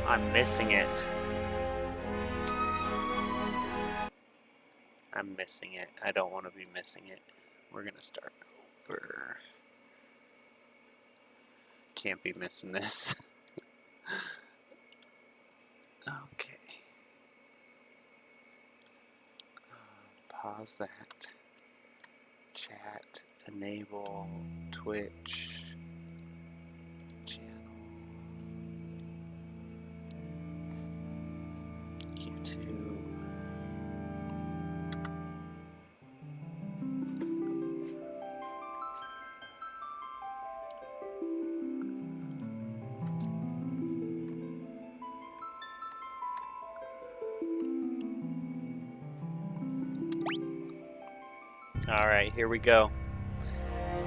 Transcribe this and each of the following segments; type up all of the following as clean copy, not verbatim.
I'm missing it. I'm missing it. I don't want to be missing it. We're gonna start over. Can't be missing this. Okay. Pause that. Chat. Enable Twitch channel. YouTube. Alright, here we go.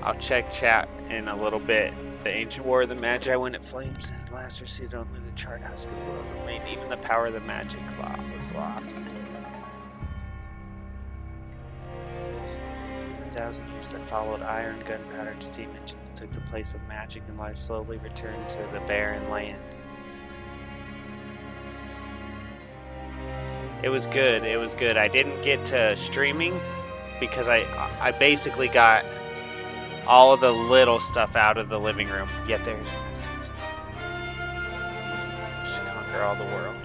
I'll check chat in a little bit. The ancient war of the Magi when it flames at last received only the chart house of the world remained. Even the power of the magic law was lost. In the 1,000 years that followed, iron, gunpowder, and steam engines took the place of magic, and life slowly returned to the barren land. It was good. It was good. I didn't get to streaming because I basically got all of the little stuff out of the living room. Yet there's a message. Should conquer all the world.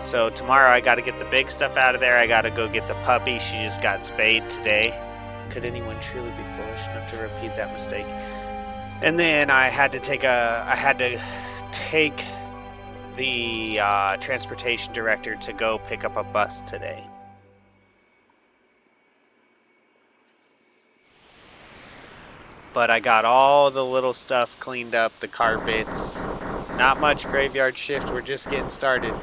So tomorrow I gotta get the big stuff out of there. I gotta go get the puppy. She just got spayed today. Could anyone truly be foolish enough to repeat that mistake? And then I had to take the transportation director to go pick up a bus today. But I got all the little stuff cleaned up, the carpets. Not much graveyard shift, we're just getting started.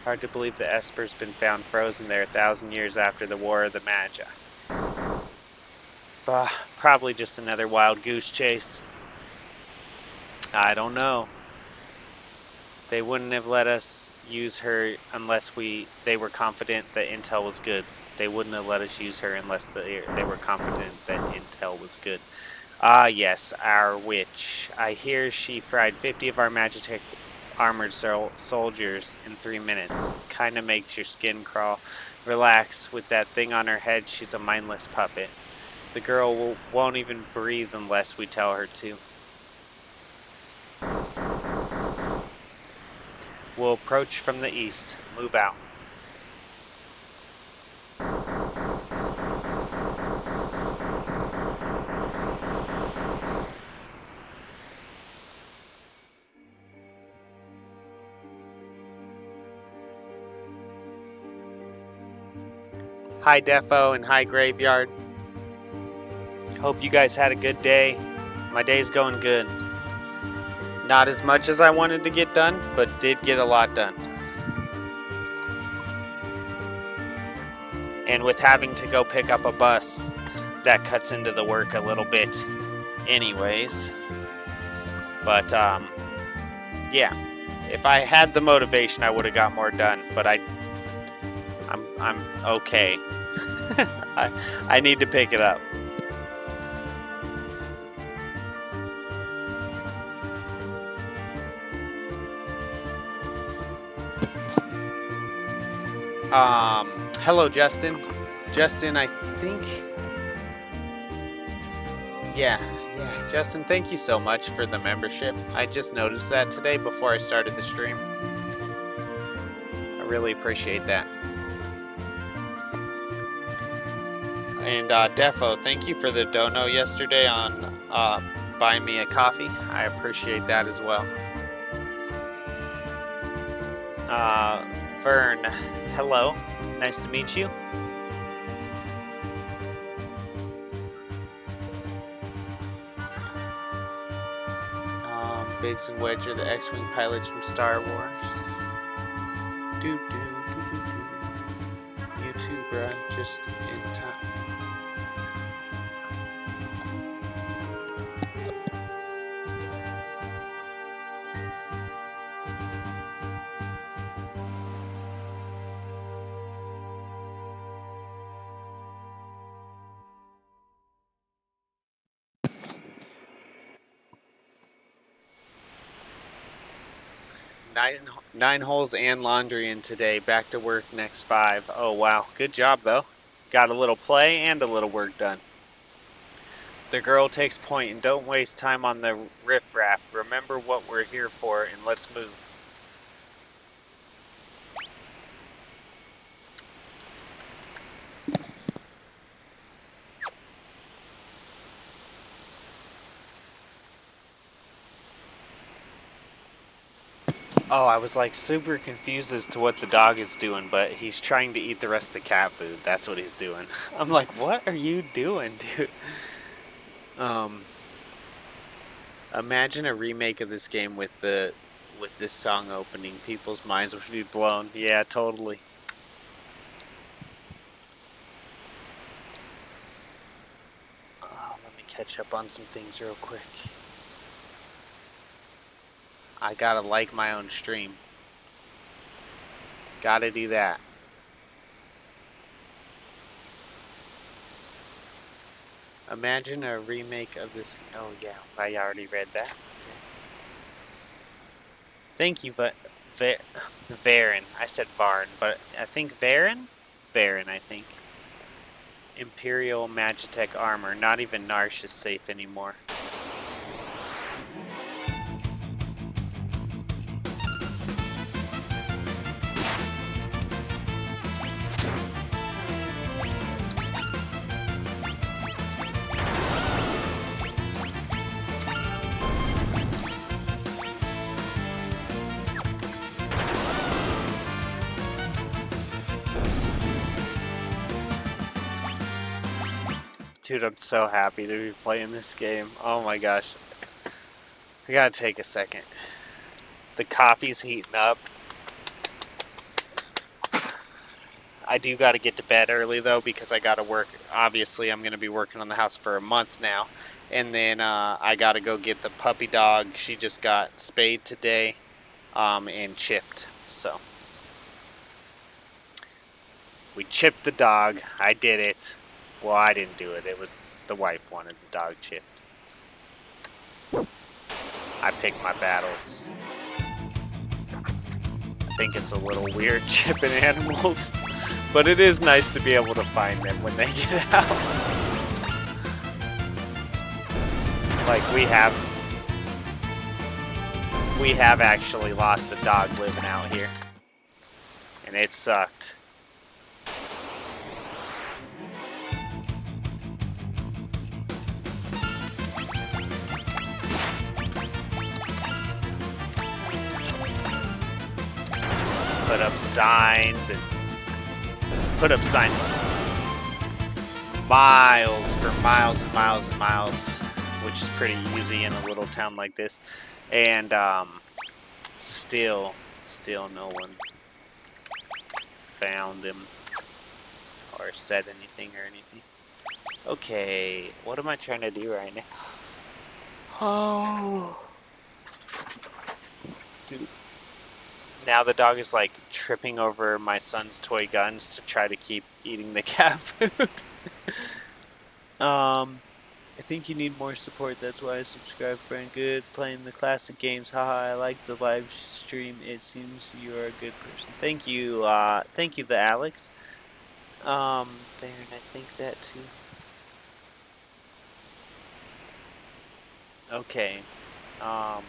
Hard to believe the Esper's been found frozen there 1,000 years after the War of the Magi. Probably just another wild goose chase. I don't know. They wouldn't have let us use her unless they were confident that intel was good. They wouldn't have let us use her unless they were confident that intel was good. Ah, yes, our witch. I hear she fried 50 of our Magitech armored soldiers in 3 minutes. Kinda makes your skin crawl. Relax, with that thing on her head, she's a mindless puppet. The girl won't even breathe unless we tell her to. We'll approach from the east. Move out. Hi Defo and hi Graveyard. Hope you guys had a good day. My day's going good. Not as much as I wanted to get done, but did get a lot done. And with having to go pick up a bus, that cuts into the work a little bit anyways. But yeah, if I had the motivation, I would have got more done, but I'm okay. I need to pick it up. Hello, Justin. Justin, I think... Yeah, Justin, thank you so much for the membership. I just noticed that today before I started the stream. I really appreciate that. And Defo, thank you for the dono yesterday on buying me a coffee. I appreciate that as well. Vern, hello. Nice to meet you. Biggs and Wedge are the X-Wing pilots from Star Wars. You too, bruh. Just in time. nine holes and laundry in today. Back to work next 5. Oh wow, good job though. Got a little play and a little work done. The girl takes point, and don't waste time on the riffraff. Remember what we're here for, and let's move. Oh, I was like super confused as to what the dog is doing, but he's trying to eat the rest of the cat food. That's what he's doing. I'm like, what are you doing, dude? Imagine a remake of this game with this song opening. People's minds would be blown. Yeah, totally. Let me catch up on some things real quick. I gotta like my own stream. Gotta do that. Imagine a remake of this. Oh yeah, I already read that. Okay. Thank you, but Varen. I said Varn, but I think Varen? Varen, I think. Imperial Magitech armor. Not even Narsh is safe anymore. Dude, I'm so happy to be playing this game. Oh my gosh. I gotta take a second. The coffee's heating up. I do gotta get to bed early though because I gotta work. Obviously, I'm gonna be working on the house for a month now. And then I gotta go get the puppy dog. She just got spayed today and chipped. So we chipped the dog. I did it. Well, I didn't do it. It was the wife wanted the dog chipped. I pick my battles. I think it's a little weird chipping animals, but it is nice to be able to find them when they get out. Like we have actually lost a dog living out here, and it sucked. Put up signs and put up signs miles for miles and miles and miles, which is pretty easy in a little town like this. And still no one found him or said anything or anything. Okay, what am I trying to do right now? Oh, dude. Now the dog is like tripping over my son's toy guns to try to keep eating the cat food. I think you need more support. That's why I subscribed, friend. Good playing the classic games. Haha, I like the live stream. It seems you are a good person. Thank you. Thank you, the Alex. There, and I think that too. Okay. I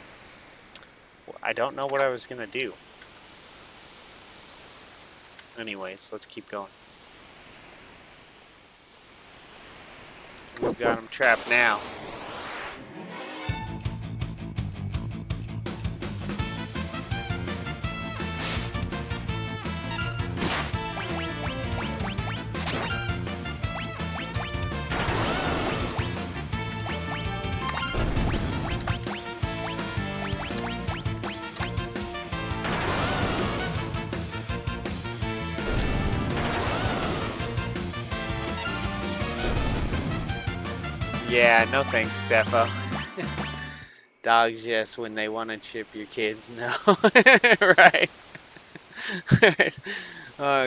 don't know what I was gonna do. Anyways, let's keep going. We've got him trapped now. Yeah, no thanks, Steffo. Dogs, yes, when they want to chip your kids, no. Right.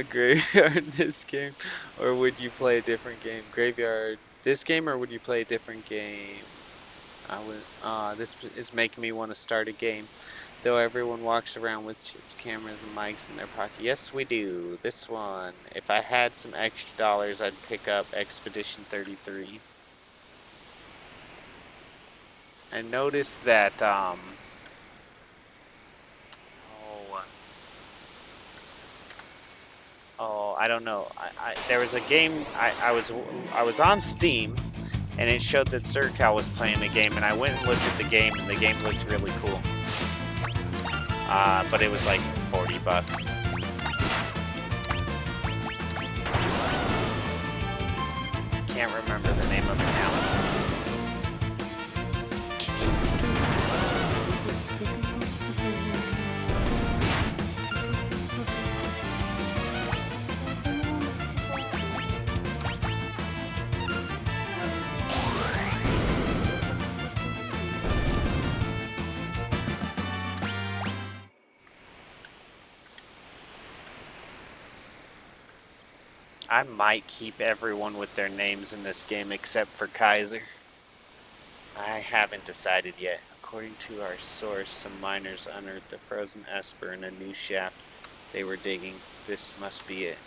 Graveyard this game, or would you play a different game? Graveyard this game, or would you play a different game? This is making me want to start a game. Though everyone walks around with chips, cameras, and mics in their pocket. Yes, we do. This one. If I had some extra dollars, I'd pick up Expedition 33. I noticed that, I don't know. There was a game, I was on Steam, and it showed that SirCal was playing the game, and I went and looked at the game, and the game looked really cool. But it was like $40. I can't remember the name of it now. I might keep everyone with their names in this game except for Kaiser. I haven't decided yet. According to our source, some miners unearthed a frozen Esper in a new shaft they were digging. This must be it.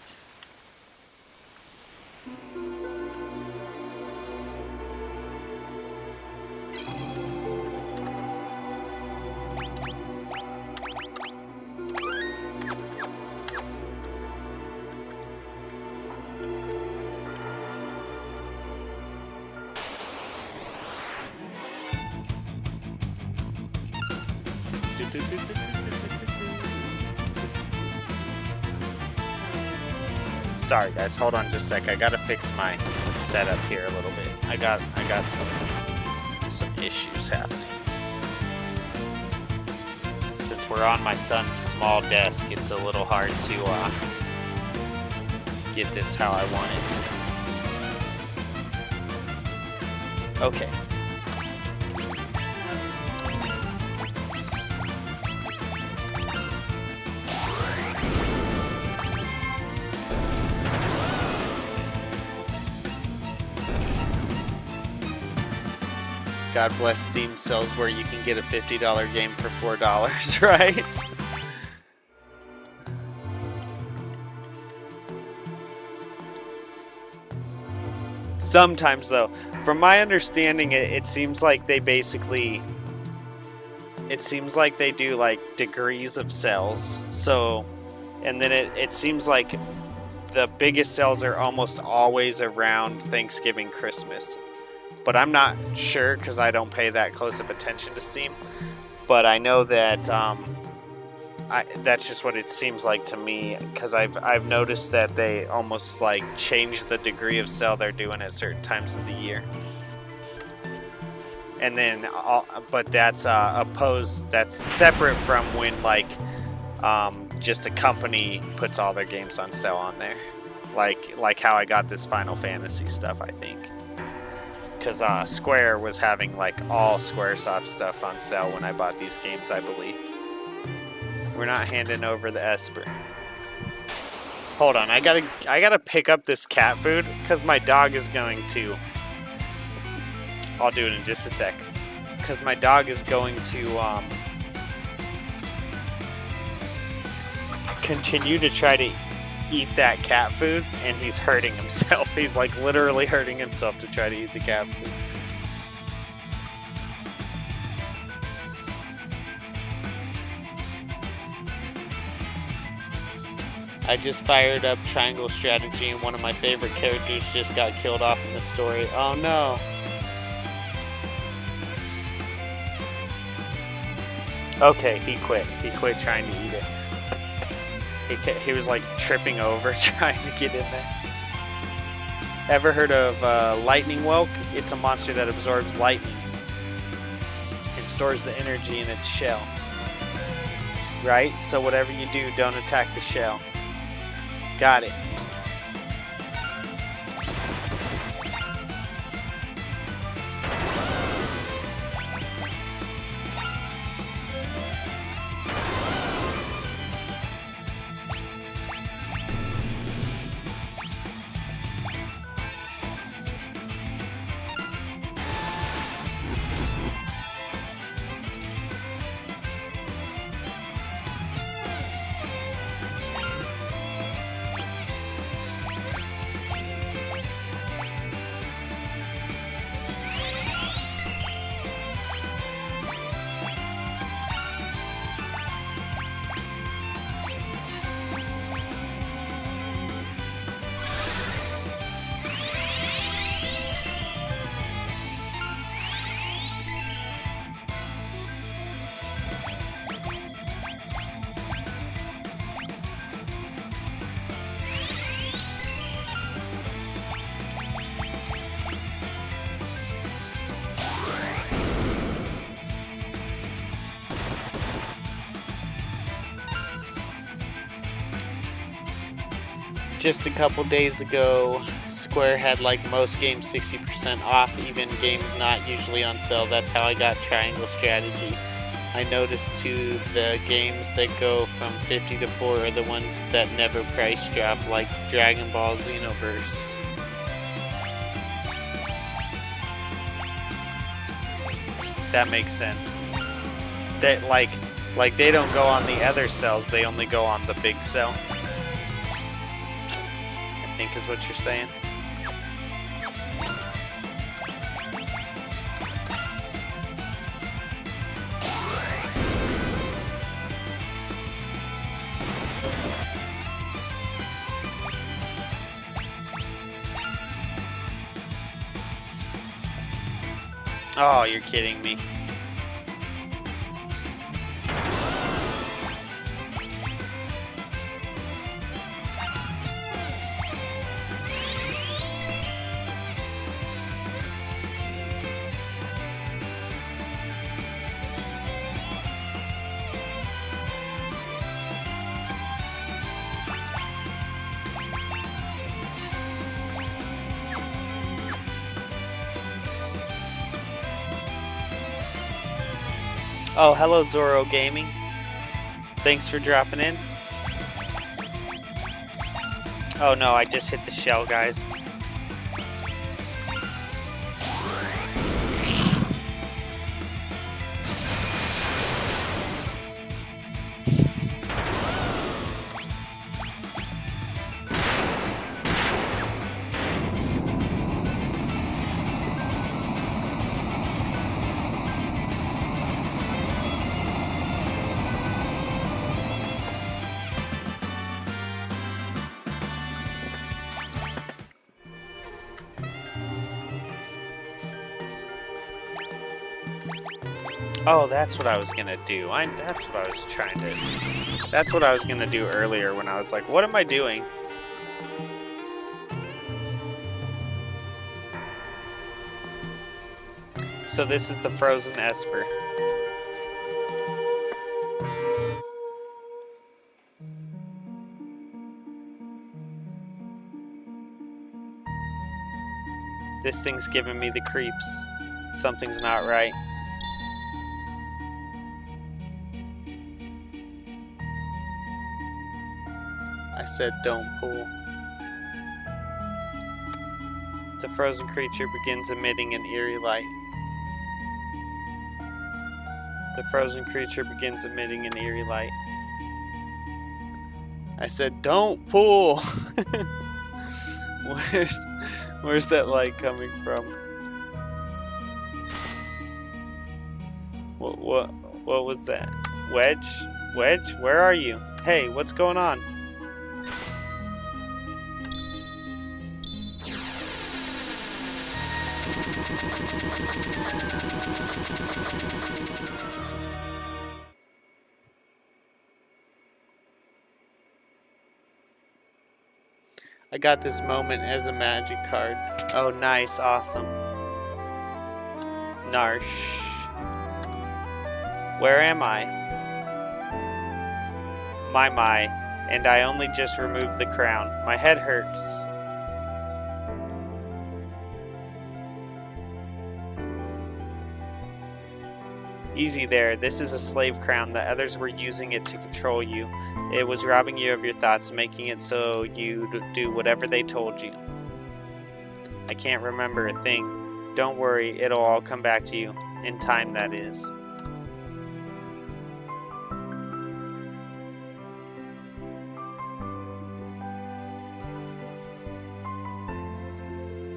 Sorry guys, hold on just a sec. I gotta fix my setup here a little bit. I got some issues happening. Since we're on my son's small desk, it's a little hard to get this how I want it. Okay. God bless Steam sales where you can get a $50 game for $4, right? Sometimes though, from my understanding, it seems like they basically, it seems like they do like degrees of sales. So, and then it seems like the biggest sales are almost always around Thanksgiving, Christmas. But I'm not sure because I don't pay that close of attention to Steam. But I know that that's just what it seems like to me, because I've noticed that they almost like change the degree of sale they're doing at certain times of the year. And then, but that's that's separate from when like just a company puts all their games on sale on there, like how I got this Final Fantasy stuff, I think. Because Square was having like all Squaresoft stuff on sale when I bought these games, I believe. We're not handing over the Esper. Hold on, I gotta pick up this cat food because my dog is going to. I'll do it in just a sec. Because my dog is going to continue to try to eat that cat food, and he's hurting himself. He's like literally hurting himself to try to eat the cat food. I just fired up Triangle Strategy, and one of my favorite characters just got killed off in the story. Oh no. Okay, he quit. He quit trying to eat it. He was like tripping over trying to get in there. Ever heard of Lightning Whelk? It's a monster that absorbs lightning and stores the energy in its shell. Right? So whatever you do, don't attack the shell. Got it. just a couple days ago, Square had like most games 60% off, even games not usually on sale. That's how I got Triangle Strategy. I noticed too the games that go from 50 to 4 are the ones that never price drop, like Dragon Ball Xenoverse. That makes sense. That like they don't go on the other cells, they only go on the big cell. I think is what you're saying. Oh, you're kidding me. Oh, hello Zoro Gaming. Thanks for dropping in. Oh no, I just hit the shell, guys. Oh, that's what I was gonna do. That's what I was trying to... That's what I was gonna do earlier when I was like, what am I doing? So this is the Frozen Esper. This thing's giving me the creeps. Something's not right. I said don't pull. The frozen creature begins emitting an eerie light. The frozen creature begins emitting an eerie light. I said don't pull. Where's that light coming from? What was that? Wedge? Wedge? Where are you? Hey, what's going on? I got this moment as a magic card. Oh, nice. Awesome. Narsh. Where am I? My. And I only just removed the crown. My head hurts. Easy there. This is a slave crown. The others were using it to control you. It was robbing you of your thoughts, making it so you'd do whatever they told you. I can't remember a thing. Don't worry, it'll all come back to you. In time, that is.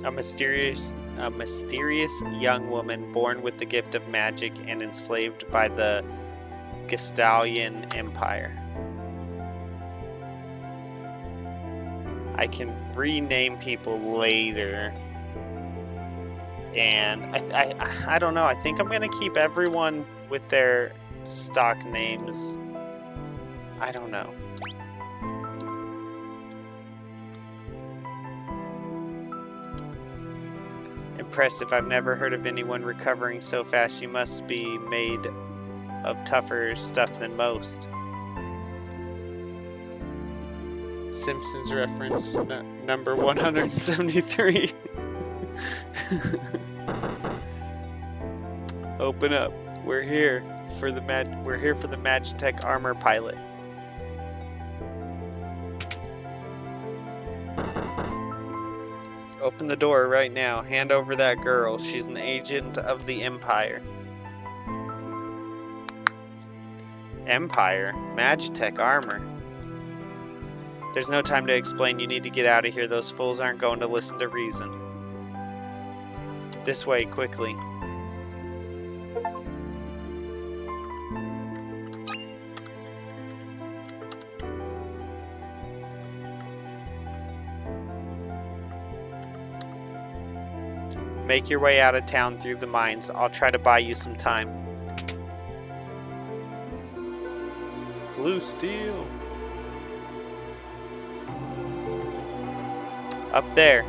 A mysterious young woman born with the gift of magic and enslaved by the Gestalian Empire. I can rename people later. And I don't know. I think I'm going to keep everyone with their stock names. I don't know. Impressive. I've never heard of anyone recovering so fast. You must be made of tougher stuff than most. Simpsons reference number 173. Open up. We're here for the Magitech armor pilot. Open the door right now. Hand over that girl. She's an agent of the Empire. Empire? Magitech armor. There's no time to explain. You need to get out of here. Those fools aren't going to listen to reason. This way, quickly. Make your way out of town through the mines. I'll try to buy you some time. Blue steel. Up there.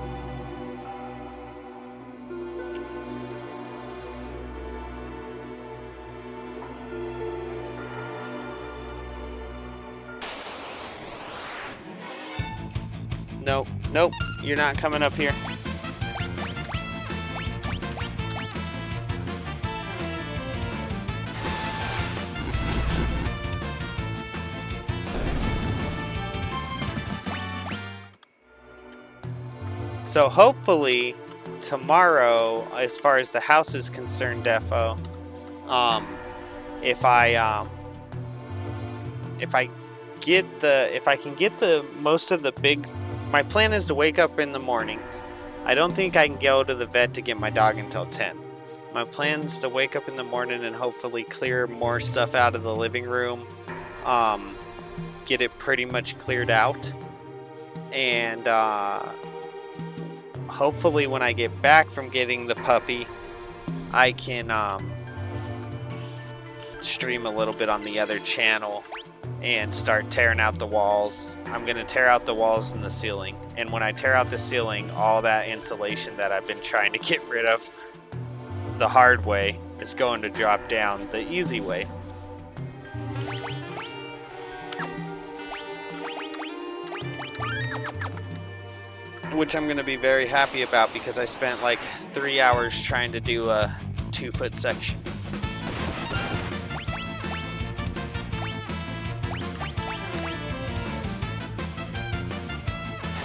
Nope, nope, you're not coming up here. So hopefully tomorrow, as far as the house is concerned, Defo, if I can get the most of the big, my plan is to wake up in the morning. I don't think I can go to the vet to get my dog until 10. My plan is to wake up in the morning and hopefully clear more stuff out of the living room, get it pretty much cleared out, and hopefully when I get back from getting the puppy, I can stream a little bit on the other channel and start tearing out the walls. I'm going to tear out the walls and the ceiling. And when I tear out the ceiling, all that insulation that I've been trying to get rid of the hard way is going to drop down the easy way. Which I'm going to be very happy about because I spent like 3 hours trying to do a 2-foot section.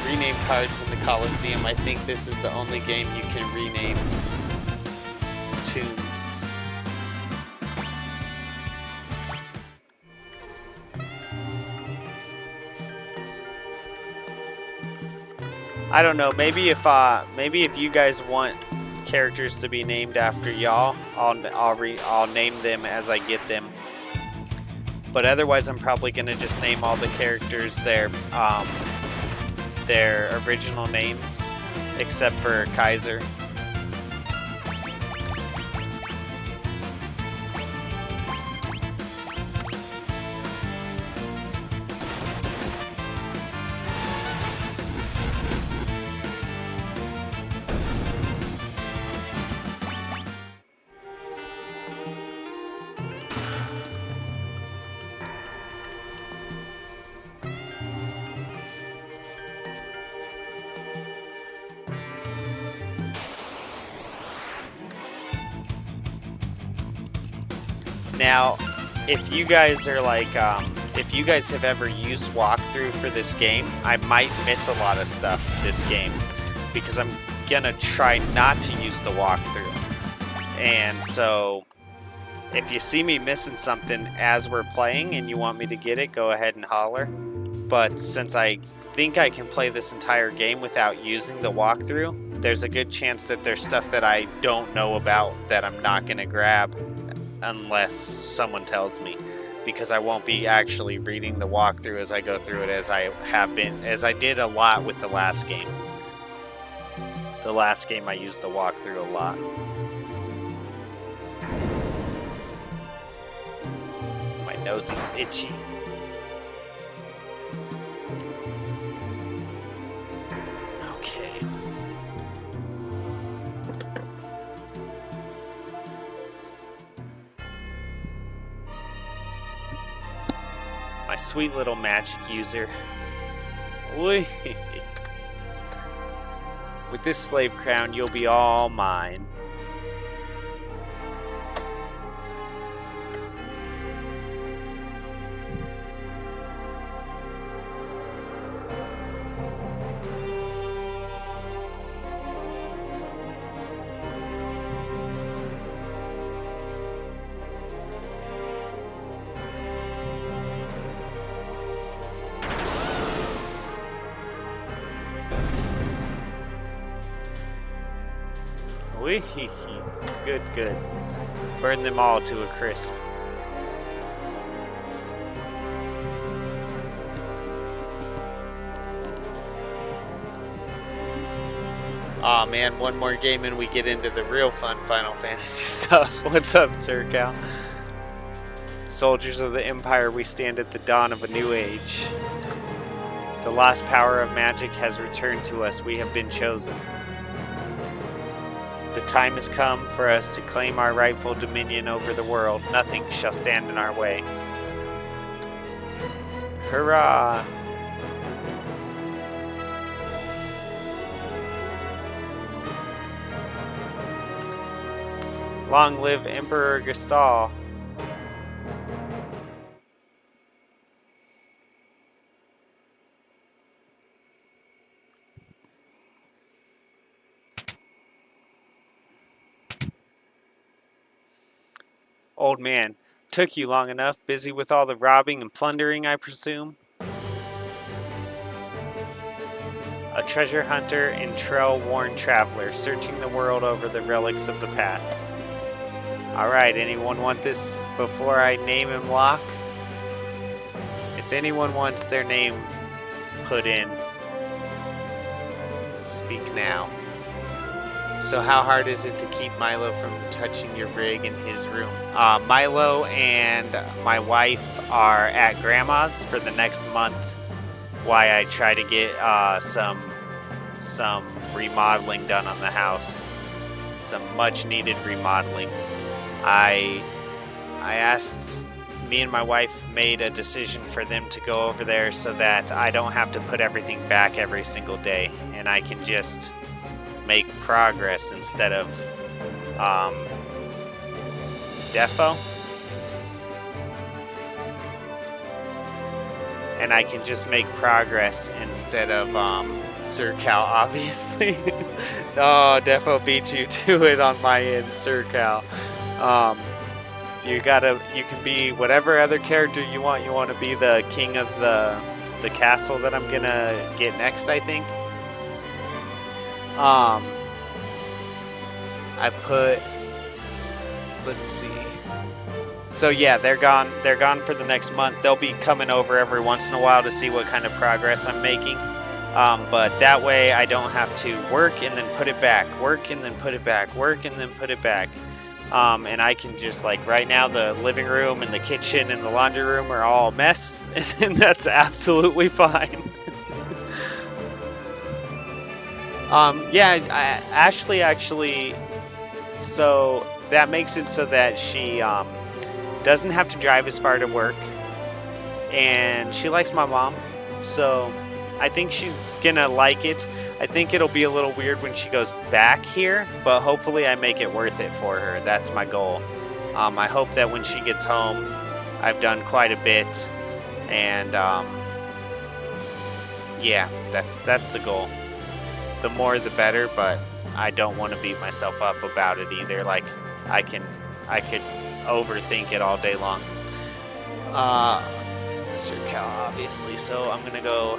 Rename cards in the Coliseum. I think this is the only game you can rename tombs. I don't know. Maybe if you guys want characters to be named after y'all, I'll name them as I get them. But otherwise, I'm probably gonna just name all the characters their original names, except for Kaiser. Now, if you guys are like, if you guys have ever used walkthrough for this game, I might miss a lot of stuff this game because I'm gonna try not to use the walkthrough. And so, if you see me missing something as we're playing and you want me to get it, go ahead and holler. But since I think I can play this entire game without using the walkthrough, there's a good chance that there's stuff that I don't know about that I'm not gonna grab unless someone tells me, because I won't be actually reading the walkthrough as I go through it, as I did a lot with the last game. The last game I used the walkthrough a lot. My nose is itchy. Okay. My sweet little magic user. Oi. With this slave crown, you'll be all mine. Good, good. Burn them all to a crisp. Aw, man, one more game and we get into the real fun Final Fantasy stuff. What's up, Sir Cal? Soldiers of the Empire, we stand at the dawn of a new age. The lost power of magic has returned to us. We have been chosen. The time has come for us to claim our rightful dominion over the world. Nothing shall stand in our way. Hurrah! Long live Emperor Gestal. Old man, took you long enough, busy with all the robbing and plundering, I presume? A treasure hunter and trail-worn traveler, searching the world over the relics of the past. Alright, anyone want this before I name him Locke? If anyone wants their name put in, speak now. So how hard is it to keep Milo from touching your rig in his room? Milo and my wife are at Grandma's for the next month. Why I try to get some remodeling done on the house. Some much needed remodeling. I asked, me and my wife made a decision for them to go over there so that I don't have to put everything back every single day. And I can just make progress instead of defo, and I can just make progress instead of Sir Cal, obviously. Oh, defo beat you to it on my end, Sir Cal. You can be whatever other character you want. You want to be the king of the castle that I'm gonna get next, I think. I put, let's see. So yeah, they're gone for the next month. They'll be coming over every once in a while to see what kind of progress I'm making. But that way I don't have to work and then put it back, work and then put it back, work and then put it back. And I can just, like, right now the living room and the kitchen and the laundry room are all a mess, and that's absolutely fine. Yeah, Ashley actually, so that makes it so that she doesn't have to drive as far to work, and she likes my mom, so I think she's gonna like it. I think it'll be a little weird when she goes back here, but hopefully I make it worth it for her. That's my goal. I hope that when she gets home, I've done quite a bit, and yeah, that's the goal. The more the better, but I don't want to beat myself up about it either. Like, I could overthink it all day long. Sir Cal, obviously, so I'm gonna go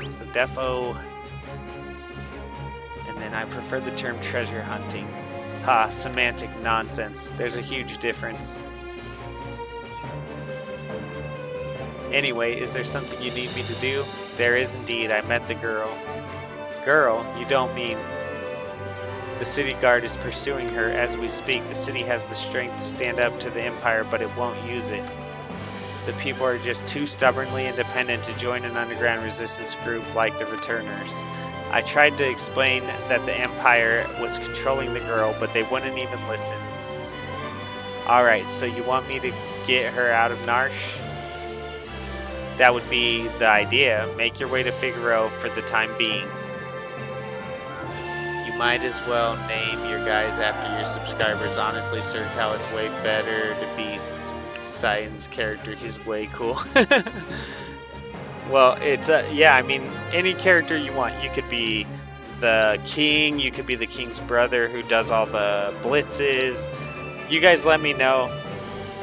so defo, and then I prefer the term treasure hunting. Ha, semantic nonsense. There's a huge difference. Anyway, is there something you need me to do? There is indeed. I met the girl. Girl? You don't mean... The city guard is pursuing her as we speak. The city has the strength to stand up to the Empire, but it won't use it. The people are just too stubbornly independent to join an underground resistance group like the Returners. I tried to explain that the Empire was controlling the girl, but they wouldn't even listen. Alright, so you want me to get her out of Narshe? that would be the idea. Make your way to Figaro for the time being. You might as well name your guys after your subscribers. Honestly, Sir Cal, it's way better to be Cyan's character. He's way cool. Well, it's yeah, I mean, any character you want. You could be the king, you could be the king's brother who does all the blitzes. You guys let me know,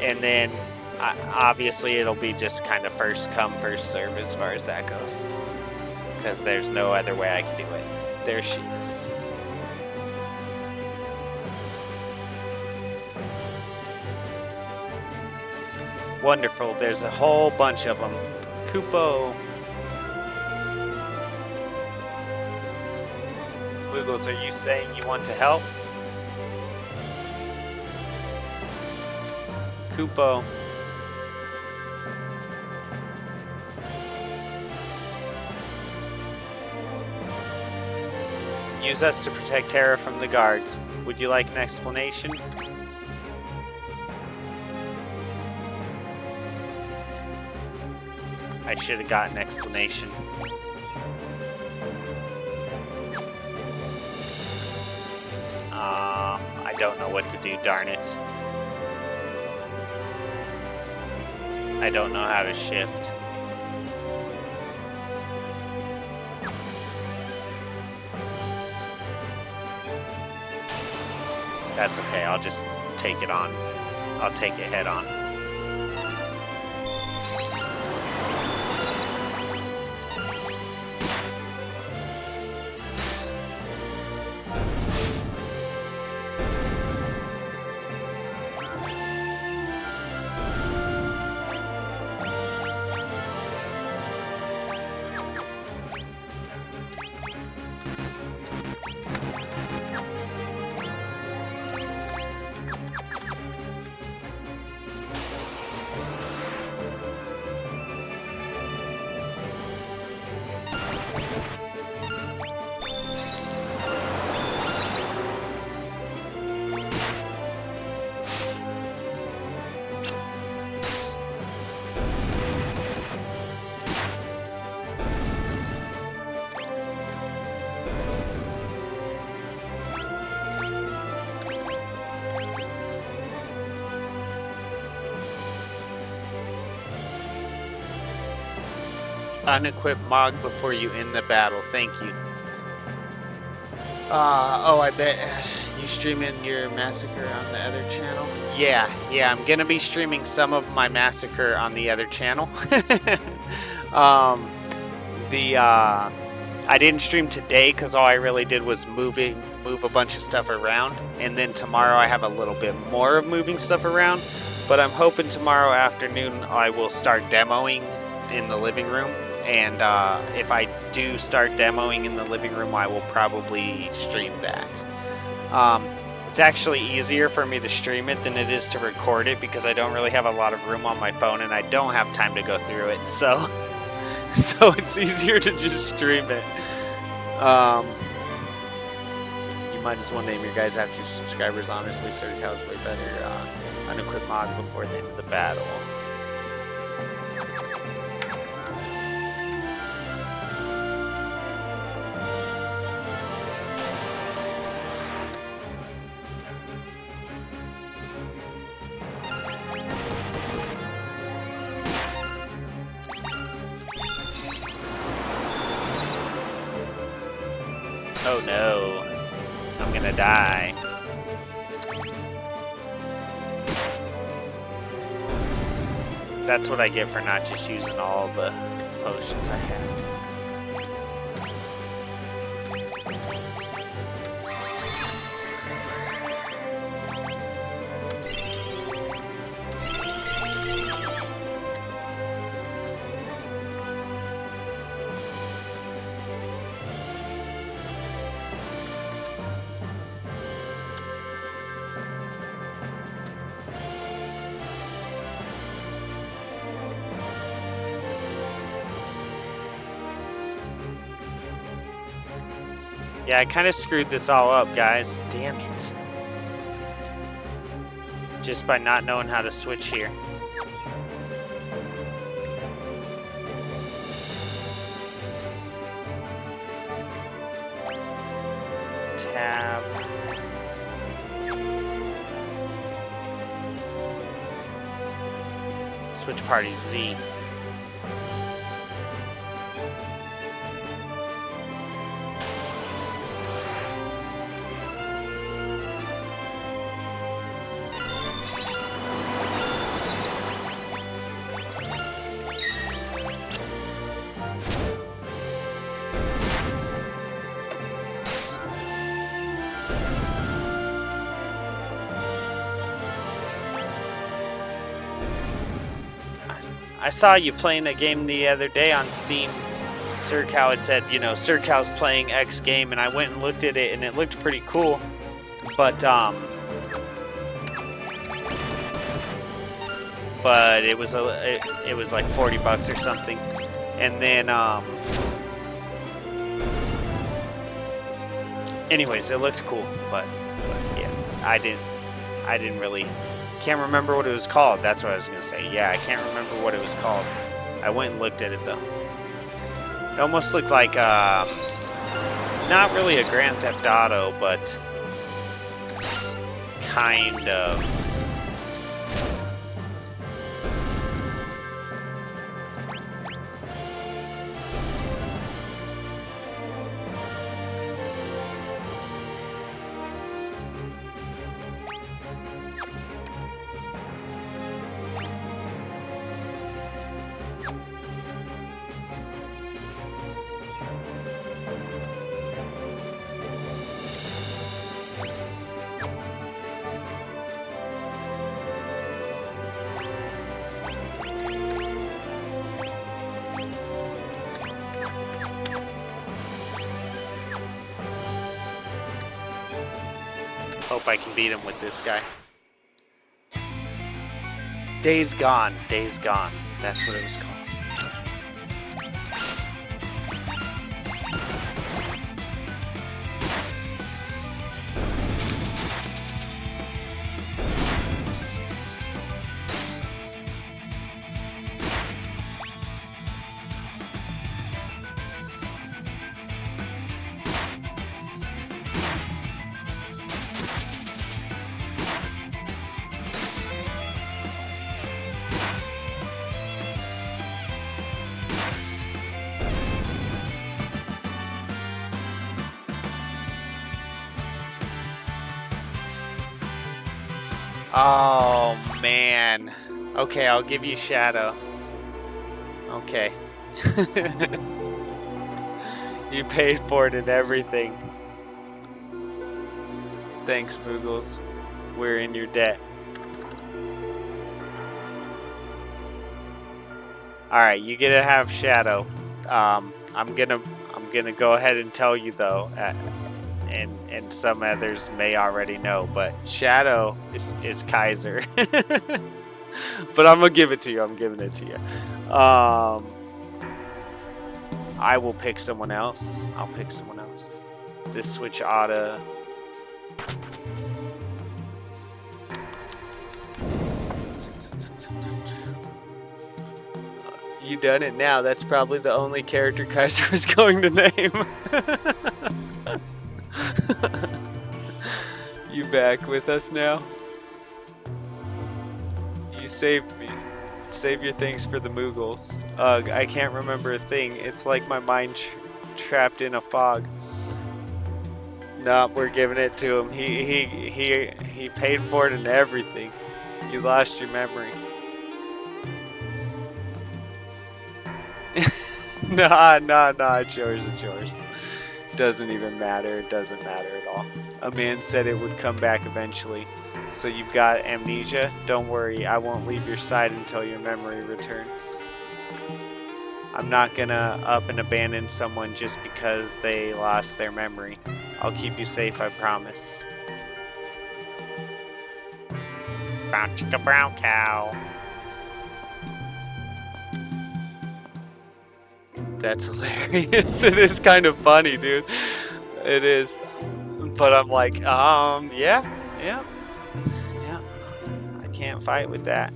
and then obviously it'll be just kind of first come, first serve as far as that goes, because there's no other way I can do it. There she is. Wonderful. There's a whole bunch of them. Kupo. Wiggles, are you saying you want to help? Kupo. Use us to protect Terra from the guards. Would you like an explanation? I should have gotten an explanation. I don't know what to do, darn it. I don't know how to shift. That's okay, I'll just take it on. I'll take it head on. Unequip Mog before you end the battle. Thank you. Oh, I bet Ash, you streaming your Massacre on the other channel? Yeah, I'm gonna be streaming some of my Massacre on the other channel. I didn't stream today because all I really did was move a bunch of stuff around, and then tomorrow I have a little bit more of moving stuff around. But I'm hoping tomorrow afternoon I will start demoing in the living room. And if I do start demoing in the living room, I will probably stream that. It's actually easier for me to stream it than it is to record it because I don't really have a lot of room on my phone and I don't have time to go through it. So it's easier to just stream it. You might as well name your guys after your subscribers. Honestly, Sir Cal's way better. Unequip Mog before the end of the battle. Oh no, I'm gonna die. That's what I get for not just using all the potions I have. Yeah, I kind of screwed this all up, guys. Damn it. Just by not knowing how to switch here. Switch Party Z. I saw you playing a game the other day on Steam. Sir Cow had said, you know, Sir Cow's playing X game, and I went and looked at it, and it looked pretty cool. But it was it was like $40 or something, and then anyways, it looked cool, but yeah, I didn't really. Can't remember what it was called. That's what I was gonna say. Yeah, I can't remember what it was called. I went and looked at it though. It almost looked like not really a Grand Theft Auto, but kind of. Hope I can beat him with this guy. Days Gone. Days Gone. That's what it was called. Oh, man. Okay, I'll give you Shadow. Okay. You paid for it and everything. Thanks, Moogles. We're in your debt. Alright, you get to have Shadow. I'm gonna go ahead and tell you though, and some others may already know, but Shadow is Kaiser. But I'm gonna give it to you. I'm giving it to you. I will pick someone else. I'll pick someone else. This switch oughta. You done it now. That's probably the only character Kaiser was going to name. You back with us now? You saved me. Save your things for the Moogles. Ugh, I can't remember a thing. It's like my mind trapped in a fog. Nope, we're giving it to him. He paid for it and everything. You lost your memory. Nah, it's yours. Doesn't even matter. It doesn't matter at all. A man said it would come back eventually. So you've got amnesia? Don't worry, I won't leave your side until your memory returns. I'm not gonna up and abandon someone just because they lost their memory. I'll keep you safe, I promise. Brown chicka brown cow. That's hilarious. It is kind of funny, dude. It is. But I'm like, yeah. I can't fight with that.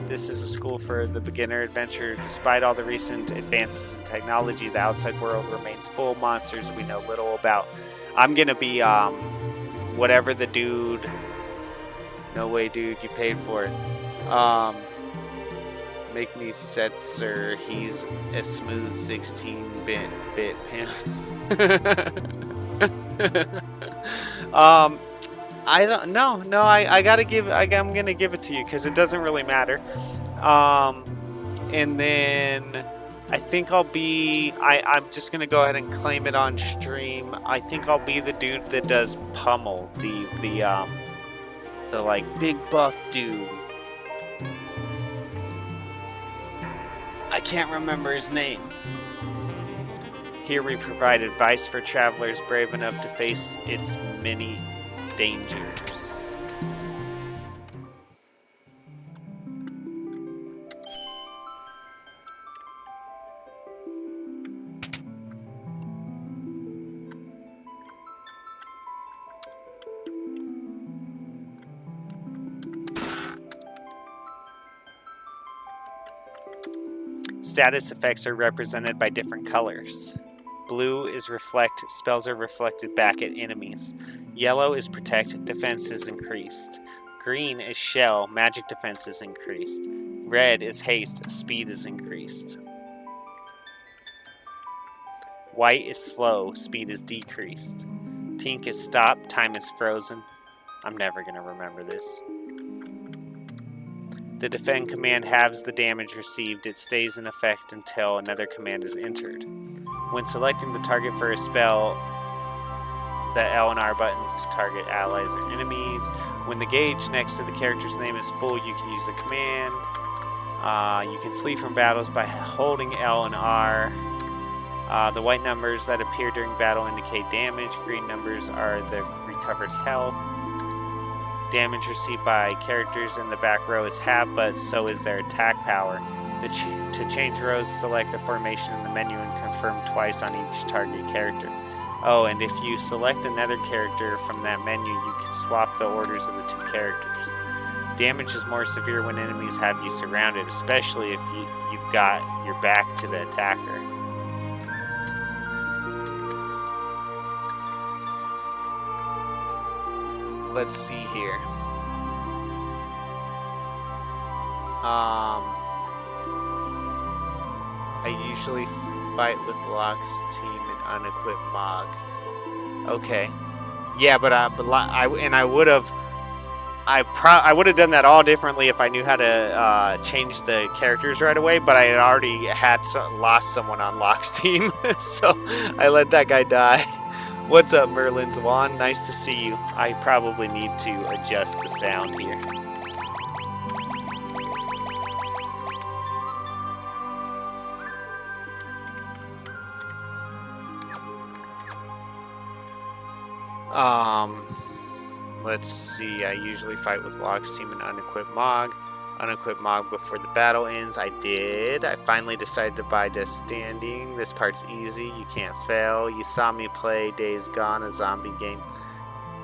This is a school for the beginner adventure. Despite all the recent advances in technology, the outside world remains full of monsters we know little about. I'm gonna be, whatever the dude No way, dude. You paid for it. Make me Setzer. He's a smooth 16-bit pimp. I don't. No. I gotta give. I'm gonna give it to you because it doesn't really matter. And then I think I'll be. I'm just gonna go ahead and claim it on stream. I think I'll be the dude that does Pummel, the like big buff dude. I can't remember his name. Here we provide advice for travelers brave enough to face its many dangers. Status effects are represented by different colors. Blue is reflect, spells are reflected back at enemies. Yellow is protect, defense is increased. Green is shell, magic defense is increased. Red is haste, speed is increased. White is slow, speed is decreased. Pink is stop, time is frozen. I'm never going to remember this. The defend command halves the damage received. It stays in effect until another command is entered. When selecting the target for a spell, the L and R buttons to target allies or enemies. When the gauge next to the character's name is full, you can use the command. You can flee from battles by holding L and R. The white numbers that appear during battle indicate damage. Green numbers are the recovered health. Damage received by characters in the back row is half, but so is their attack power. To change rows, select the formation in the menu and confirm twice on each target character. Oh, and if you select another character from that menu, you can swap the orders of the two characters. Damage is more severe when enemies have you surrounded, especially if you've got your back to the attacker. Let's see here. I usually fight with Locke's team and unequipped Mog. Okay. Yeah, but I would have. I would have done that all differently if I knew how to change the characters right away. But I had already lost someone on Locke's team, so I let that guy die. What's up, Merlin's Wand? Nice to see you. I probably need to adjust the sound here. Let's see. I usually fight with Locke's team and unequipped Mog. Unequipped Mog before the battle ends. I did. I finally decided to buy Death Standing. This part's easy. You can't fail. You saw me play Days Gone, a zombie game.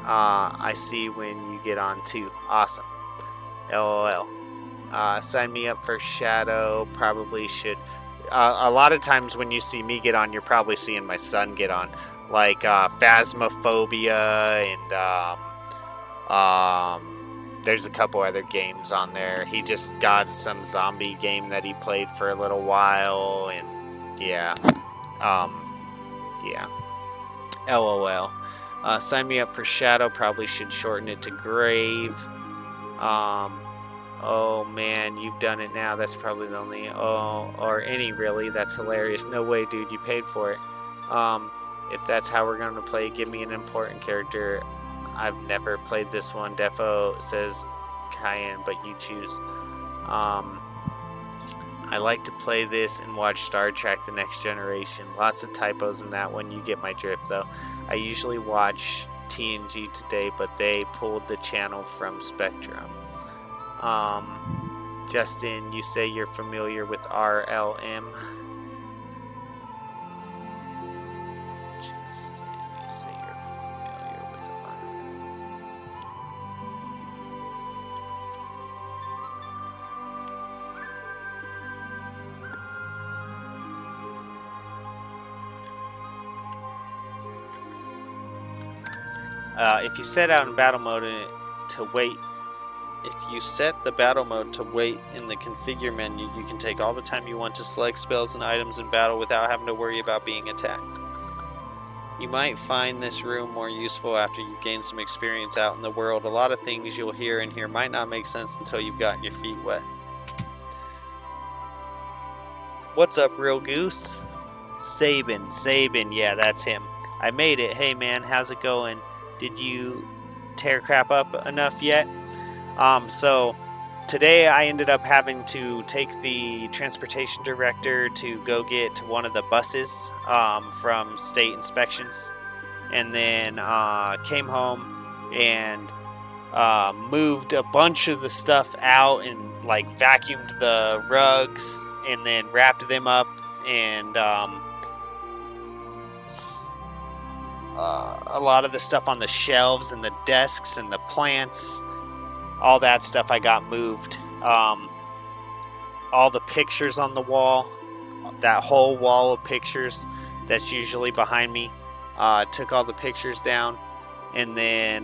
I see when you get on too. Awesome. LOL. Sign me up for Shadow. Probably should. A lot of times when you see me get on, you're probably seeing my son get on. Like Phasmophobia and there's a couple other games on there. He just got some zombie game that he played for a little while, and yeah. Yeah. LOL. Sign me up for Shadow. Probably should shorten it to Grave. Oh man, you've done it now. That's probably the only. Oh, or any really. That's hilarious. No way, dude. You paid for it. If that's how we're going to play, give me an important character. I've never played this one. Defo says Cayenne, but you choose. I like to play this and watch Star Trek The Next Generation. Lots of typos in that one. You get my drift, though. I usually watch TNG Today, but they pulled the channel from Spectrum. Justin, you say you're familiar with RLM? Justin, you say you're familiar with RLM. If you set out in battle mode to wait If you set the battle mode to wait in the configure menu, you can take all the time you want to select spells and items in battle without having to worry about being attacked. You might find this room more useful after you gain some experience out in the world. A lot of things you'll hear in here might not make sense until you've gotten your feet wet. What's up, Real Goose? Sabin, yeah, that's him. I made it. Hey man, how's it going? Did you tear crap up enough yet? So today I ended up having to take the transportation director to go get one of the buses from state inspections, and then came home and moved a bunch of the stuff out and like vacuumed the rugs and then wrapped them up, and a lot of the stuff on the shelves and the desks and the plants, all that stuff I got moved. All the pictures on the wall, that whole wall of pictures that's usually behind me, took all the pictures down, and then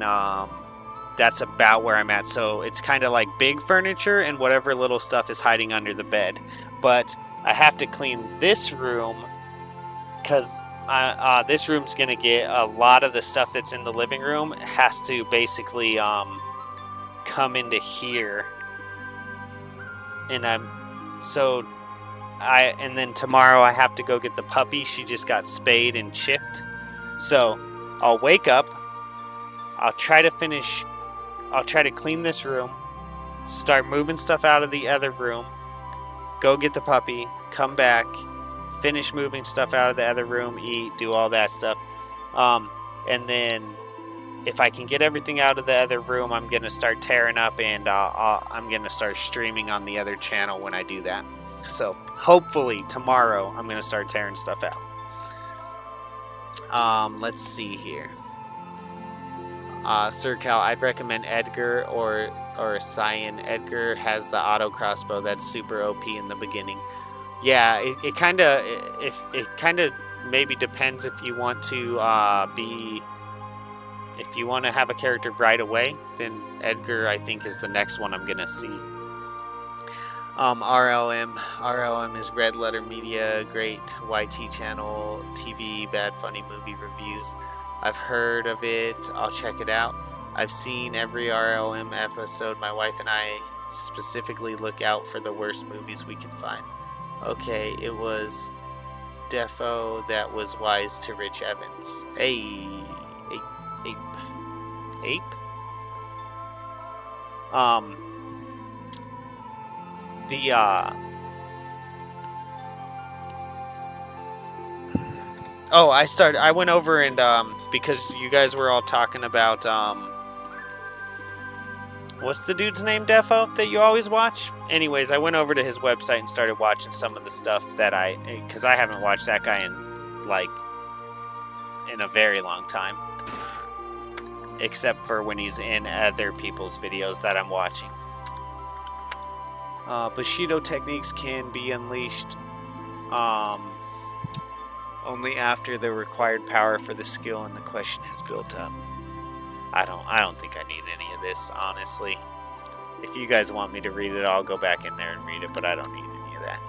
that's about where I'm at. So it's kind of like big furniture and whatever little stuff is hiding under the bed. But I have to clean this room because this room's gonna get a lot of the stuff that's in the living room has to basically come into here, and and then tomorrow I have to go get the puppy. She just got spayed and chipped, so I'll wake up, I'll try to clean this room, start moving stuff out of the other room, go get the puppy, come back, finish moving stuff out of the other room, eat, do all that stuff, and then if I can get everything out of the other room, I'm going to start tearing up, and I'm going to start streaming on the other channel when I do that. So hopefully tomorrow I'm going to start tearing stuff out. Let's see here. Sir Cal, I'd recommend Edgar or Cyan. Edgar has the auto crossbow that's super OP in the beginning. Yeah, it kind of maybe depends if you want to if you want to have a character right away, then Edgar I think is the next one I'm gonna see. RLM is Red Letter Media, great YT channel, TV, bad funny movie reviews. I've heard of it. I'll check it out. I've seen every RLM episode. My wife and I specifically look out for the worst movies we can find. Okay, it was Defo that was wise to Rich Evans. Ape? I went over and, because you guys were all talking about, what's the dude's name, Defo, that you always watch? Anyways, I went over to his website and started watching some of the stuff that because I haven't watched that guy in a very long time. Except for when he's in other people's videos that I'm watching. Bushido techniques can be unleashed only after the required power for the skill and the question has built up. I don't think I need any of this, honestly. If you guys want me to read it, I'll go back in there and read it, but I don't need any of that.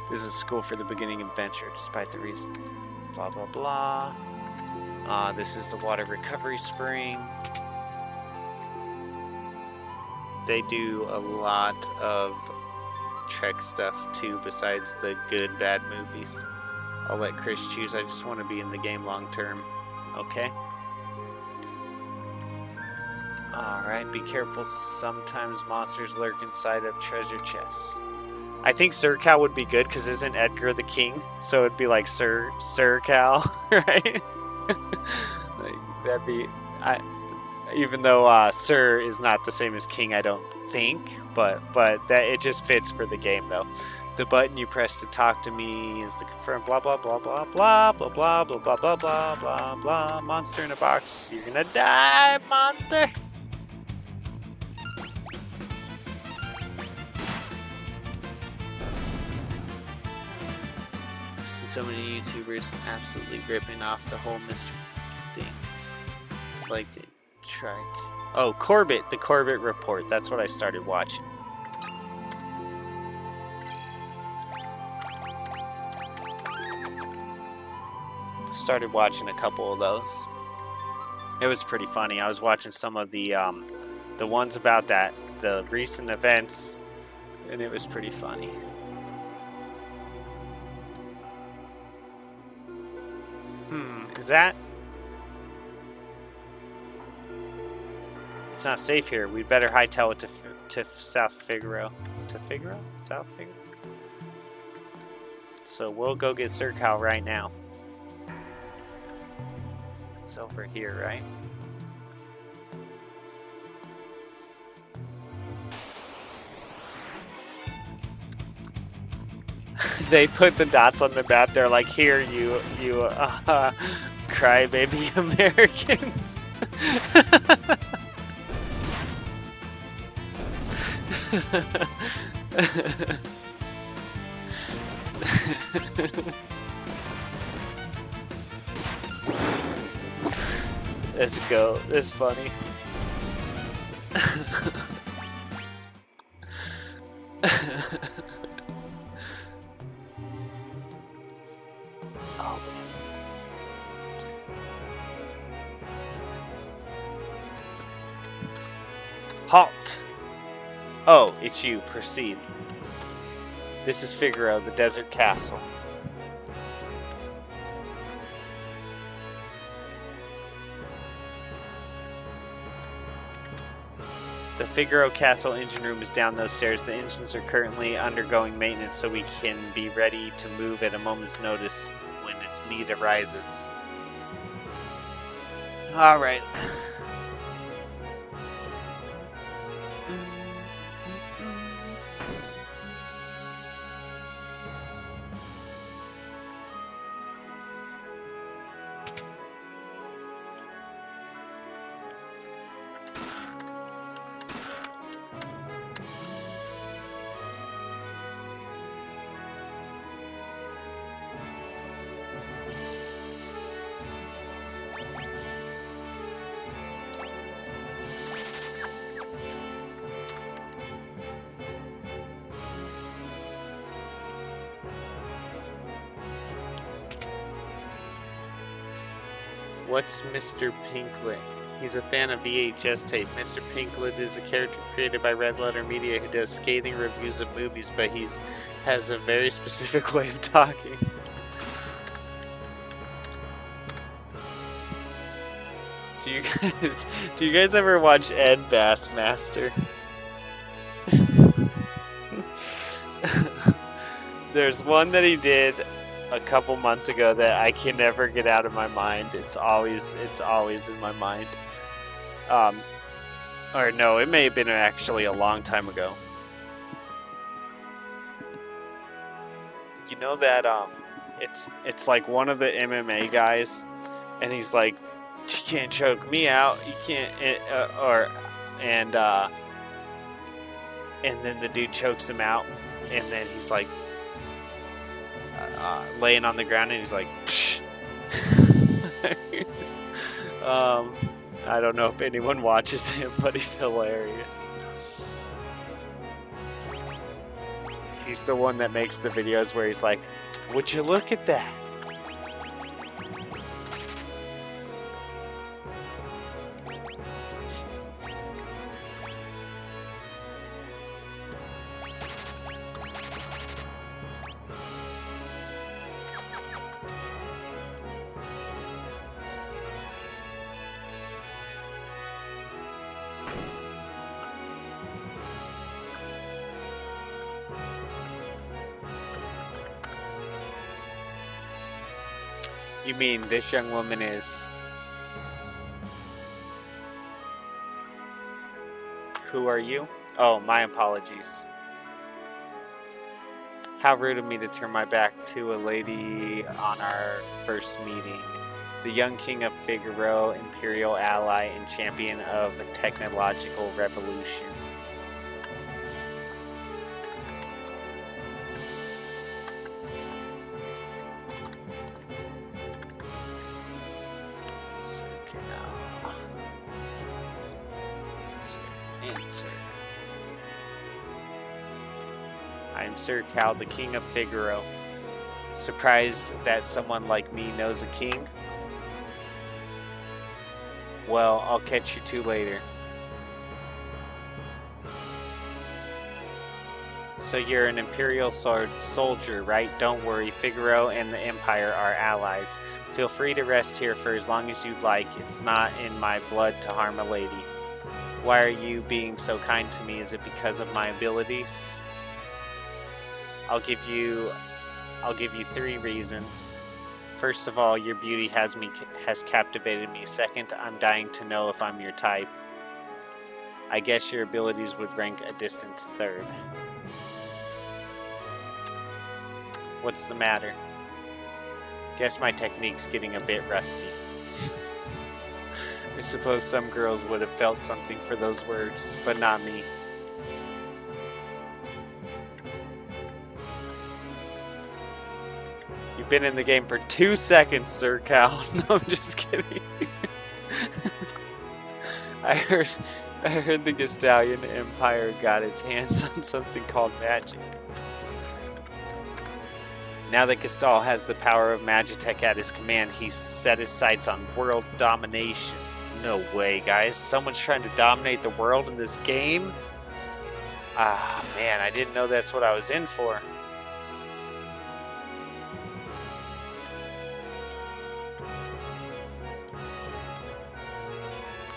This is school for the beginning adventure, despite the reason. Blah, blah, blah. This is the water recovery spring. They do a lot of Trek stuff too, besides the good, bad movies. I'll let Chris choose. I just want to be in the game long term. Okay. Alright, be careful. Sometimes monsters lurk inside of treasure chests. I think Sir Cal would be good, because isn't Edgar the king? So it'd be like Sir Cal, right? Like, that'd be... even though Sir is not the same as king, I don't think, but that it just fits for the game though. The button you press to talk to me is the confirm blah blah blah blah blah blah blah blah blah blah blah blah blah. Monster in a box. You're gonna die, monster. I see so many YouTubers absolutely ripping off the whole mystery thing. Like try to... Oh, Corbett, the Corbett Report. That's what I started watching. Started watching a couple of those. It was pretty funny. I was watching some of the ones about the recent events, and it was pretty funny. Is that... It's not safe here. We'd better hightail it to South Figaro. To Figaro? South Figaro? So we'll go get Sercal right now. It's over here, right? They put the dots on the map. They're like, here, you crybaby Americans. Let's go. That's funny. Oh, man. Halt! Oh, it's you. Proceed. This is Figaro, the desert castle. The Figaro Castle engine room is down those stairs. The engines are currently undergoing maintenance, so we can be ready to move at a moment's notice when its need arises. Alright. What's Mr. Pinklet? He's a fan of VHS tape. Mr. Pinklet is a character created by Red Letter Media who does scathing reviews of movies, but he has a very specific way of talking. Do you guys ever watch Ed Bassmaster? There's one that he did a couple months ago that I can never get out of my mind. It's always in my mind. Or no, it may have been actually a long time ago. You know that it's like one of the MMA guys, and he's like, you can't choke me out. You can't, and then the dude chokes him out, and then he's like laying on the ground, and he's like, psh. I don't know if anyone watches him, but he's hilarious. He's the one that makes the videos where he's like, would you look at that? You mean this young woman is... Who are you? Oh, my apologies. How rude of me to turn my back to a lady on our first meeting. The young king of Figaro, imperial ally and champion of a technological revolution. answer. I am Sir Cal, the King of Figaro. Surprised that someone like me knows a king? Well, I'll catch you two later. So you're an Imperial soldier, right? Don't worry, Figaro and the Empire are allies. Feel free to rest here for as long as you like. It's not in my blood to harm a lady. Why are you being so kind to me? Is it because of my abilities? I'll give you 3 reasons. First of all, your beauty has captivated me. Second, I'm dying to know if I'm your type. I guess your abilities would rank a distant third. What's the matter? Guess my technique's getting a bit rusty. I suppose some girls would have felt something for those words, but not me. You've been in the game for 2 seconds, Sir Cal. No, I'm just kidding. I heard the Gastalian Empire got its hands on something called magic. Now that Gastal has the power of Magitech at his command, he's set his sights on world domination. No way, guys. Someone's trying to dominate the world in this game? Ah, man, I didn't know that's what I was in for.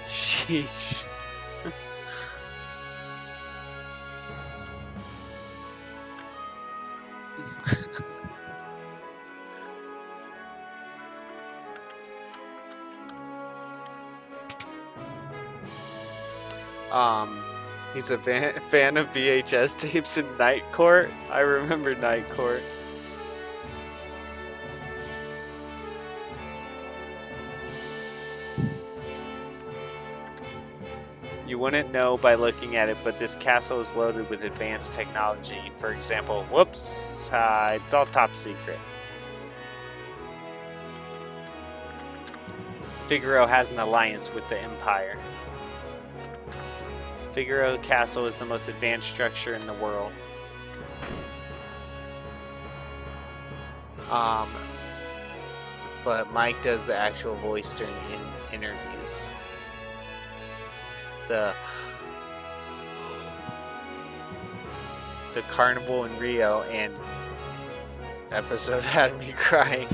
Sheesh. He's a fan of VHS tapes in Night Court. I remember Night Court. You wouldn't know by looking at it, but this castle is loaded with advanced technology. For example, whoops, it's all top secret. Figaro has an alliance with the Empire. Figaro Castle is the most advanced structure in the world. But Mike does the actual voice during interviews. The Carnival in Rio and episode had me crying.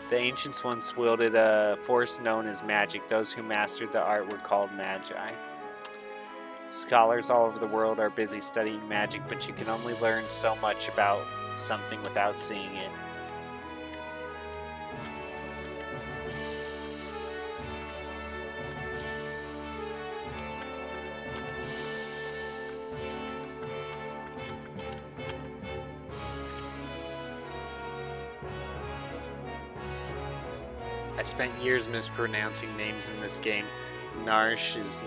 The ancients once wielded a force known as magic. Those who mastered the art were called magi. Scholars all over the world are busy studying magic, but you can only learn so much about something without seeing it. I spent years mispronouncing names in this game. Narsh is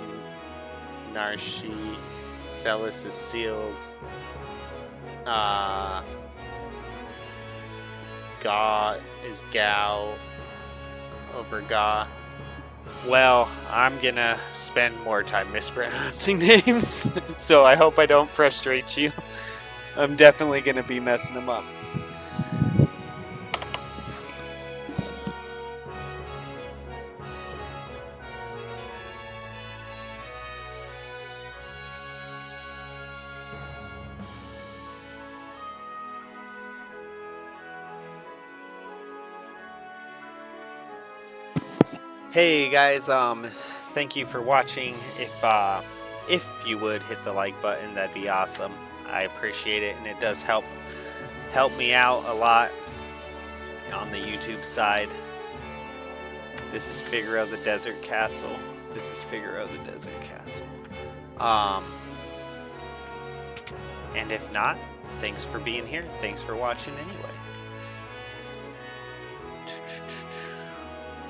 Narshi, Celis is Seals, Ga is Gao over Ga. Well, I'm gonna spend more time mispronouncing names, so I hope I don't frustrate you. I'm definitely gonna be messing them up. Hey guys, thank you for watching. If you would hit the like button, that'd be awesome. I appreciate it, and it does help me out a lot on the YouTube side. This is Figaro the Desert Castle. This is Figaro the Desert Castle. And if not, thanks for being here. Thanks for watching anyway.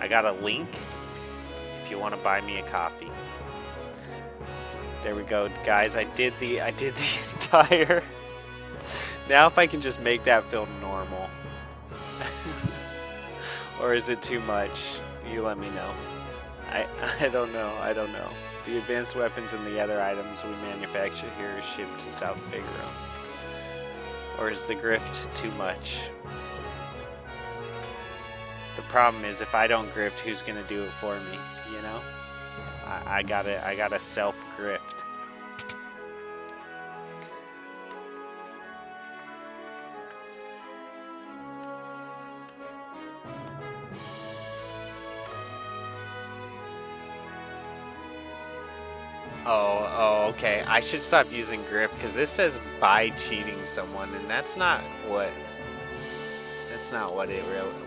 I got a link if you want to buy me a coffee. There we go, guys. I did the entire. Now if I can just make that feel normal. Or is it too much? You let me know. I don't know. I don't know. The advanced weapons and the other items we manufacture here are shipped to South Figaro. Or is the grift too much? The problem is if I don't grift, who's gonna do it for me? You know? I gotta self-grift. Oh, okay. I should stop using grip because this says by cheating someone, and that's not what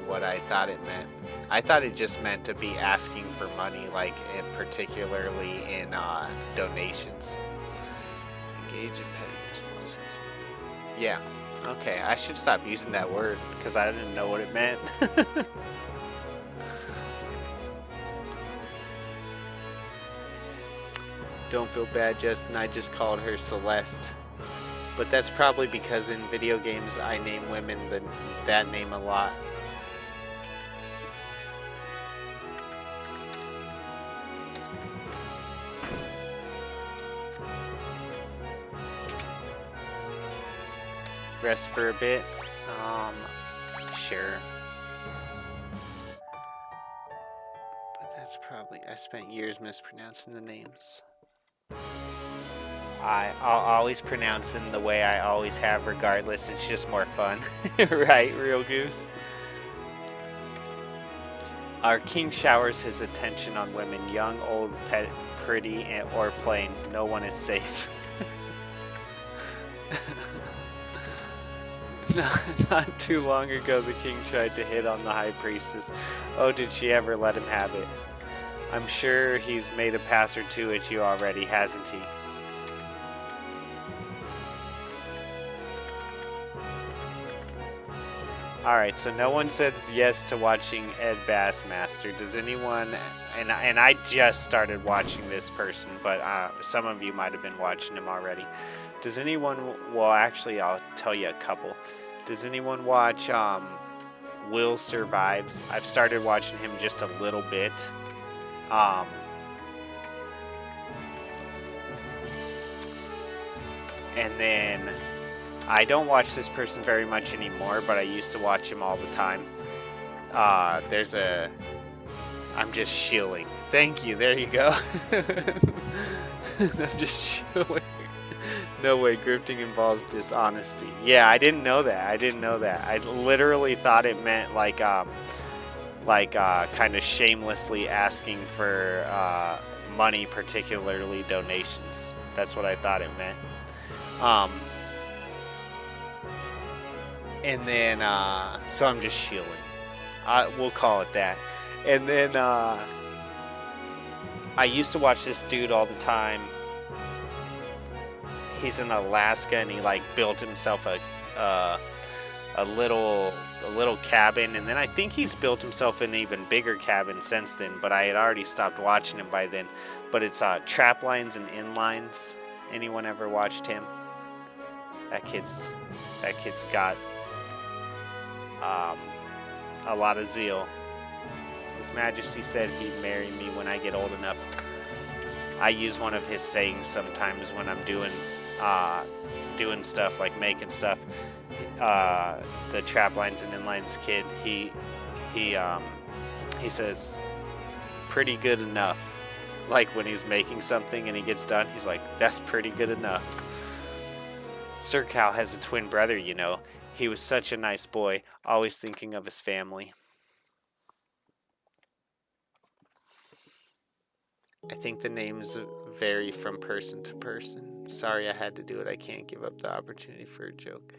what I thought it meant. I thought it just meant to be asking for money, like particularly in donations. Engage in petty responses. Yeah. Okay. I should stop using that word because I didn't know what it meant. Don't feel bad, Justin. I just called her Celeste. But that's probably because in video games I name women that name a lot. Rest for a bit? Sure. But that's probably... I spent years mispronouncing the names. I'll always pronounce them the way I always have regardless. It's just more fun. Right, Real Goose? Our king showers his attention on women, young, old, pretty, or plain. No one is safe. Not too long ago, the king tried to hit on the high priestess. Oh, did she ever let him have it? I'm sure he's made a pass or two at you already, hasn't he? Alright, so no one said yes to watching Ed Bassmaster. Does anyone... And I just started watching this person, but some of you might have been watching him already. Does anyone... Well, actually, I'll tell you a couple. Does anyone watch Will Survives? I've started watching him just a little bit. And then... I don't watch this person very much anymore, but I used to watch him all the time. There's a... I'm just shilling. Thank you, there you go. I'm just shilling. No way, grifting involves dishonesty. Yeah, I didn't know that. I didn't know that. I literally thought it meant like kind of shamelessly asking for money, particularly donations. That's what I thought it meant. And then, so I'm just shilling. We'll call it that. And then, I used to watch this dude all the time. He's in Alaska, and he like built himself a little cabin, and then I think he's built himself an even bigger cabin since then. But I had already stopped watching him by then. But it's Trap Lines and Inlines. Anyone ever watched him? That kid's got a lot of zeal. His Majesty said he'd marry me when I get old enough. I use one of his sayings sometimes when I'm doing stuff, like making stuff. The Trap Lines and Inlines kid, he says, pretty good enough. Like when he's making something and he gets done, he's like, that's pretty good enough. Sir Cal has a twin brother, you know. He was such a nice boy, always thinking of his family. I think the names vary from person to person. Sorry I had to do it. I can't give up the opportunity for a joke.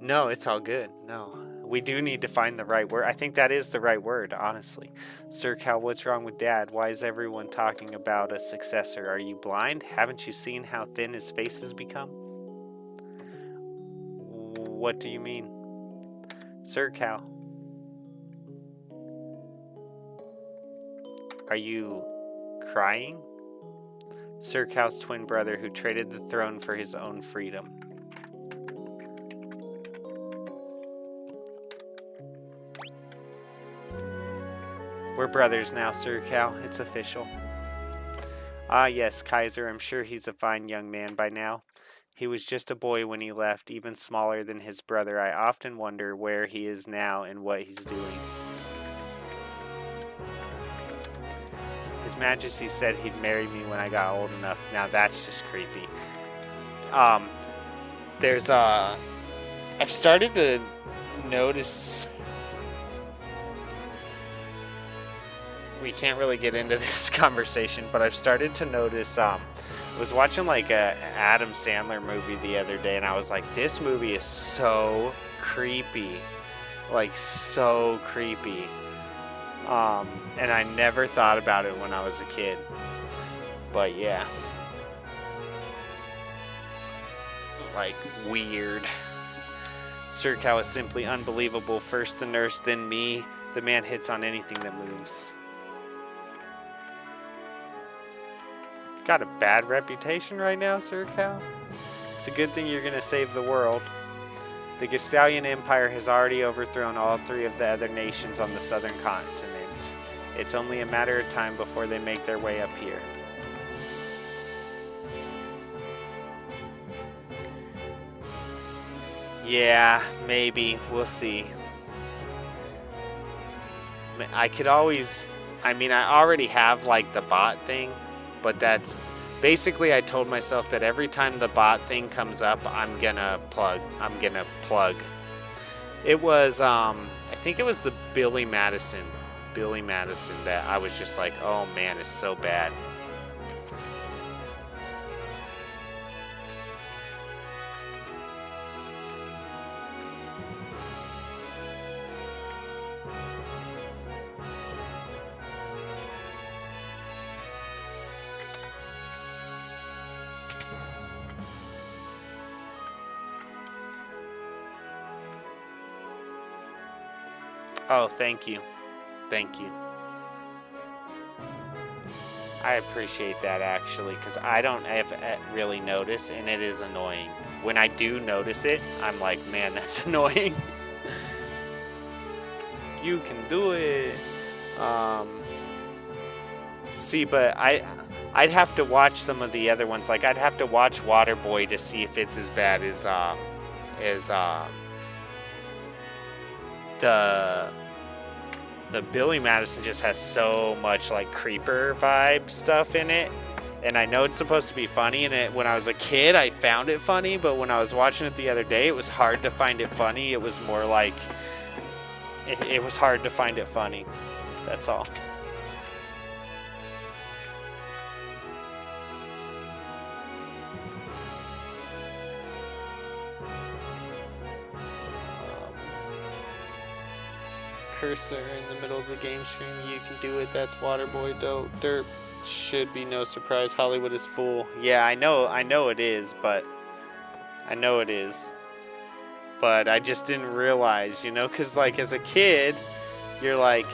No, it's all good. No. We do need to find the right word. I think that is the right word, honestly. Sir Cal, what's wrong with Dad? Why is everyone talking about a successor? Are you blind? Haven't you seen how thin his face has become? What do you mean? Sir Cal, are you crying? Sir Cal's twin brother who traded the throne for his own freedom. We're brothers now, Sir Cal. It's official. Ah, yes, Kaiser. I'm sure he's a fine young man by now. He was just a boy when he left, even smaller than his brother. I often wonder where he is now and what he's doing. His Majesty said he'd marry me when I got old enough. Now that's just creepy. There's I've started to notice. We can't really get into this conversation, but I've started to notice. I was watching like a Adam Sandler movie the other day, and I was like, this movie is so creepy, like so creepy. And I never thought about it when I was a kid, but yeah, like weird. Sir Cal is simply unbelievable. First the nurse, then me. The man hits on anything that moves. Got a bad reputation right now, Sir Cal. It's a good thing you're gonna save the world. The Gestalian Empire has already overthrown all 3 of the other nations on the southern continent. It's only a matter of time before they make their way up here. Yeah, maybe. We'll see. I could always... I mean, I already have, like, the bot thing. But that's... Basically, I told myself that every time the bot thing comes up, I'm gonna plug. It was, I think it was the Billy Madison that I was just like, oh man, it's so bad. Oh, thank you. Thank you. I appreciate that, actually, because I don't really notice, and it is annoying. When I do notice it, I'm like, man, that's annoying. You can do it. See, but I'd have to watch some of the other ones. Like, I'd have to watch Waterboy to see if it's as bad as the Billy Madison just has so much like creeper vibe stuff in it, and I know it's supposed to be funny. And when I was a kid, I found it funny, but when I was watching it the other day, it was hard to find it funny. It was more like it was hard to find it funny. That's all. Cursor in the middle of the game screen. You can do it. That's Waterboy. Derp. Should be no surprise. Hollywood is full. Yeah, I know it is, but I just didn't realize, because like as a kid, you're like,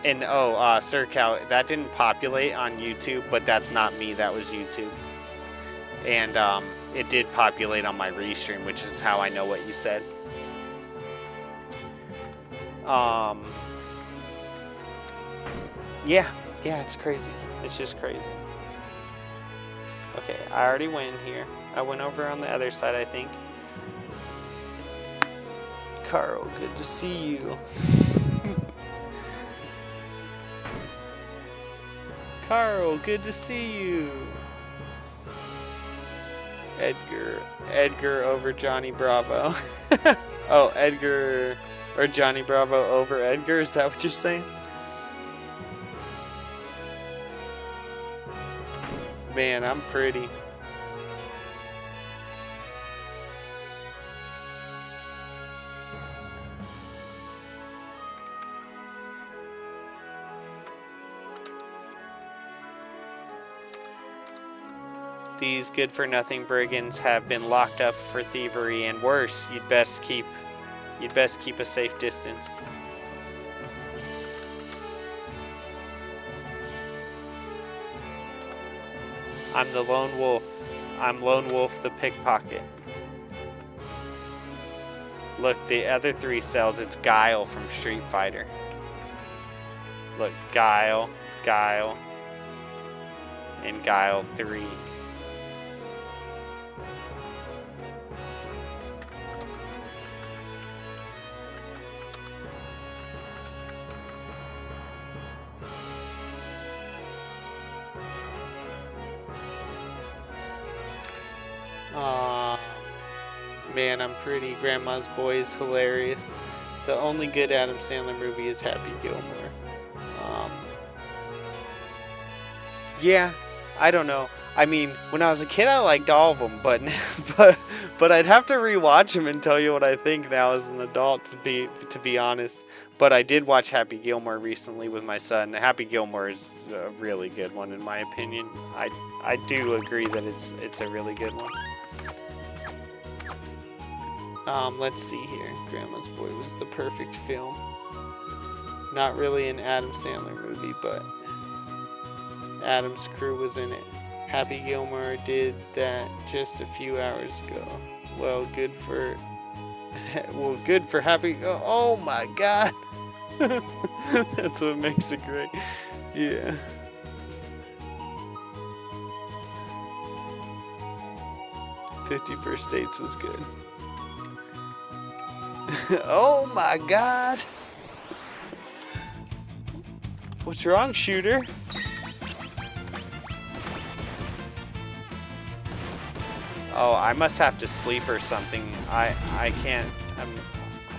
and Sir Cal, that didn't populate on YouTube, but that's not me. That was YouTube, and it did populate on my restream, which is how I know what you said. Yeah, it's crazy. It's just crazy. Okay, I already went here. I went over on the other side, I think. Carl, good to see you. Carl, good to see you. Edgar over Johnny Bravo. Oh, Edgar or Johnny Bravo over Edgar, is that what you're saying? Man, I'm pretty. These good-for-nothing brigands have been locked up for thievery and worse. You'd best keep a safe distance. I'm the lone wolf. I'm Lone Wolf the pickpocket. Look, the other 3 cells, it's Guile from Street Fighter. Look, Guile, Guile, and Guile 3. Aww. Man, I'm pretty. Grandma's Boy is hilarious. The only good Adam Sandler movie is Happy Gilmore. Yeah, I don't know. I mean, when I was a kid, I liked all of them, but I'd have to rewatch them and tell you what I think now as an adult, to be honest. But I did watch Happy Gilmore recently with my son. Happy Gilmore is a really good one, in my opinion. I do agree that it's a really good one. Let's see here. Grandma's Boy was the perfect film. Not really an Adam Sandler movie, but Adam's Crew was in it. Happy Gilmore did that just a few hours ago. Well, good for Happy. Oh my God, that's what makes it great. Yeah. "50 First Dates" was good. Oh my God. What's wrong, Shooter? Oh, I must have to sleep or something. I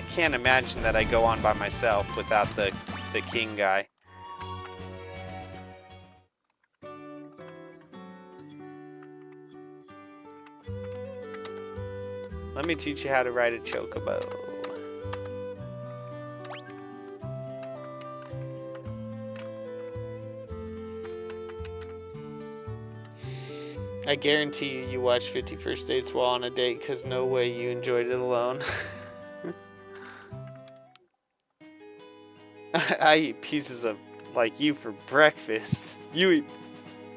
can't imagine that I go on by myself without the king guy. Let me teach you how to ride a chocobo. I guarantee you watched 50 First Dates while on a date, because no way you enjoyed it alone. I eat pieces of like you for breakfast. You eat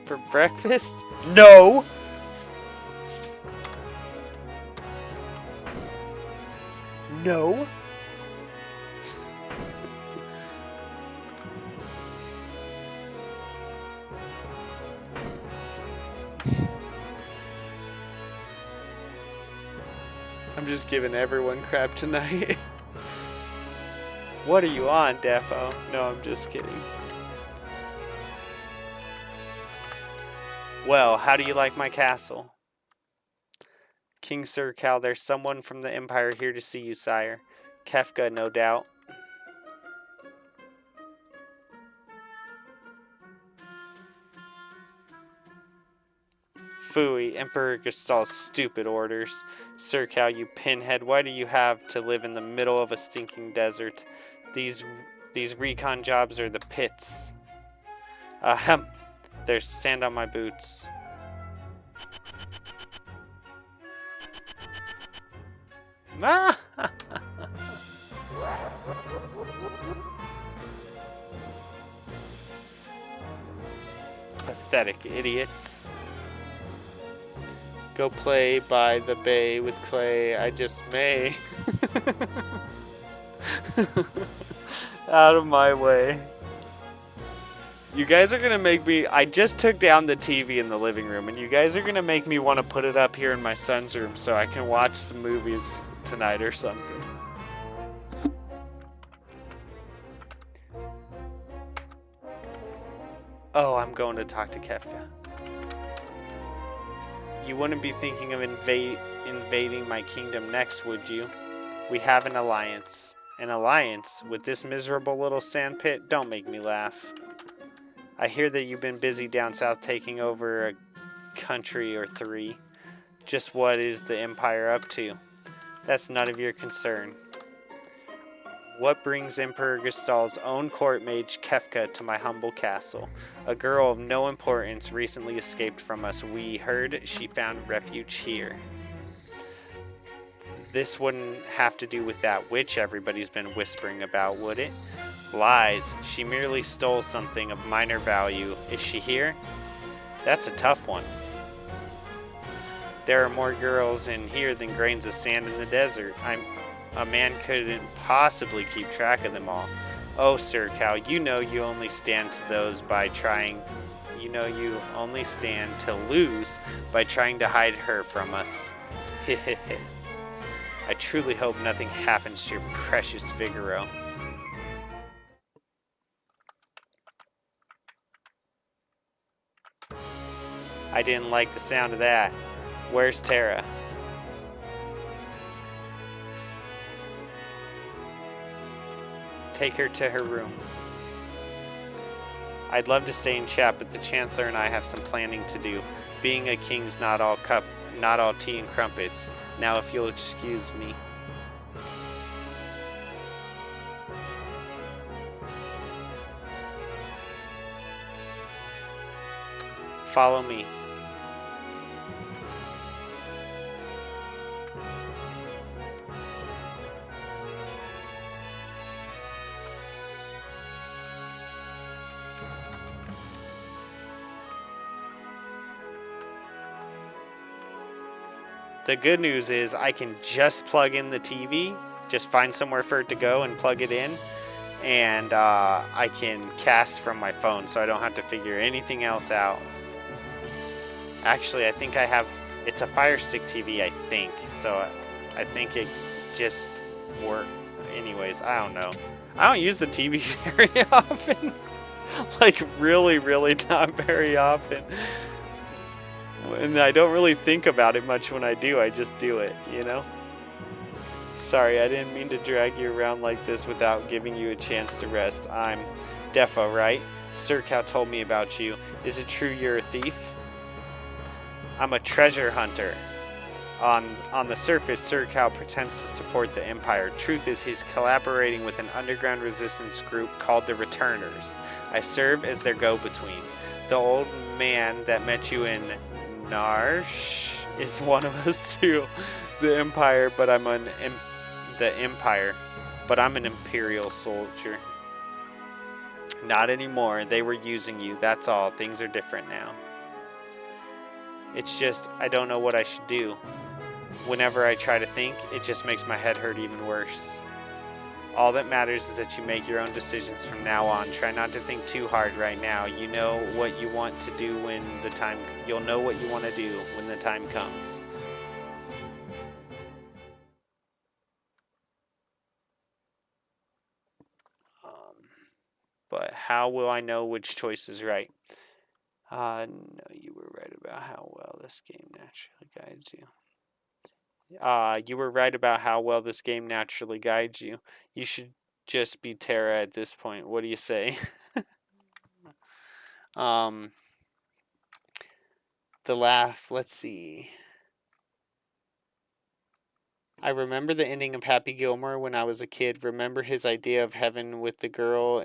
for breakfast? No! No? I'm just giving everyone crap tonight. What are you on, Defo? No, I'm just kidding. Well, how do you like my castle? King Sir Cal, there's someone from the Empire here to see you, sire. Kefka, no doubt. Phooey, Emperor Gestal's stupid orders. Sir Cal, you pinhead, why do you have to live in the middle of a stinking desert? These recon jobs are the pits. Ahem. There's sand on my boots. Ah! Pathetic idiots. Go play by the bay with clay, I just may. Out of my way. You guys are gonna make me... I just took down the TV in the living room, and you guys are gonna make me want to put it up here in my son's room so I can watch some movies tonight or something. Oh, I'm going to talk to Kefka. You wouldn't be thinking of invading my kingdom next, would you? We have an alliance. An alliance? With this miserable little sandpit? Don't make me laugh. I hear that you've been busy down south taking over a country or three. Just what is the Empire up to? That's none of your concern. What brings Emperor Gestal's own court mage Kefka to my humble castle? A girl of no importance recently escaped from us. We heard she found refuge here. This wouldn't have to do with that witch everybody's been whispering about, would it? Lies. She merely stole something of minor value. Is she here? That's a tough one. There are more girls in here than grains of sand in the desert. A man couldn't possibly keep track of them all. Oh, Sir Cow, you know you only stand to those by trying. You know you only stand to lose by trying to hide her from us. I truly hope nothing happens to your precious Figaro. I didn't like the sound of that. Where's Terra? Take her to her room. I'd love to stay and chat, but the Chancellor and I have some planning to do. Being a king's not all tea and crumpets. Now, if you'll excuse me. Follow me. The good news is I can just plug in the TV, just find somewhere for it to go and plug it in, and I can cast from my phone, so I don't have to figure anything else out. Actually, I think I have, it's a Fire Stick TV, I think, so I think it just works. Anyways, I don't know. I don't use the TV very often. Like, really, really not very often. And I don't really think about it much when I do. I just do it, you know? Sorry, I didn't mean to drag you around like this without giving you a chance to rest. I'm Defo, right? Sir Cow told me about you. Is it true you're a thief? I'm a treasure hunter. On the surface, Sir Cow pretends to support the Empire. Truth is, he's collaborating with an underground resistance group called the Returners. I serve as their go-between. The old man that met you in Narsh is one of us too. The Empire, but I'm an Imperial soldier. Not anymore. They were using you. That's all. Things are different now. It's just I don't know what I should do. Whenever I try to think, it just makes my head hurt even worse. All that matters is that you make your own decisions from now on. Try not to think too hard right now. You know what you want to do when the time... You'll know what you want to do when the time comes. But how will I know which choice is right? No, you were right about how well this game naturally guides you. You were right about how well this game naturally guides you. You should just be Terra at this point. What do you say? The laugh. Let's see. I remember the ending of Happy Gilmore when I was a kid. Remember his idea of heaven with the girl.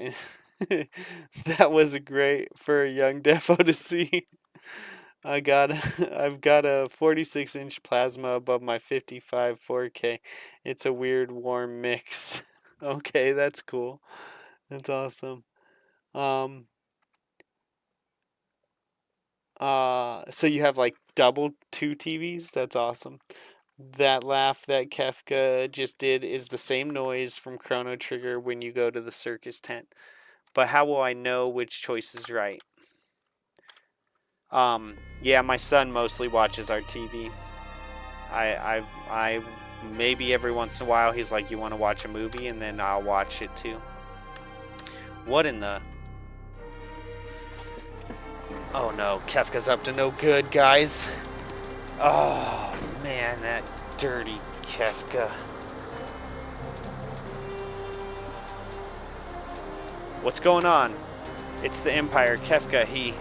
That was great for a young Defo to see. I've got a 46-inch plasma above my 55 4K. It's a weird warm mix. Okay, that's cool. That's awesome. So you have like double 2 TVs? That's awesome. That laugh that Kefka just did is the same noise from Chrono Trigger when you go to the circus tent. But how will I know which choice is right? Yeah, my son mostly watches our TV. I maybe every once in a while he's like, you want to watch a movie? And then I'll watch it too. What in the... Oh no, Kefka's up to no good, guys. Oh man, that dirty Kefka. What's going on? It's the Empire. Kefka, he...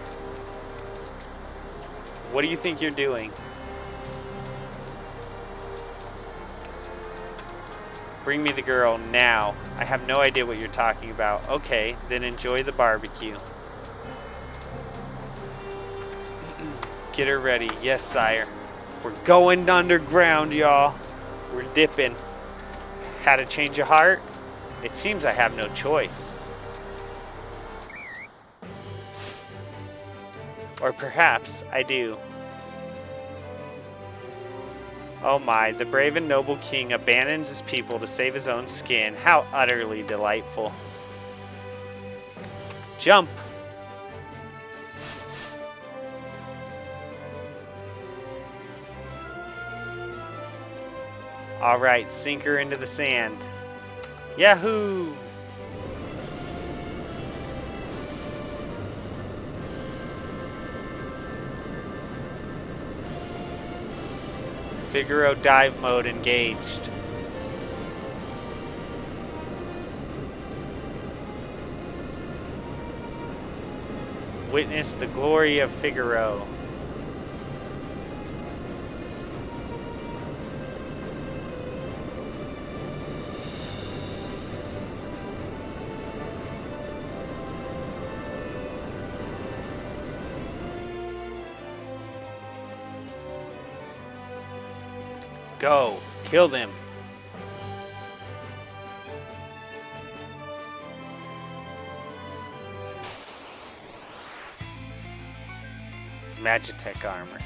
What do you think you're doing? Bring me the girl now. I have no idea what you're talking about. Okay, then enjoy the barbecue. Get her ready. Yes, sire. We're going underground, y'all. We're dipping. Had a change of heart? It seems I have no choice. Or perhaps I do. Oh my, the brave and noble king abandons his people to save his own skin. How utterly delightful. Jump! Alright, sink her into the sand. Yahoo! Figaro dive mode engaged. Witness the glory of Figaro. Go. Kill them. Magitech armor.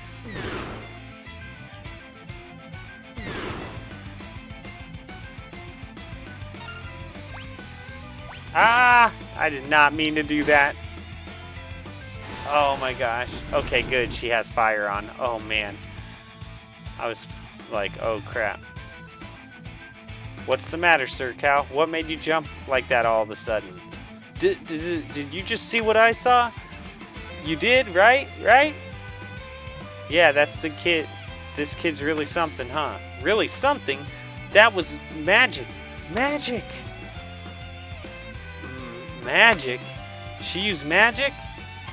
Ah! I did not mean to do that. Oh my gosh. Okay, good. She has fire on. Oh man. I was like, oh crap. What's the matter, Sir Cal? What made you jump like that all of a sudden? Did you just see what I saw? You did, right? Right? Yeah, that's the kid. This kid's really something, huh? Really something? That was magic. Magic! Magic? She used magic?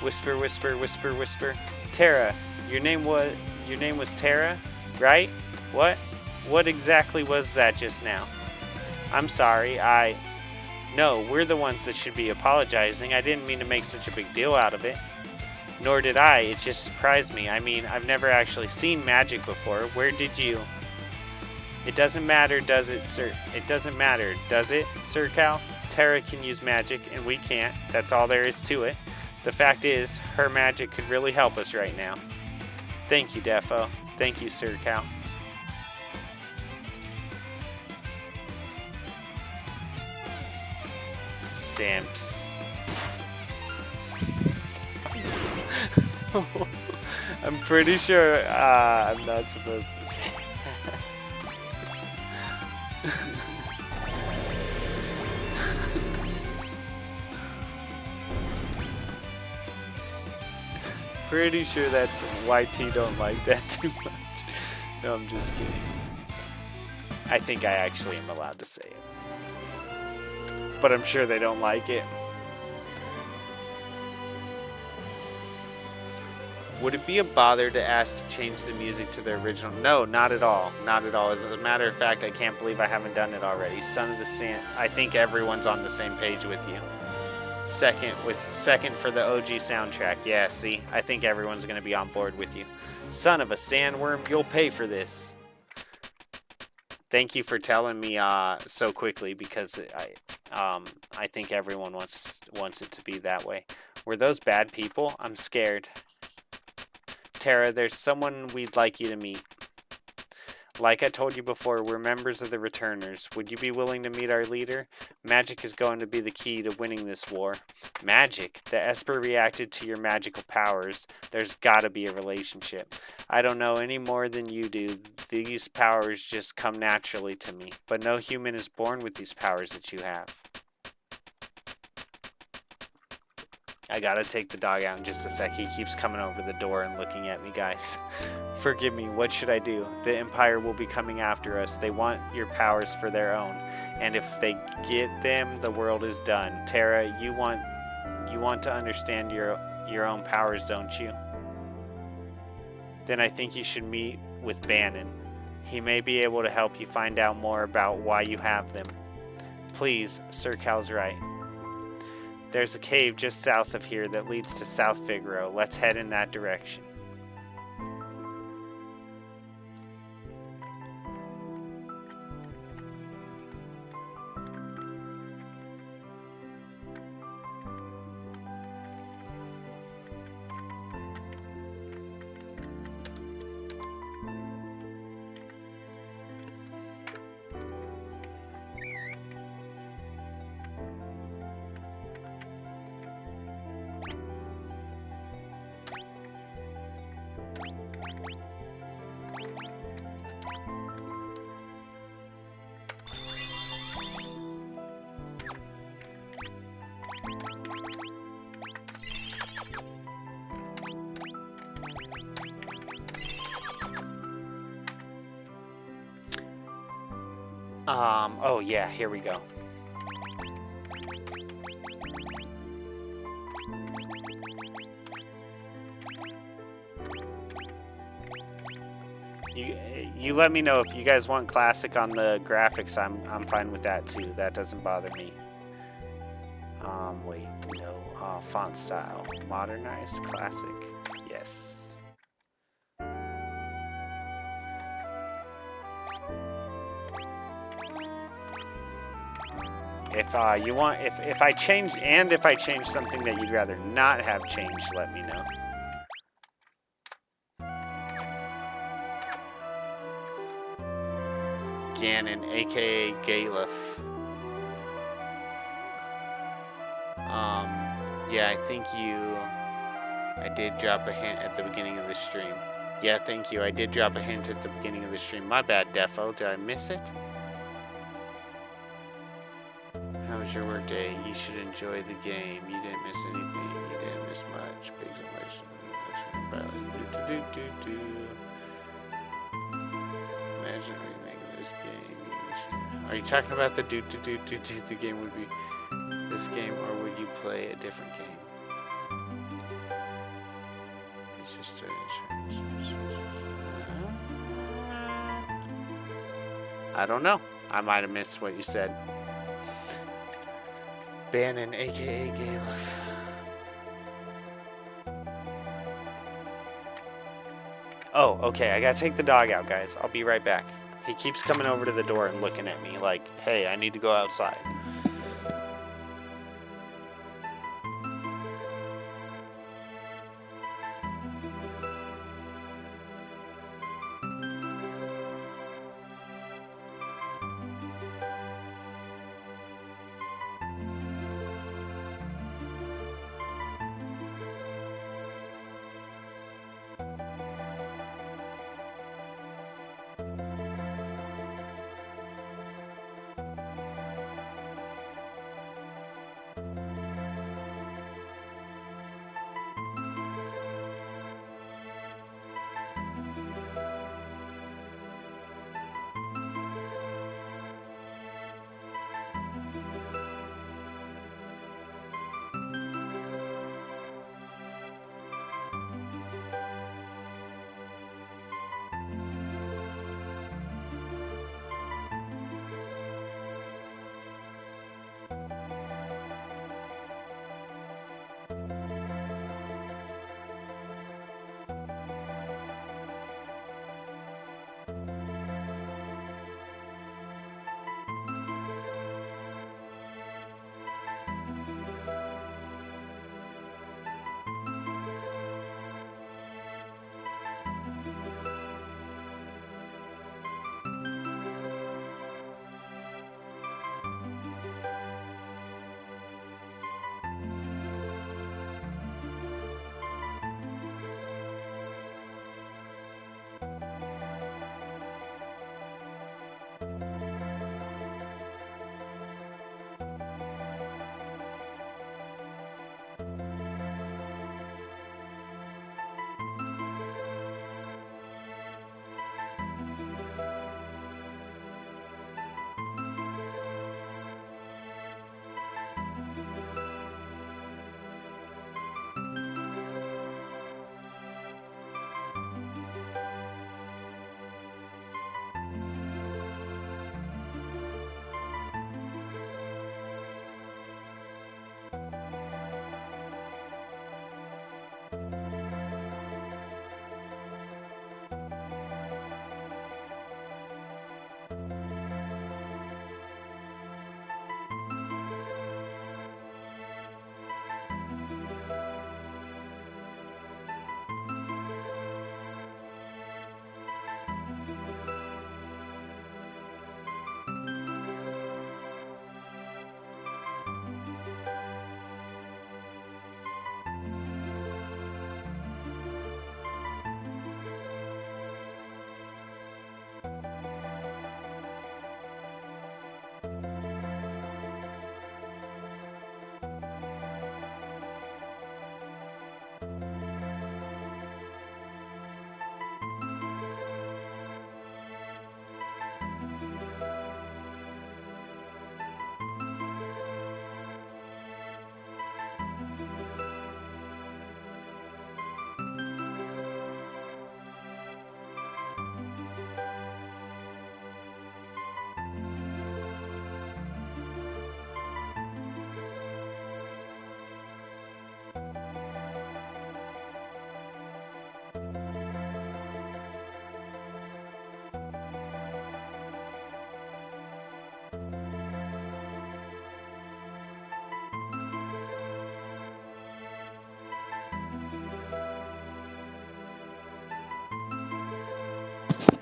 Whisper, whisper, whisper, whisper. Terra. Your name was Terra, right? What? What exactly was that just now? I'm sorry, No, we're the ones that should be apologizing. I didn't mean to make such a big deal out of it. Nor did I. It just surprised me. I mean, I've never actually seen magic before. Where did you? It doesn't matter, does it, sir? It doesn't matter, does it, Sir Cal? Terra can use magic, and we can't. That's all there is to it. The fact is, her magic could really help us right now. Thank you, Defo. Thank you, Sir Cal. Simps. I'm pretty sure I'm not supposed to say Pretty sure that's YT don't like that too much. No, I'm just kidding. I think I actually am allowed to say it. But I'm sure they don't like it. Would it be a bother to ask to change the music to the original? No, not at all. Not at all. As a matter of fact, I can't believe I haven't done it already. Son of the Sand. I think everyone's on the same page with you. Second for the OG soundtrack. Yeah, see? I think everyone's going to be on board with you. Son of a sandworm, you'll pay for this. Thank you for telling me so quickly, because I think everyone wants it to be that way. Were those bad people? I'm scared. Terra, there's someone we'd like you to meet. Like I told you before, we're members of the Returners. Would you be willing to meet our leader? Magic is going to be the key to winning this war. Magic? The Esper reacted to your magical powers. There's gotta be a relationship. I don't know any more than you do. These powers just come naturally to me. But no human is born with these powers that you have. I gotta take the dog out in just a sec. He keeps coming over the door and looking at me, guys. Forgive me, what should I do? The Empire will be coming after us. They want your powers for their own. And if they get them, the world is done. Terra, you want to understand your own powers, don't you? Then I think you should meet with Bannon. He may be able to help you find out more about why you have them. Please, Sir Cal's right. There's a cave just south of here that leads to South Figaro. Let's head in that direction. Oh yeah, here we go. You let me know if you guys want classic on the graphics. I'm fine with that too. That doesn't bother me. Wait, no. Font style, modernized, classic. Yes. If you want, if I change, and if I change something that you'd rather not have changed, let me know. Ganon, aka Galuf. Yeah, I think I did drop a hint at the beginning of the stream. Yeah, thank you. I did drop a hint at the beginning of the stream. My bad, Defo. Did I miss it? How was your work day? You should enjoy the game. You didn't miss anything. You didn't miss much. Big Imagine a remake of this game. Are you talking about the the game would be this game, or would you play a different game? It's just I don't know. I might have missed what you said. Bannon, aka Galuf. Oh, okay. I gotta take the dog out, guys. I'll be right back. He keeps coming over to the door and looking at me like, hey, I need to go outside.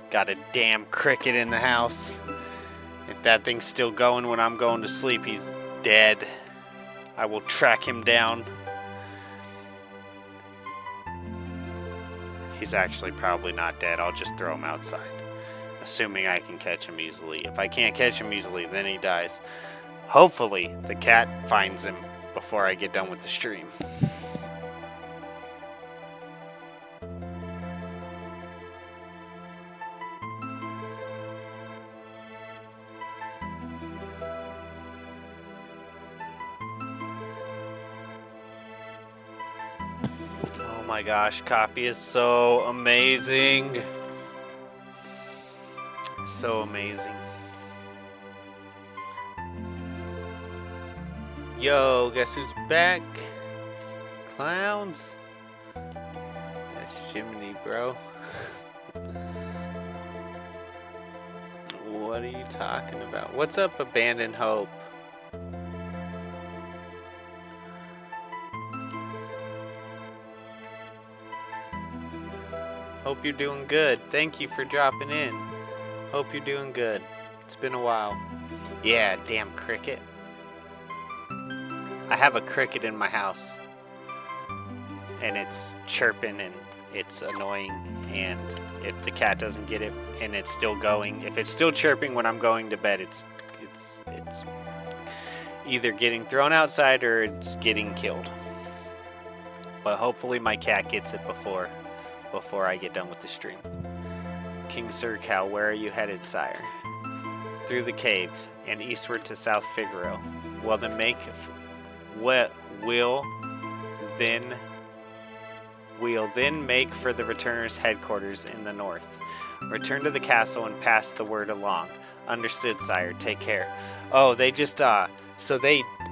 Got a damn cricket in the house. If that thing's still going when I'm going to sleep, he's dead. I will track him down. He's actually probably not dead. I'll just throw him outside, assuming I can catch him easily. If I can't catch him easily, then he dies. Hopefully, the cat finds him before I get done with the stream. Oh my gosh, coffee is so amazing. So amazing. Yo, guess who's back? Clowns? That's Jiminy, bro. What are you talking about? What's up, Abandoned Hope? Hope you're doing good. Thank you for dropping in. Hope you're doing good. It's been a while. Yeah, damn cricket. I have a cricket in my house. And it's chirping and it's annoying. And if the cat doesn't get it and it's still going, if it's still chirping when I'm going to bed, it's either getting thrown outside or it's getting killed. But hopefully my cat gets it before I get done with the stream. King Sir Cow, where are you headed, sire? Through the cave and eastward to South Figaro. We'll then make for the returners' headquarters in the north. Return to the castle and pass the word along. Understood, sire. Take care. Oh, they just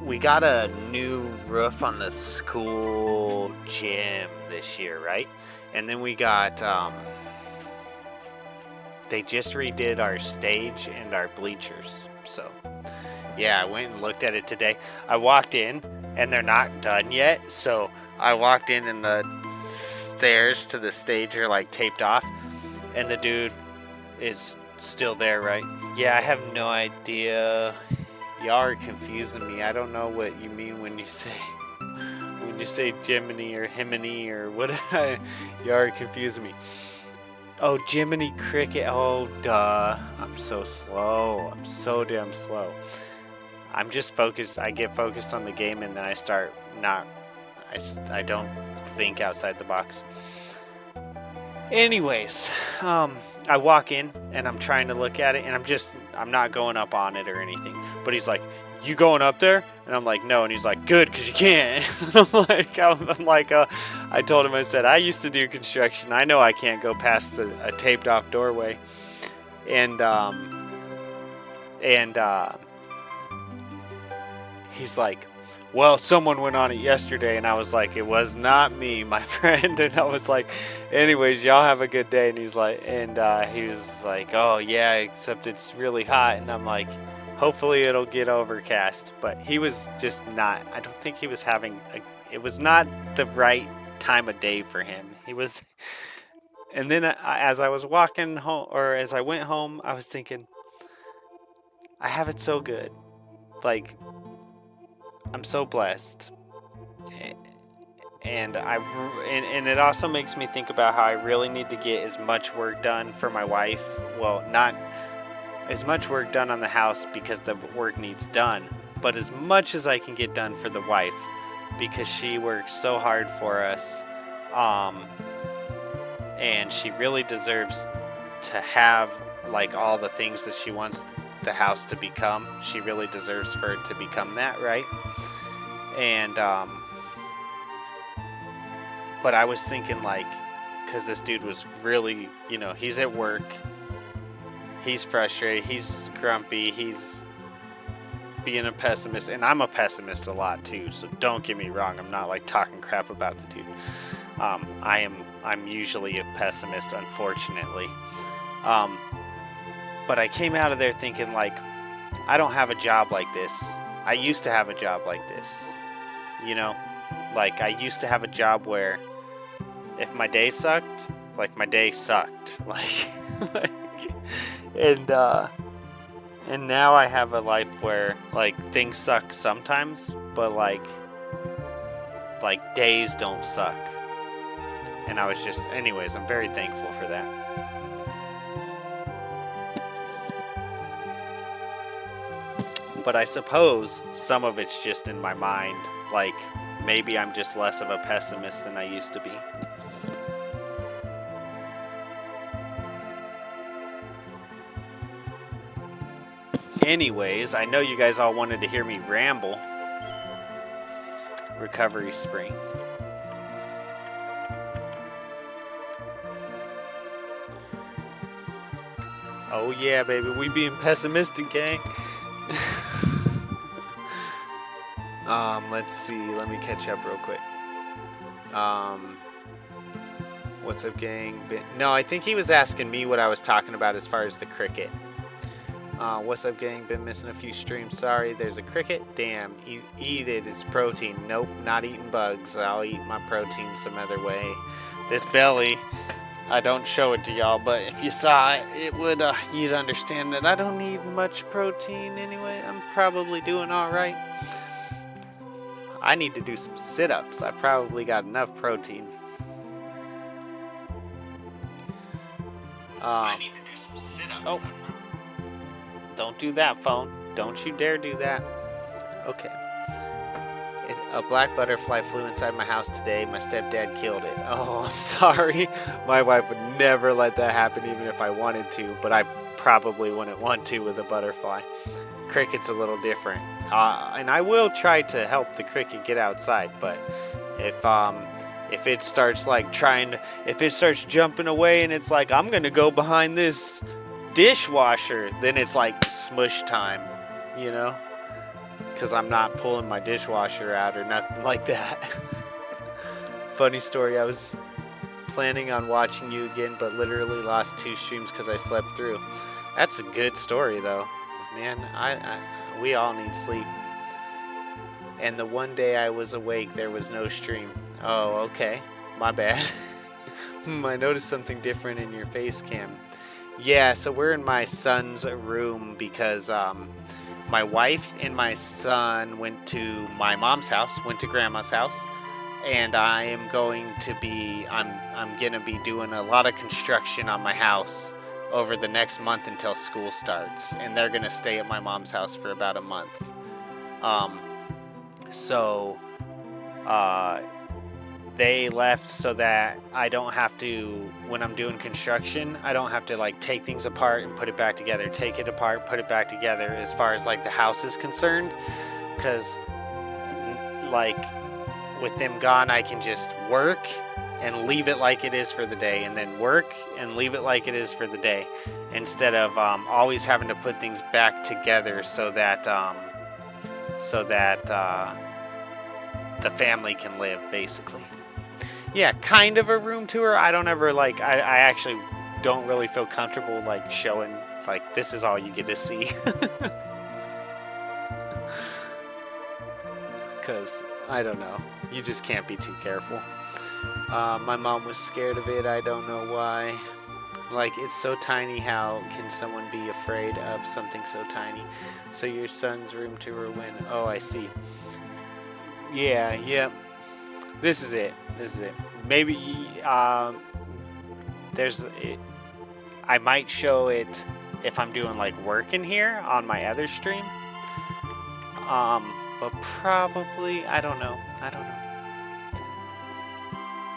we got a new roof on the school gym this year, right? And then we got they just redid our stage and our bleachers. So yeah, I went and looked at it today. I walked in and they're not done yet. So I walked in and the stairs to the stage are like taped off and the dude is still there, right? Yeah, I have no idea. Y'all are confusing me. I don't know what you mean when you say Jiminy or Himiny or what. Y'all are confusing me. Oh, Jiminy Cricket. Oh, duh. I'm so slow. I'm so damn slow. I'm just focused. I get focused on the game and then I start I don't think outside the box. Anyways, I walk in and I'm trying to look at it and I'm not going up on it or anything. But he's like, "You going up there?" And I'm like, "No." And he's like, "Good, because you can't." I told him, I said, I used to do construction. I know I can't go past a taped off doorway. And he's like, "Well, someone went on it yesterday." And I was like, "It was not me, my friend." And I was like, "Anyways, y'all have a good day." And he was like, "Oh yeah, except it's really hot." And I'm like, "Hopefully it'll get overcast." But he was just not, I don't think he was it was not the right time of day for him. He was, and then as I was walking home, or as I went home, I was thinking, I have it so good. Like, I'm so blessed, and it also makes me think about how I really need to get as much work done for my wife. Well, not as much work done on the house because the work needs done, but as much as I can get done for the wife because she works so hard for us, and she really deserves to have like all the things that she wants the house to become. She really deserves for it to become that, right? And but I was thinking, like, because this dude was really, he's at work, he's frustrated, he's grumpy, he's being a pessimist, and I'm a pessimist a lot too, so don't get me wrong, I'm not like talking crap about the dude. I'm usually a pessimist, unfortunately. But I came out of there thinking like, I don't have a job like this. I used to have a job like this, you know? Like, I used to have a job where if my day sucked, like, my day sucked. Like, and now I have a life where, like, things suck sometimes, but, like, days don't suck. And I was just, anyways, I'm very thankful for that. But I suppose some of it's just in my mind. Like, maybe I'm just less of a pessimist than I used to be. Anyways, I know you guys all wanted to hear me ramble. Recovery Spring. Oh yeah, baby, we being pessimistic, gang. Let's see. Let me catch up real quick. What's up, gang? No, I think he was asking me what I was talking about as far as the cricket. What's up, gang? Been missing a few streams. Sorry, there's a cricket. Damn, eat it. It's protein. Nope, not eating bugs. I'll eat my protein some other way. This belly, I don't show it to y'all, but if you saw it, it would, you'd understand that I don't need much protein anyway. I'm probably doing all right. I need to do some sit-ups. I've probably got enough protein. I need to do some sit-ups. Oh. Don't do that, phone. Don't you dare do that. Okay. A black butterfly flew inside my house today. My stepdad killed it. Oh, I'm sorry. My wife would never let that happen even if I wanted to, but I probably wouldn't want to with a butterfly. Cricket's a little different. And I will try to help the cricket get outside, but if it starts like if it starts jumping away and it's like, I'm gonna go behind this dishwasher, then it's like smush time, you know? Because I'm not pulling my dishwasher out or nothing like that. Funny story, I was planning on watching you again, but literally lost 2 streams because I slept through. That's a good story, though. Man, we all need sleep. And the one day I was awake, there was no stream. Oh, okay. My bad. I noticed something different in your face cam. Yeah, so we're in my son's room because my wife and my son went to my mom's house, went to grandma's house, and I am going to be, I'm gonna be doing a lot of construction on my house over the next month until school starts, and they're gonna stay at my mom's house for about a month. They left so that I don't have to, when I'm doing construction, I don't have to like take things apart and put it back together, take it apart, put it back together as far as like the house is concerned. Because like with them gone, I can just work and leave it like it is for the day, and then work and leave it like it is for the day, instead of always having to put things back together so that the family can live, basically. Yeah, kind of a room tour. I don't ever like, I actually don't really feel comfortable like showing, like, this is all you get to see. Because, I don't know, you just can't be too careful. My mom was scared of it, I don't know why. Like, it's so tiny, how can someone be afraid of something so tiny? So your son's room tour when, oh, I see. Yeah. This is it. Maybe, I might show it if I'm doing like work in here on my other stream. But probably, I don't know.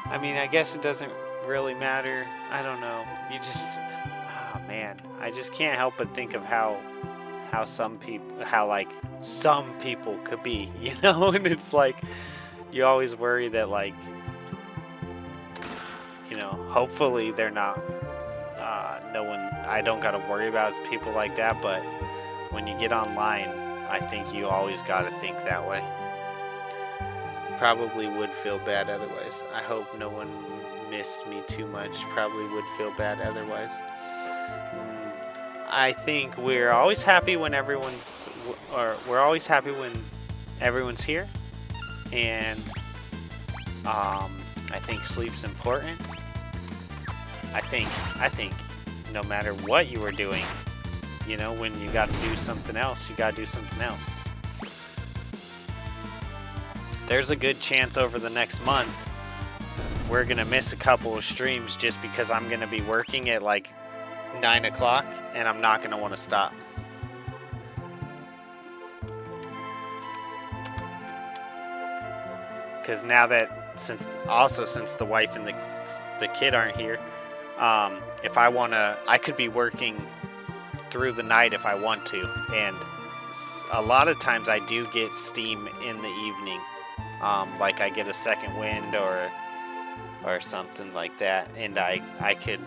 I mean, I guess it doesn't really matter. I don't know. You just, oh man, I just can't help but think of how some people could be, you know? And it's like, you always worry that, like, you know, hopefully they're not, I don't gotta worry about people like that, but when you get online, I think you always got to think that way. Probably would feel bad otherwise. I hope no one missed me too much. Probably would feel bad otherwise. I think we're always happy when we're always happy when everyone's here, and I think sleep's important. I think no matter what you were doing, you know, when you got to do something else, you got to do something else. There's a good chance over the next month we're gonna miss a couple of streams just because I'm gonna be working at like 9 o'clock and I'm not gonna want to stop. Because now that since the wife and the kid aren't here, if I wanna, I could be working through the night if I want to, and a lot of times I do get Steam in the evening. Like I get a second wind or something like that, and I could.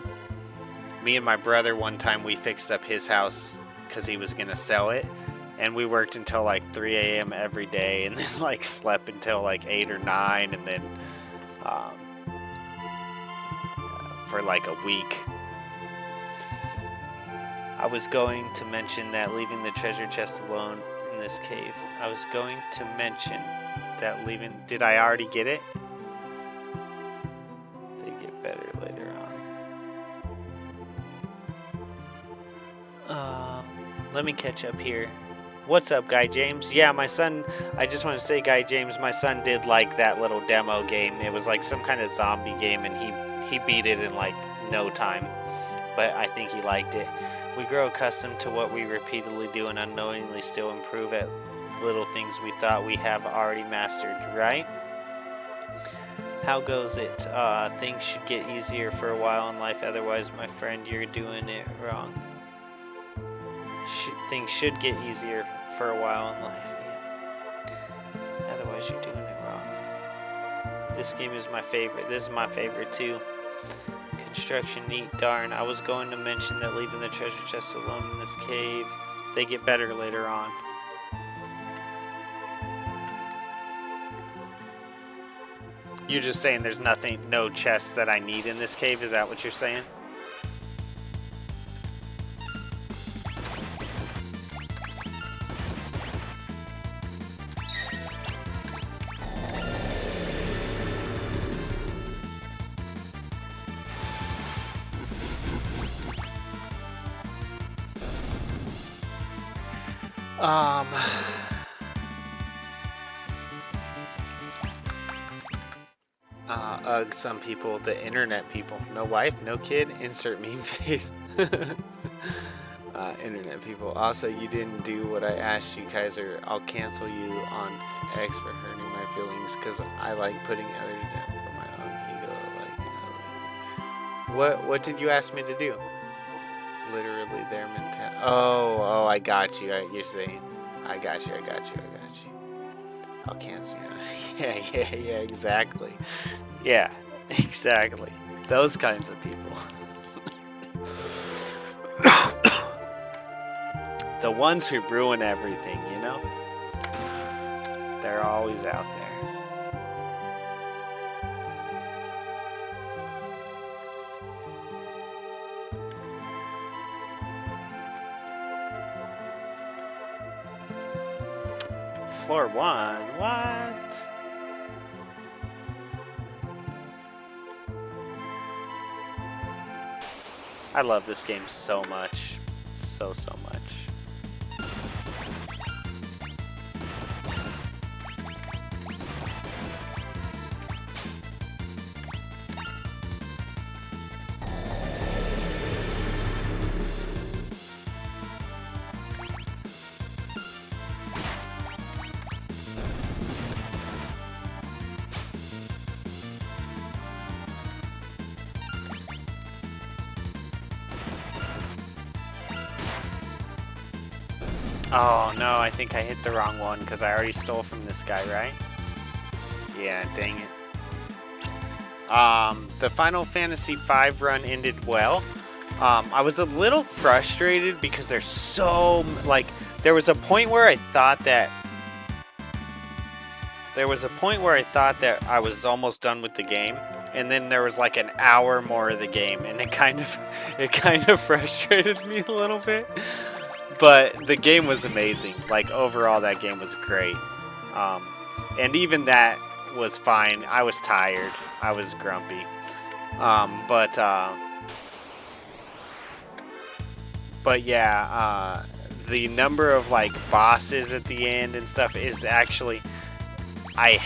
Me and my brother one time we fixed up his house because he was gonna sell it, and we worked until like 3 a.m. every day, and then like slept until like 8 or 9, and then for like a week. I was going to mention that leaving the treasure chest alone in this cave. I was going to mention that leaving... Did I already get it? They get better later on. Let me catch up here. What's up, Guy James? Yeah, my son... I just want to say, Guy James, my son did like that little demo game. It was like some kind of zombie game, and he beat it in like no time. But I think he liked it. We grow accustomed to what we repeatedly do and unknowingly still improve at little things we thought we have already mastered, right? How goes it? Things should get easier for a while in life, otherwise, my friend, you're doing it wrong. Things should get easier for a while in life, yeah. Otherwise, you're doing it wrong. This game is my favorite. This is my favorite, too. Construction neat, darn. I was going to mention that leaving the treasure chest alone in this cave, they get better later on. You're just saying there's no chests that I need in this cave, is that what you're saying? Some people, the internet people. No wife, no kid, insert meme face. Internet people. Also, you didn't do what I asked you, Kaiser. I'll cancel you on X for hurting my feelings because I like putting others down for my own ego. Like, you know, what did you ask me to do? Literally their mentality. Oh, I got you. You're saying, I got you. I'll cancel you. Yeah, exactly. Yeah, exactly. Those kinds of people. The ones who ruin everything, you know? They're always out there. Floor 1, what? I love this game so much. So much. Oh no, I think I hit the wrong one because I already stole from this guy, right? Yeah, dang it. The Final Fantasy V run ended well. I was a little frustrated because there's so, like, there was a point where I thought that I was almost done with the game, and then there was like an hour more of the game, and it kind of frustrated me a little bit. But the game was amazing. Like, overall, that game was great. And even that was fine. I was tired. I was grumpy. But yeah, the number of like bosses at the end and stuff is actually, I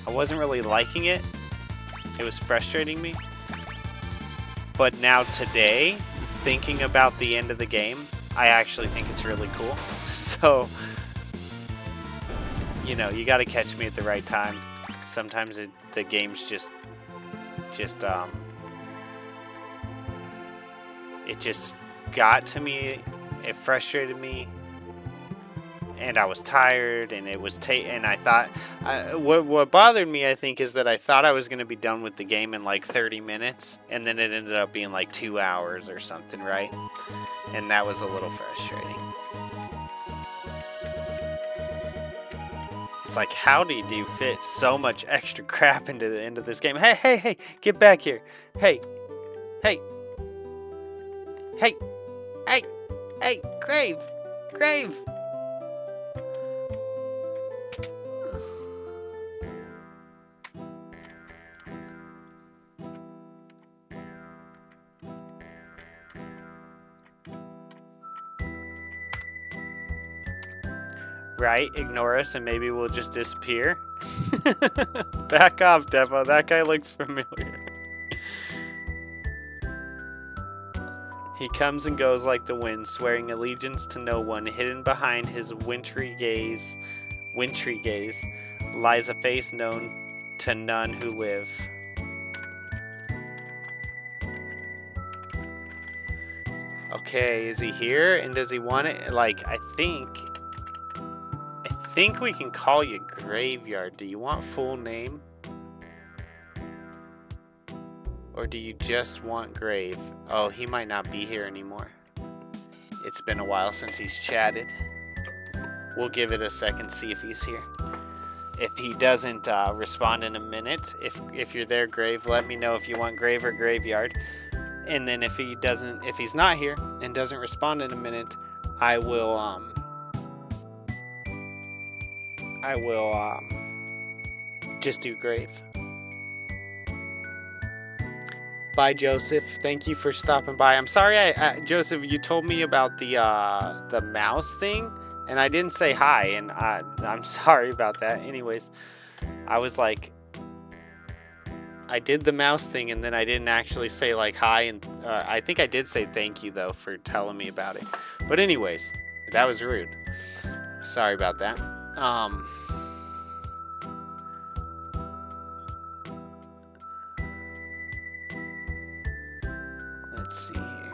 wasn't really liking it. It was frustrating me. But now today, thinking about the end of the game, I actually think it's really cool. So, you know, you got to catch me at the right time. Sometimes the game's just it just got to me. It frustrated me, and I was tired, and and I thought, what bothered me, I think, is that I thought I was going to be done with the game in like 30 minutes, and then it ended up being like 2 hours or something, right? And that was a little frustrating. It's like, how did you fit so much extra crap into the end of this game? Hey, get back here. Hey, Grave. Right, ignore us and maybe we'll just disappear. Back off, Devo. That guy looks familiar. He comes and goes like the wind, swearing allegiance to no one. Hidden behind his wintry gaze, lies a face known to none who live. Okay, is he here? And does he want it? Like, I think we can call you Graveyard. Do you want full name? Or do you just want Grave? Oh, he might not be here anymore. It's been a while since he's chatted. We'll give it a second, see if he's here. If he doesn't respond in a minute, if you're there, Grave, let me know if you want Grave or Graveyard. And then if he's not here and doesn't respond in a minute, I will just do Grave. Bye, Joseph. Thank you for stopping by. I'm sorry, Joseph, you told me about the mouse thing, and I didn't say hi, and I'm sorry about that. Anyways, I was like, I did the mouse thing, and then I didn't actually say like hi, and I think I did say thank you though for telling me about it. But anyways, that was rude. Sorry about that. Let's see here.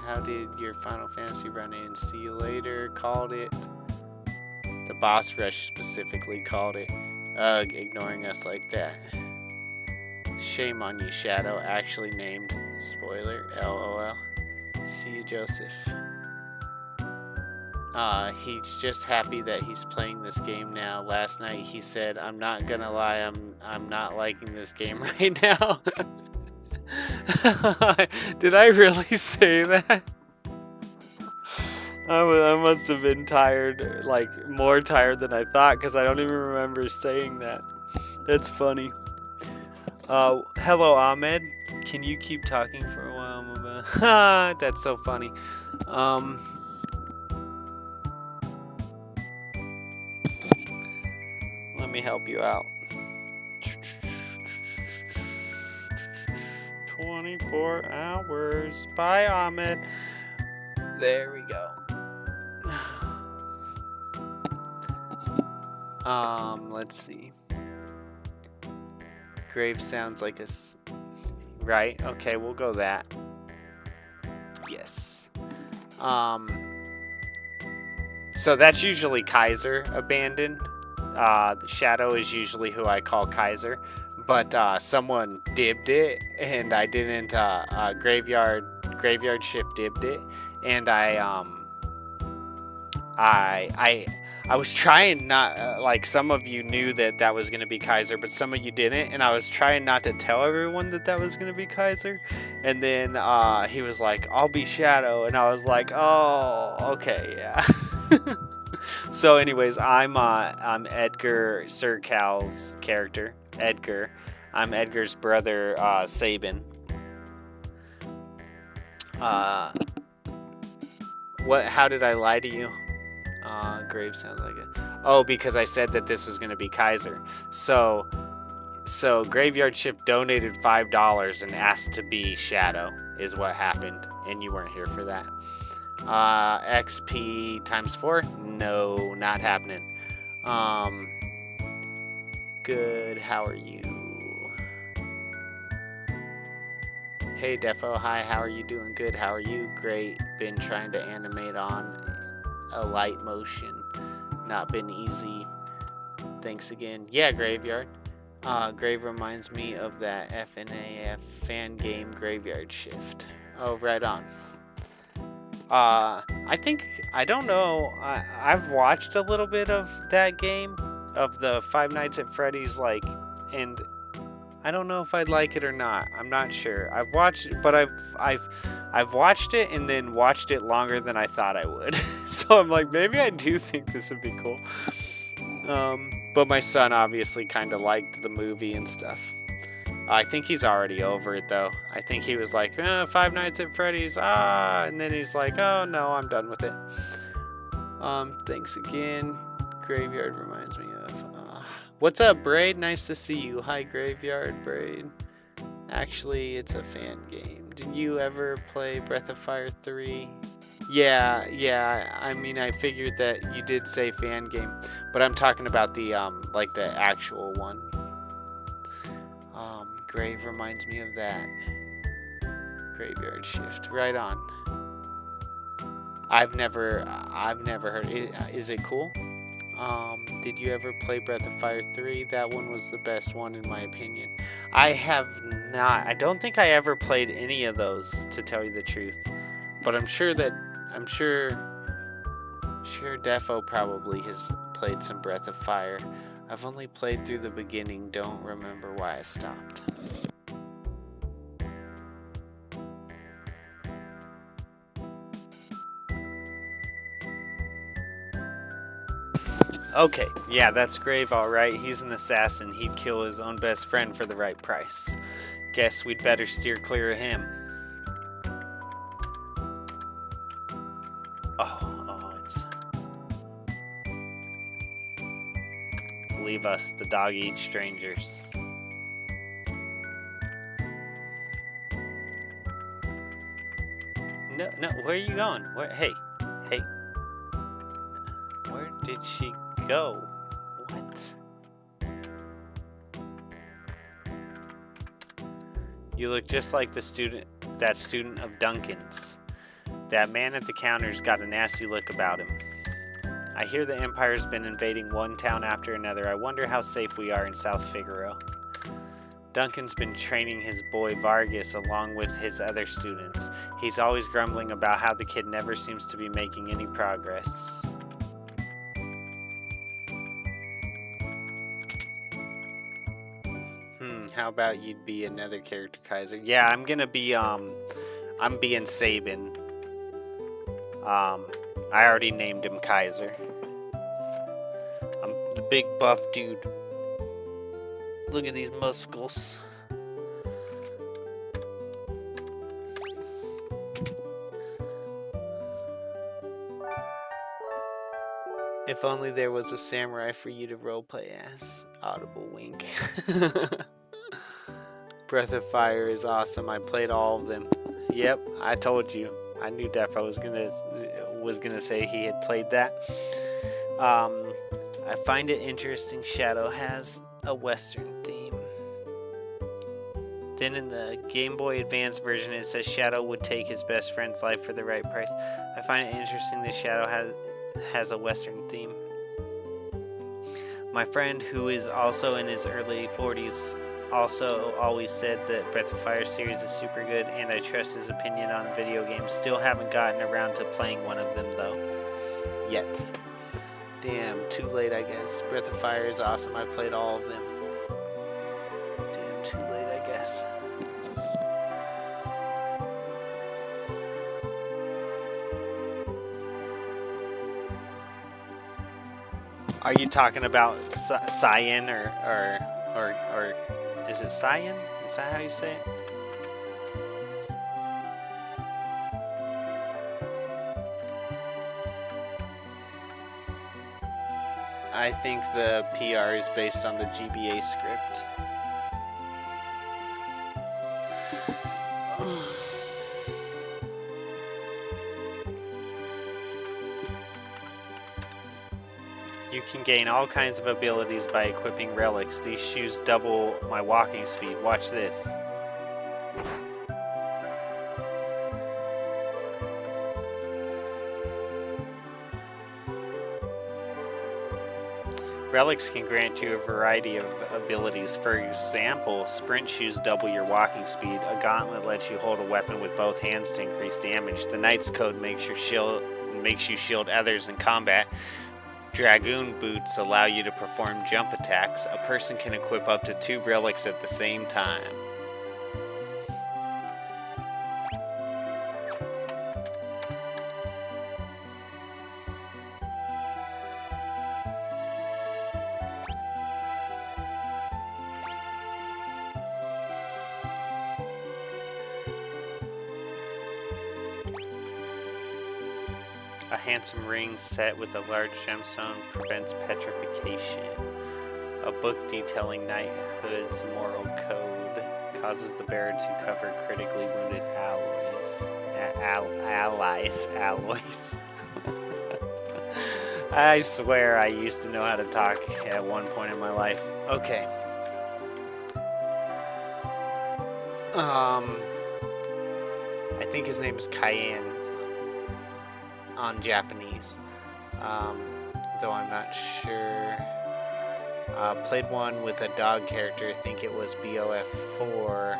How did your Final Fantasy run in? See you later. Called it. The boss rush specifically called it. Ugh, ignoring us like that. Shame on you, Shadow. Actually named. Spoiler. LOL. See you, Joseph. He's just happy that he's playing this game now. Last night he said, "I'm not gonna lie, I'm not liking this game right now." Did I really say that? I must have been tired, like more tired than I thought, because I don't even remember saying that. That's funny. Hello, Ahmed. Can you keep talking for a while, Mama? That's so funny. Let me help you out. 24 hours. Bye, Ahmed. There we go. Let's see. Grave sounds like a... Right? Okay, we'll go that. Yes. So that's usually Kaiser abandoned. Shadow is usually who I call Kaiser. but someone dibbed it, and I didn't. Graveyard Shift dibbed it, and I was trying not like some of you knew that was gonna be Kaiser, but some of you didn't, and I was trying not to tell everyone that was gonna be Kaiser, and then he was like, "I'll be Shadow," and I was like, "Oh, okay, yeah." So, anyways, I'm Edgar Sercal's character, Edgar. I'm Edgar's brother, Sabin. What? How did I lie to you? Grave sounds like it. Oh, because I said that this was going to be Kaiser. So Graveyard Shift donated $5 and asked to be Shadow is what happened, and you weren't here for that. XP times 4? No, not happening. Good. How are you? Hey Defo, hi. How are you doing? Good. How are you? Great. Been trying to animate on a light motion. Not been easy. Thanks again. Yeah, Graveyard. Grave reminds me of that FNAF fan game Graveyard Shift. Oh, right on. I don't know. I've watched a little bit of that game, of the Five Nights at Freddy's, and I don't know if I'd like it or not. I'm not sure. I've watched it, but I've watched it and then watched it longer than I thought I would. So I'm like, maybe I do think this would be cool. But my son obviously kind of liked the movie and stuff. I think he's already over it though. I think he was like, Five Nights at Freddy's, and then he's like, oh no, I'm done with it. Thanks again. Graveyard reminds me of. What's up, Braid? Nice to see you. Hi, Graveyard, Braid. Actually, it's a fan game. Did you ever play Breath of Fire 3? Yeah. I mean, I figured that you did say fan game, but I'm talking about the the actual one. Grave reminds me of that. Graveyard Shift. Right on. I've never heard it. Is it cool? Did you ever play Breath of Fire 3? That one was the best one in my opinion. I have not. I don't think I ever played any of those, to tell you the truth. But I'm sure Defo probably has played some Breath of Fire. I've only played through the beginning, don't remember why I stopped. Okay, yeah, that's Grave, alright. He's an assassin. He'd kill his own best friend for the right price. Guess we'd better steer clear of him. It's... Leave us, the dog eats strangers. No, where are you going? Hey. Where did she go? What? You look just like that student of Duncan's. That man at the counter's got a nasty look about him. I hear the Empire's been invading one town after another. I wonder how safe we are in South Figaro. Duncan's been training his boy Vargas along with his other students. He's always grumbling about how the kid never seems to be making any progress. How about you'd be another character, Kaiser? Yeah, I'm gonna be, I'm being Sabin. I already named him Kaiser. I'm the big buff dude. Look at these muscles. If only there was a samurai for you to roleplay as. Audible wink. Breath of Fire is awesome. I played all of them. Yep, I told you. I knew Defo was gonna say he had played that. I find it interesting Shadow has a Western theme. Then in the Game Boy Advance version it says Shadow would take his best friend's life for the right price. I find it interesting that Shadow has a Western theme. My friend, who is also in his early 40s, also always said that Breath of Fire series is super good, and I trust his opinion on video games. Still haven't gotten around to playing one of them though. Yet. Damn, too late I guess. Breath of Fire is awesome. I played all of them. Damn, too late I guess. Are you talking about Cyan or is it Cyan? Is that how you say it? I think the PR is based on the GBA script. You can gain all kinds of abilities by equipping relics. These shoes double my walking speed. Watch this. Relics can grant you a variety of abilities. For example, sprint shoes double your walking speed. A gauntlet lets you hold a weapon with both hands to increase damage. The Knight's Code makes you shield others in combat. Dragoon boots allow you to perform jump attacks. A person can equip up to 2 relics at the same time. A handsome ring set with a large gemstone prevents petrification. A book detailing knighthood's moral code causes the bearer to cover critically wounded alloys. Alloys. I swear I used to know how to talk at one point in my life. Okay. I think his name is Cyan on Japanese, though I'm not sure. Played one with a dog character, I think it was BOF4.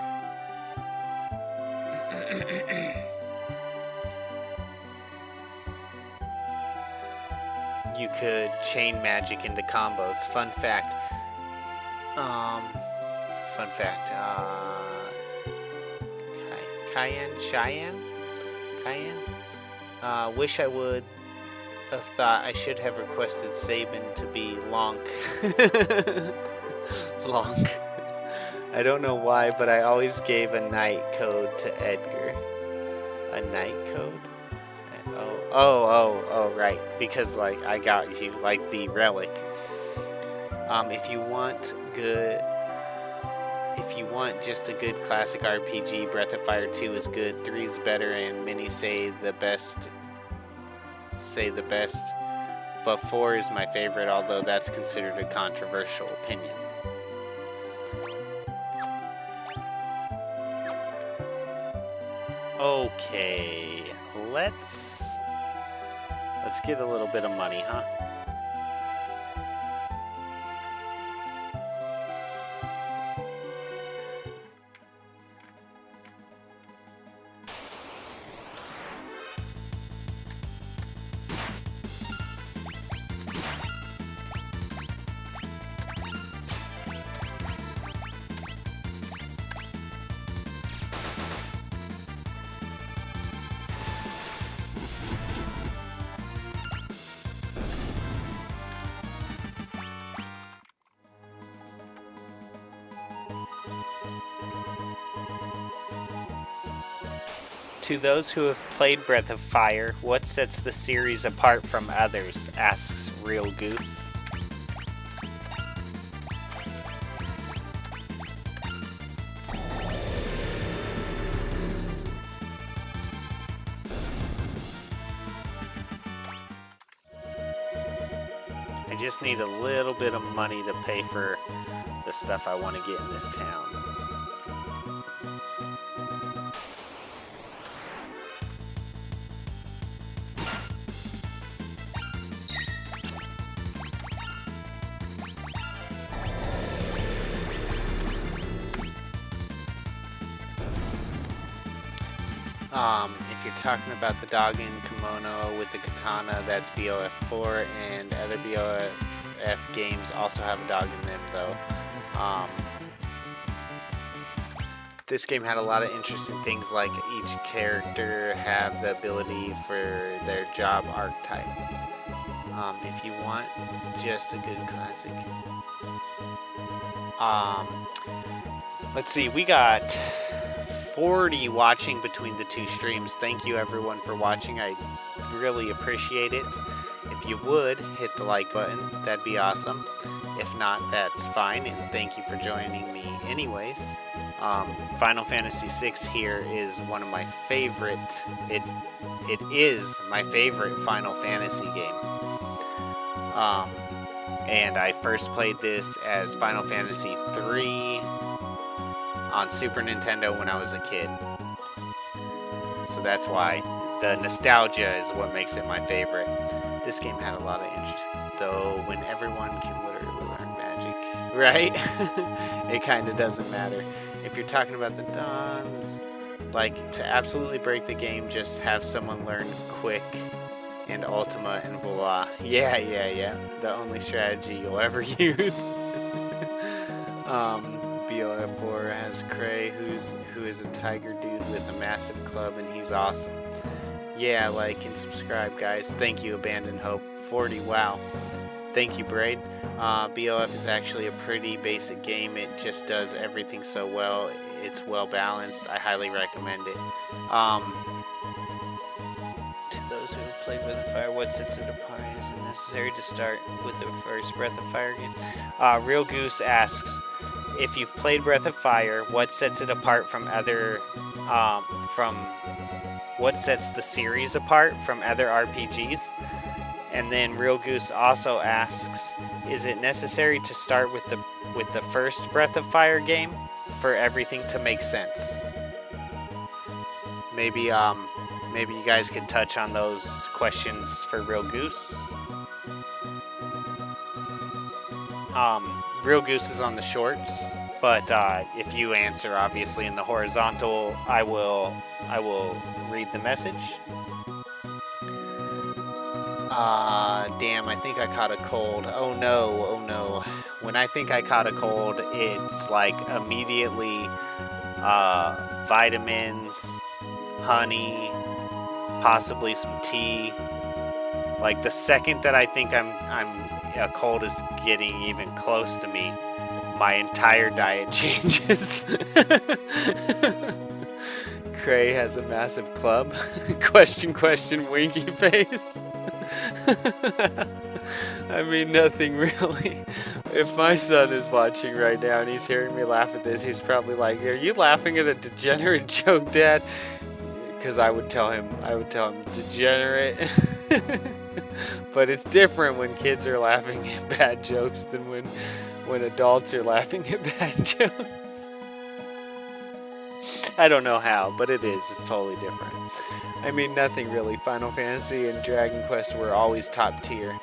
You could chain magic into combos. Fun fact. Cheyenne? Wish I would have thought I should have requested Sabin to be Lonk. Lonk. I don't know why, but I always gave a night code to Edgar. A night code? Oh, right. Because, like, I got you, like, the relic. If you want just a good classic RPG, Breath of Fire 2 is good, 3 is better, and many say the best, but 4 is my favorite, although that's considered a controversial opinion. Okay, let's get a little bit of money, huh? To those who have played Breath of Fire, what sets the series apart from others? Asks Real Goose. I just need a little bit of money to pay for the stuff I want to get in this town. If you're talking about the dog in kimono with the katana, that's BOF4, and other BOF games also have a dog in them, though. This game had a lot of interesting things, like each character have the ability for their job archetype. If you want just a good classic. Let's see, we got 40 watching between the two streams. Thank you everyone for watching. I really appreciate it. If you would hit the like button, that'd be awesome. If not, that's fine, and thank you for joining me anyways. Final Fantasy VI here is one of my favorite. It is my favorite Final Fantasy game. And I first played this as Final Fantasy III on Super Nintendo when I was a kid. So that's why the nostalgia is what makes it my favorite. This game had a lot of interest, though, when everyone can literally learn magic, right? It kind of doesn't matter. If you're talking about the Dons, like, to absolutely break the game, just have someone learn Quick and Ultima and voila. Yeah. The only strategy you'll ever use. BOF4 has Cray, who is a tiger dude with a massive club, and he's awesome. Yeah, like and subscribe, guys. Thank you, Abandoned Hope. 40, wow. Thank you, Braid. BOF is actually a pretty basic game. It just does everything so well. It's well balanced. I highly recommend it. To those who have played Breath of Fire, what sets it apart? Is it necessary to start with the first Breath of Fire game? Real Goose asks, if you've played Breath of Fire, what sets it apart from other, what sets the series apart from other RPGs? And then Real Goose also asks, is it necessary to start with the first Breath of Fire game for everything to make sense? Maybe you guys could touch on those questions for Real Goose. Real Goose is on the shorts, but if you answer obviously in the horizontal, I will read the message. Damn, I think I caught a cold. Oh no. When I think I caught a cold, it's like immediately vitamins, honey, possibly some tea. Like the second that I think a cold is getting even close to me, my entire diet changes. Cray has a massive club. question, winky face. I mean, nothing really. If my son is watching right now and he's hearing me laugh at this, he's probably like, are you laughing at a degenerate joke, Dad? Because I would tell him, degenerate. But it's different when kids are laughing at bad jokes than when adults are laughing at bad jokes. I don't know how, but it is. It's totally different. I mean, nothing really. Final Fantasy and Dragon Quest were always top tier.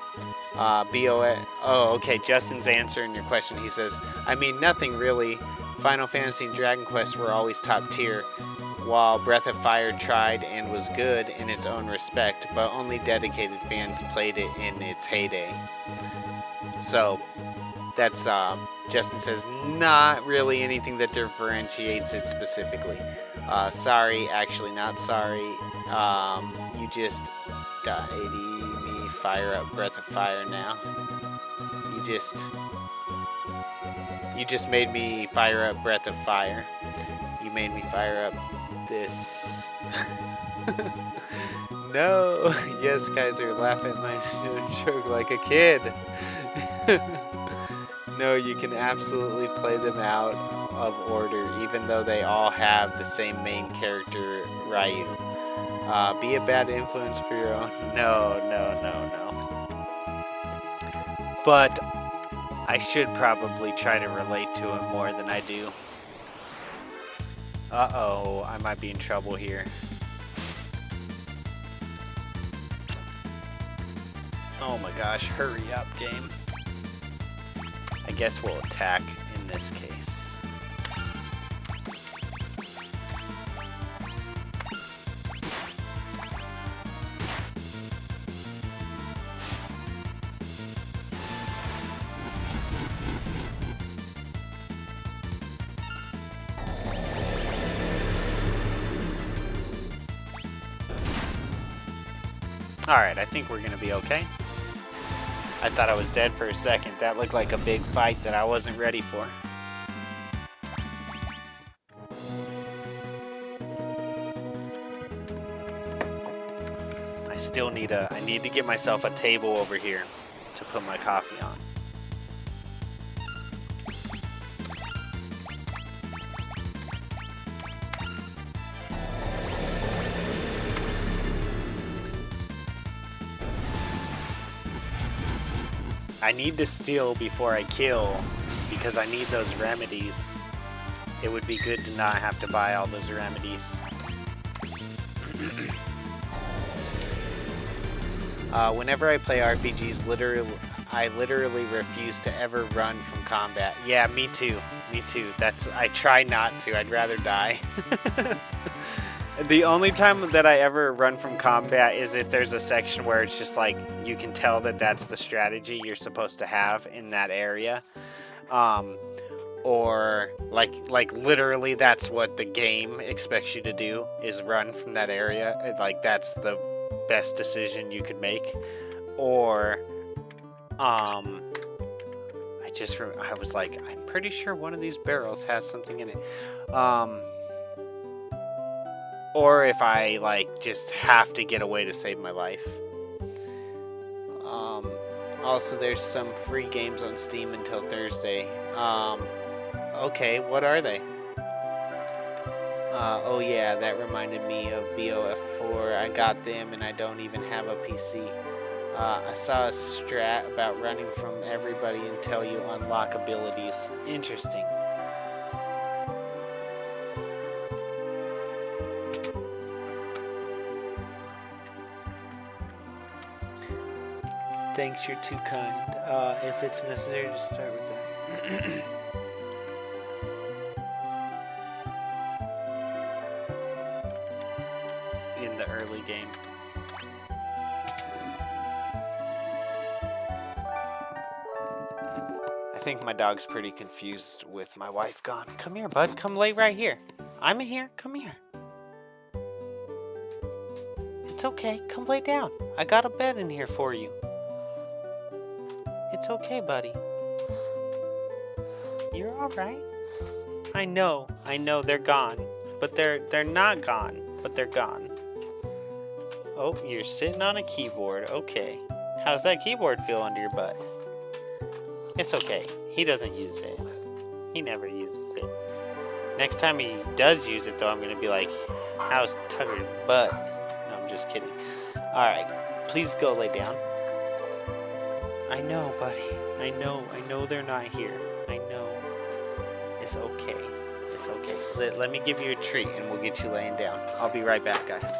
Oh, okay. Justin's answering your question. He says, I mean, nothing really. Final Fantasy and Dragon Quest were always top tier, while Breath of Fire tried and was good in its own respect, but only dedicated fans played it in its heyday. So, that's, Justin says, not really anything that differentiates it specifically. Sorry, actually not sorry. You just died me fire up Breath of Fire now. You just made me fire up Breath of Fire. You made me fire up this. No. Yes, guys are laughing at my joke like a kid. No, you can absolutely play them out of order, even though they all have the same main character, Ryu. Be a bad influence for your own. No. But I should probably try to relate to it more than I do. Uh-oh, I might be in trouble here. Oh my gosh, hurry up, game. I guess we'll attack in this case. Alright, I think we're gonna be okay. I thought I was dead for a second. That looked like a big fight that I wasn't ready for. I need to get myself a table over here to put my coffee on. I need to steal before I kill because I need those remedies. It would be good to not have to buy all those remedies. Whenever I play RPGs, I literally refuse to ever run from combat. Yeah, me too. Me too. I try not to. I'd rather die. The only time that I ever run from combat is if there's a section where it's just like you can tell that that's the strategy you're supposed to have in that area. Or like literally that's what the game expects you to do is run from that area. Like that's the best decision you could make. Or I was like, I'm pretty sure one of these barrels has something in it. Or if I like just have to get away to save my life. Also there's some free games on Steam until Thursday. Okay, what are they? Oh yeah, that reminded me of BOF4. I got them and I don't even have a PC. I saw a strat about running from everybody until you unlock abilities. Interesting. Thanks, you're too kind. If it's necessary to start with that. In the early game. I think my dog's pretty confused with my wife gone. Come here, bud. Come lay right here. I'm here. Come here. It's okay. Come lay down. I got a bed in here for you. It's okay, buddy. You're all right. I know they're gone, but they're not gone, but they're gone. Oh, you're sitting on a keyboard. Okay. How's that keyboard feel under your butt? It's okay. He doesn't use it. He never uses it. Next time he does use it, though, I'm gonna be like, how's Tucker's butt? No, I'm just kidding. All right, please go lay down. I know, buddy. I know they're not here. I know. It's okay. It's okay. Let me give you a treat and we'll get you laying down. I'll be right back, guys.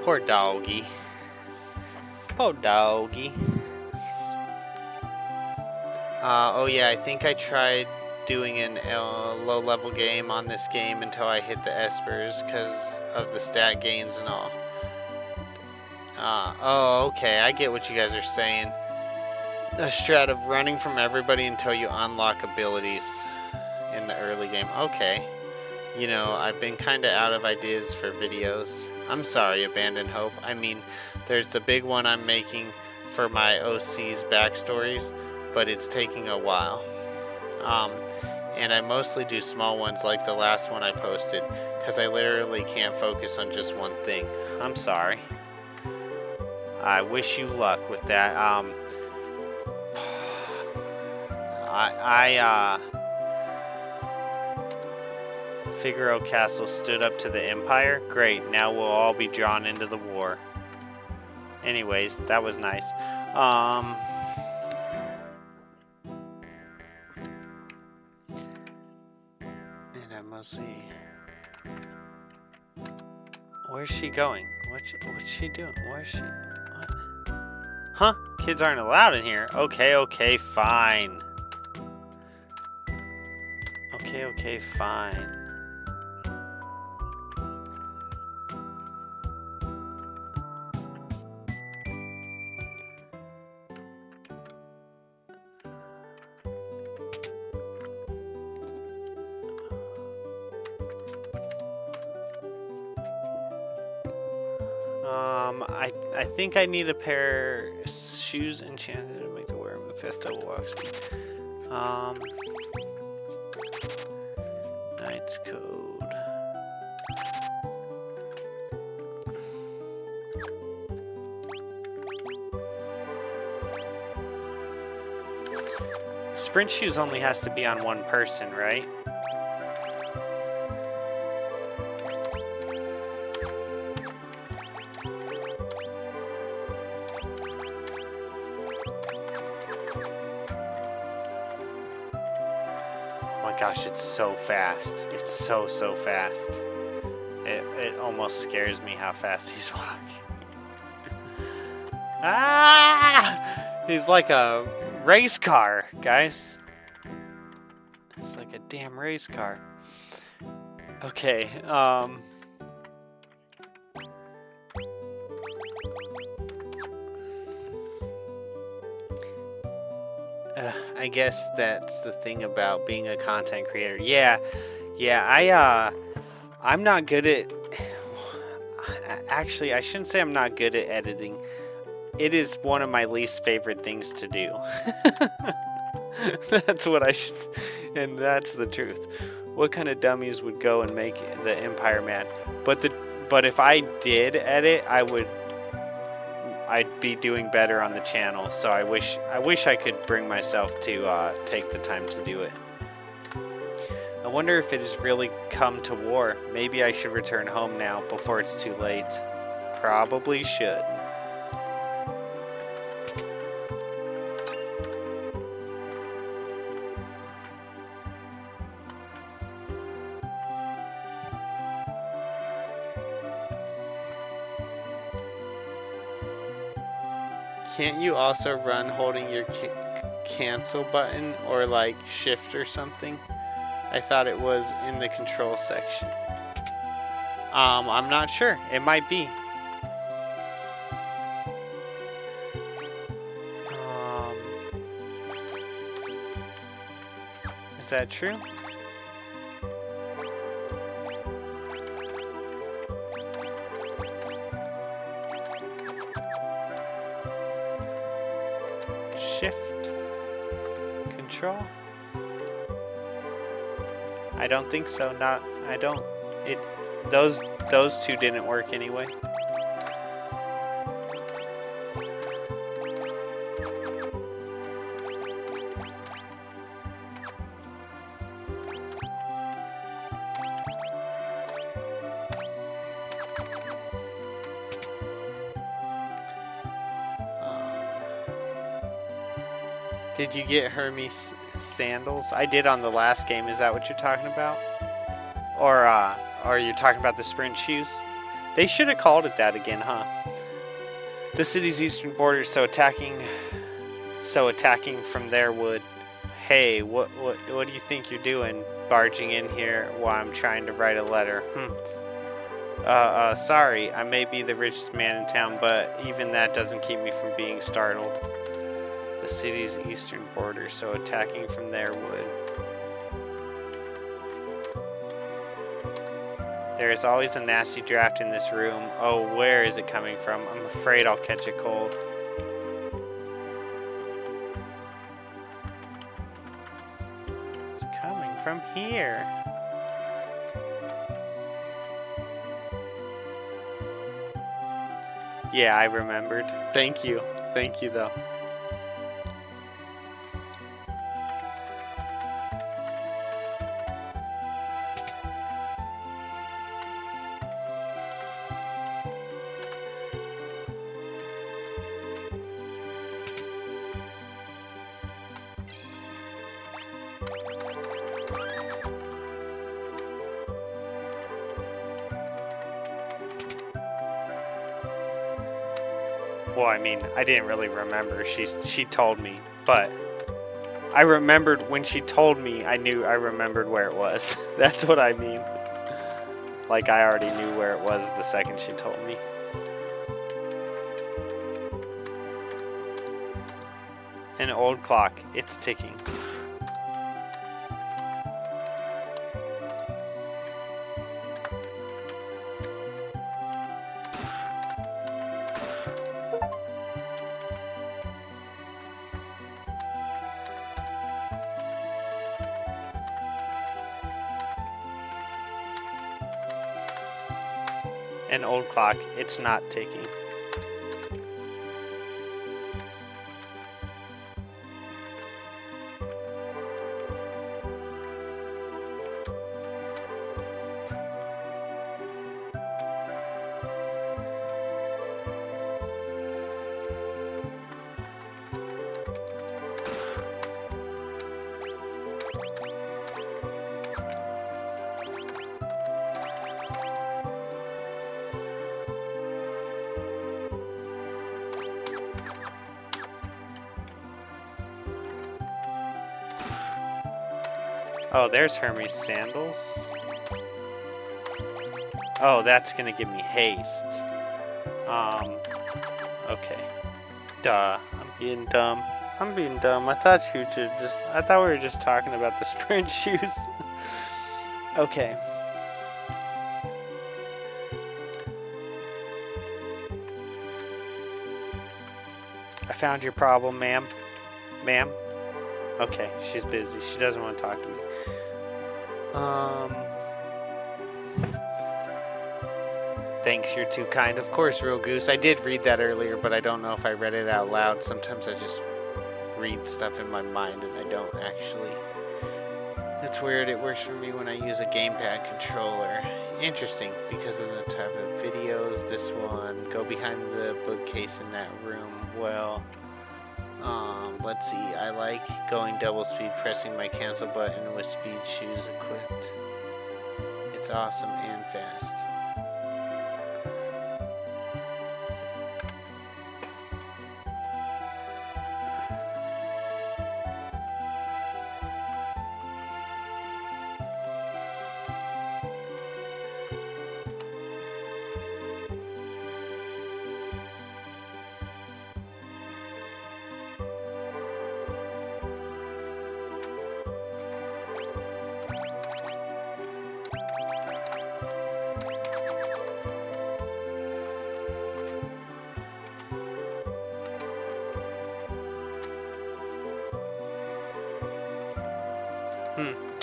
Poor doggy. Poor doggy. Oh yeah, I think I tried doing a low-level game on this game until I hit the espers because of the stat gains and all. Oh, okay, I get what you guys are saying. A strat of running from everybody until you unlock abilities in the early game. Okay. You know, I've been kind of out of ideas for videos. I'm sorry, Abandoned Hope. I mean, there's the big one I'm making for my OC's backstories, but it's taking a while. And I mostly do small ones like the last one I posted, because I literally can't focus on just one thing. I'm sorry. I wish you luck with that. Figaro Castle stood up to the Empire? Great, now we'll all be drawn into the war. Anyways, that was nice. And I mostly... Where's she going? What's she doing? Where's she... What? Huh? Kids aren't allowed in here. Okay, fine. Okay, fine. I think I need a pair of shoes enchanted to make the wearer move fifth double walk speed. Knight's Code. Sprint shoes only has to be on one person, right? Gosh, it's so fast. It's so fast. It almost scares me how fast he's walking. Ah! He's like a race car, guys. It's like a damn race car. Okay, I guess that's the thing about being a content creator. Yeah, I'm not good at... Actually, I shouldn't say I'm not good at editing. It is one of my least favorite things to do. That's what I should... And that's the truth. What kind of dummies would go and make the Empire mad? But if I did edit, I'd be doing better on the channel, so I wish I could bring myself to take the time to do it. I wonder if it has really come to war. Maybe I should return home now before it's too late. Probably should. Can't you also run holding your cancel button or like shift or something? I thought it was in the control section. I'm not sure. It might be. Is that true? Shift, control. I don't think so. Those two didn't work anyway. Did you get Hermes sandals? I did on the last game. Is that what you're talking about? Or are you talking about the sprint shoes? They should have called it that again, huh? The city's eastern border, so attacking from there would. Hey, what do you think you're doing, barging in here while I'm trying to write a letter? Sorry, I may be the richest man in town, but even that doesn't keep me from being startled. The city's eastern border, so attacking from there would. There is always a nasty draft in this room. Oh, where is it coming from? I'm afraid I'll catch a cold. It's coming from here. Yeah, I remembered. Thank you. Thank you, though. Well, I mean, I didn't really remember. She told me, but I remembered when she told me. I remembered where it was. That's what I mean. Like I already knew where it was the second she told me. An old clock. It's ticking. An old clock. It's not ticking. Oh, there's Hermes' sandals. Oh, that's gonna give me haste. Okay. Duh. I'm being dumb. I thought we were just talking about the sprint shoes. Okay. I found your problem, ma'am. Ma'am? Okay, she's busy. She doesn't want to talk to me. Thanks, you're too kind. Of course, Real Goose. I did read that earlier, but I don't know if I read it out loud. Sometimes I just read stuff in my mind and I don't actually. It's weird. It works for me when I use a gamepad controller. Interesting, because of the type of videos. This one, go behind the bookcase in that room. Well, let's see. I like going double speed, pressing my cancel button with speed shoes equipped. It's awesome and fast.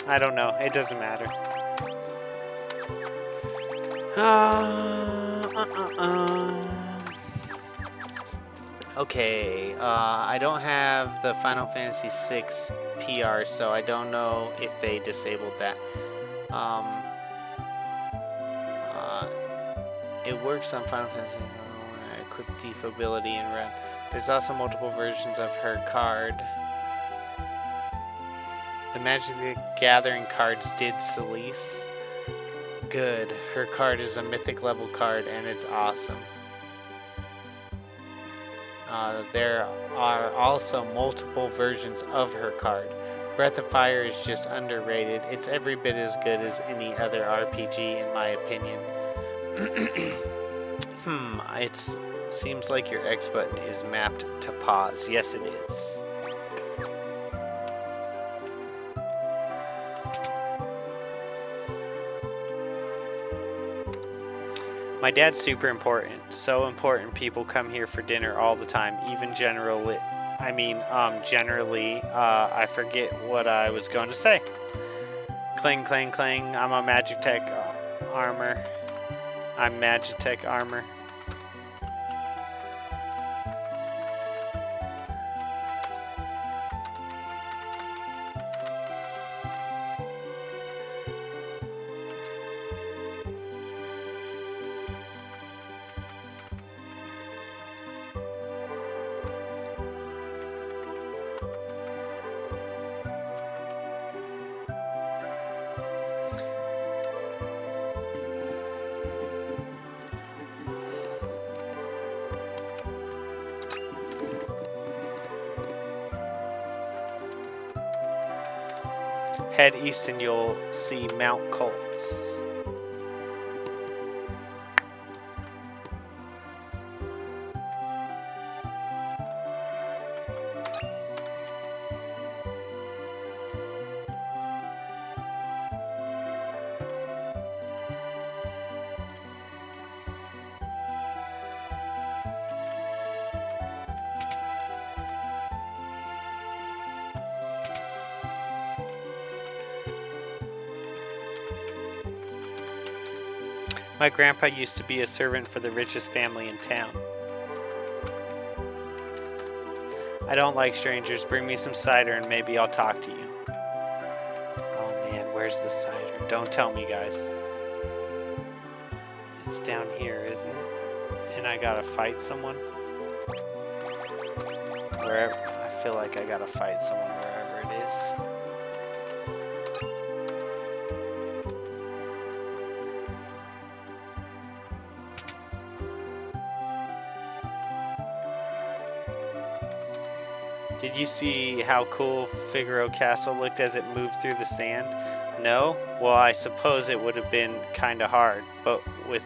I don't know. It doesn't matter. Okay. I don't have the Final Fantasy VI PR, so I don't know if they disabled that. It works on Final Fantasy when I equip Thief ability in red. There's also multiple versions of her card. The Magic the Gathering cards did Celeste. Good. Her card is a mythic level card and it's awesome. There are also multiple versions of her card. Breath of Fire is just underrated. It's every bit as good as any other RPG in my opinion. It seems like your X button is mapped to pause. Yes, it is. My dad's super important. So important people come here for dinner all the time, even generally. I forget what I was going to say. Cling, clang, clang. I'm a Magitech armor. I'm Magitech armor. Head east and you'll see Mount Colts. My grandpa used to be a servant for the richest family in town. I don't like strangers. Bring me some cider and maybe I'll talk to you. Oh man, where's the cider? Don't tell me, guys. It's down here, isn't it? And I gotta fight someone? Wherever. I feel like I gotta fight someone wherever it is. Did you see how cool Figaro Castle looked as it moved through the sand? No? Well, I suppose it would have been kinda hard, but with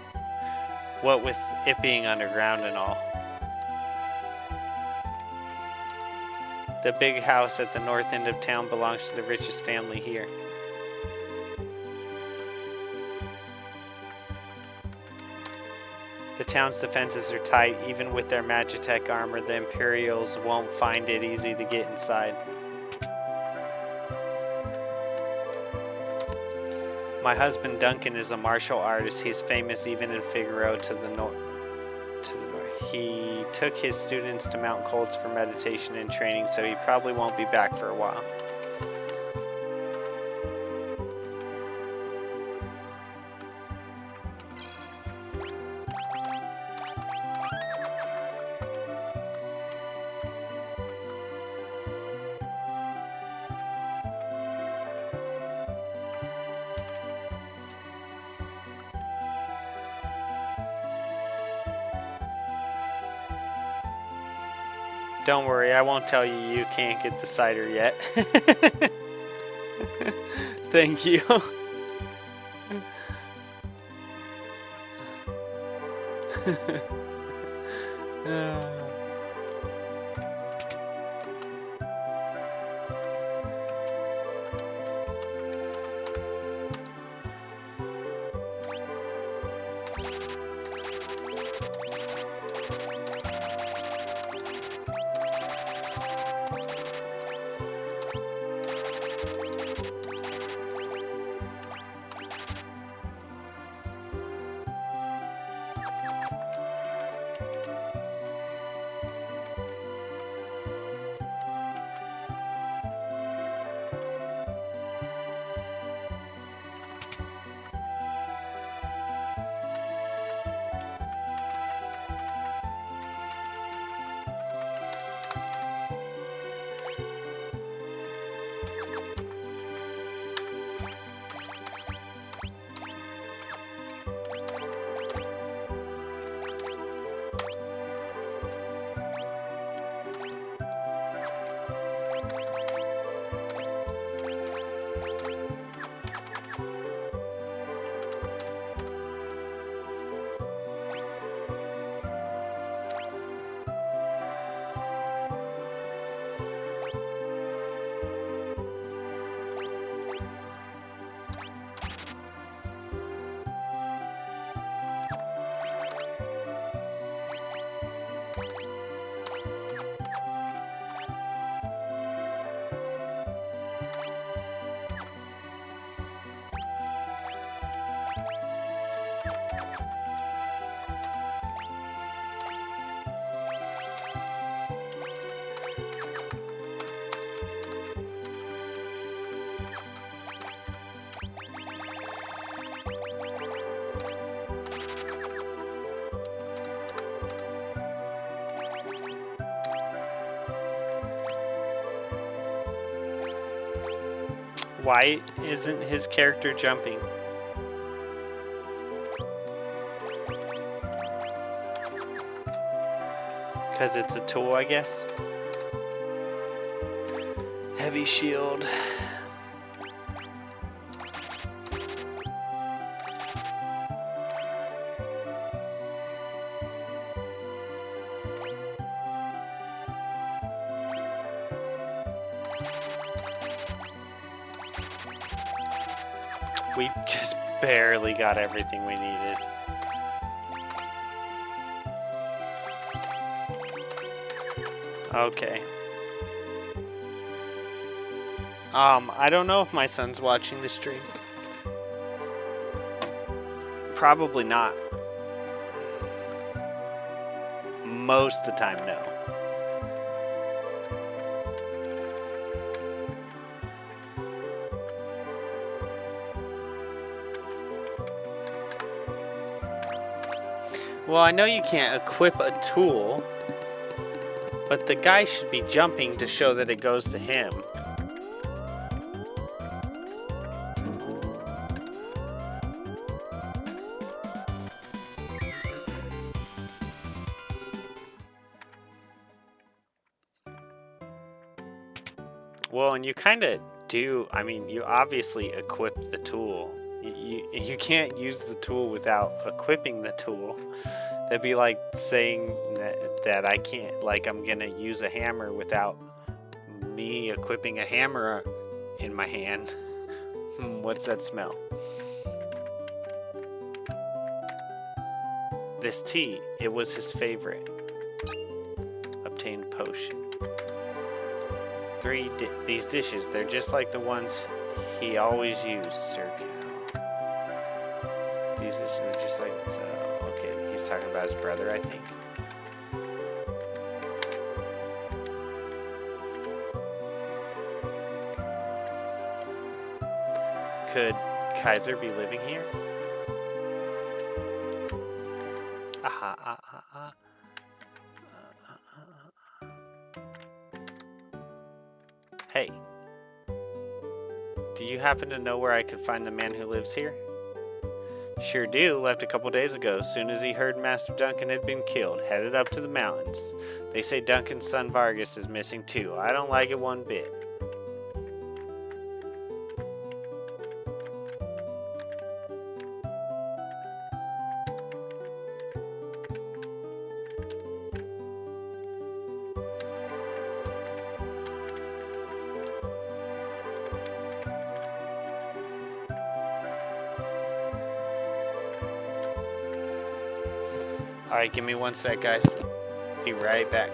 it being underground and all. The big house at the north end of town belongs to the richest family here. The town's defenses are tight. Even with their Magitech armor, the Imperials won't find it easy to get inside. My husband Duncan is a martial artist. He's famous even in Figaro to the north. He took his students to Mount Colts for meditation and training, so he probably won't be back for a while. Don't worry, I won't tell you you can't get the cider yet. Thank you. Why isn't his character jumping? Because it's a tool, I guess. Heavy shield. We just barely got everything we needed. Okay. I don't know if my son's watching the stream. Probably not. Most of the time, no. Well, I know you can't equip a tool, but the guy should be jumping to show that it goes to him. Well, and you kind of do. I mean, you obviously equip the tool. You can't use the tool without equipping the tool. That'd be like saying that I can't, like I'm gonna use a hammer without me equipping a hammer in my hand. What's that smell? This tea, it was his favorite. Obtained potion. These dishes, they're just like the ones he always used, Sir Cal. These dishes are just like, okay, he's talking about his brother, I think. Could Kaiser be living here? Hey, do you happen to know where I could find the man who lives here? Sure do. Left a couple days ago, soon as he heard Master Duncan had been killed. Headed up to the mountains. They say Duncan's son Vargas is missing too. I don't like it one bit. Alright, give me one sec, guys. Be right back.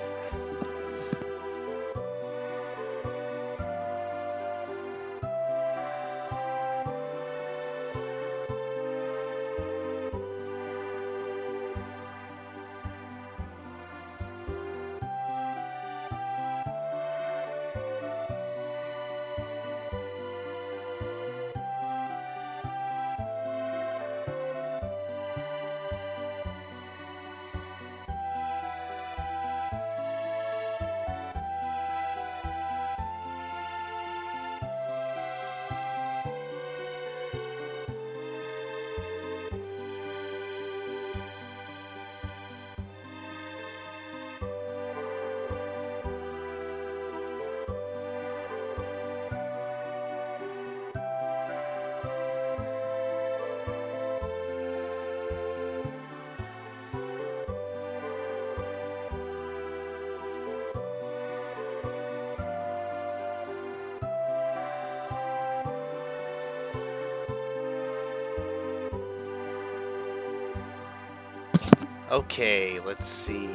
Okay, let's see.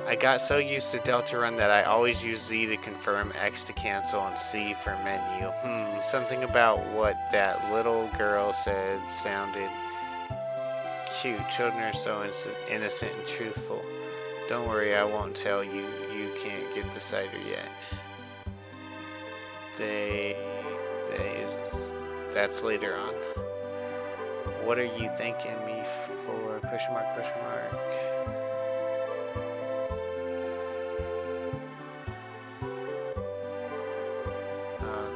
I got so used to Deltarune that I always use Z to confirm, X to cancel, and C for menu. Something about what that little girl said sounded cute. Children are so innocent and truthful. Don't worry, I won't tell you. You can't get the cider yet. That's later on. What are you thanking me for? Question mark, question mark.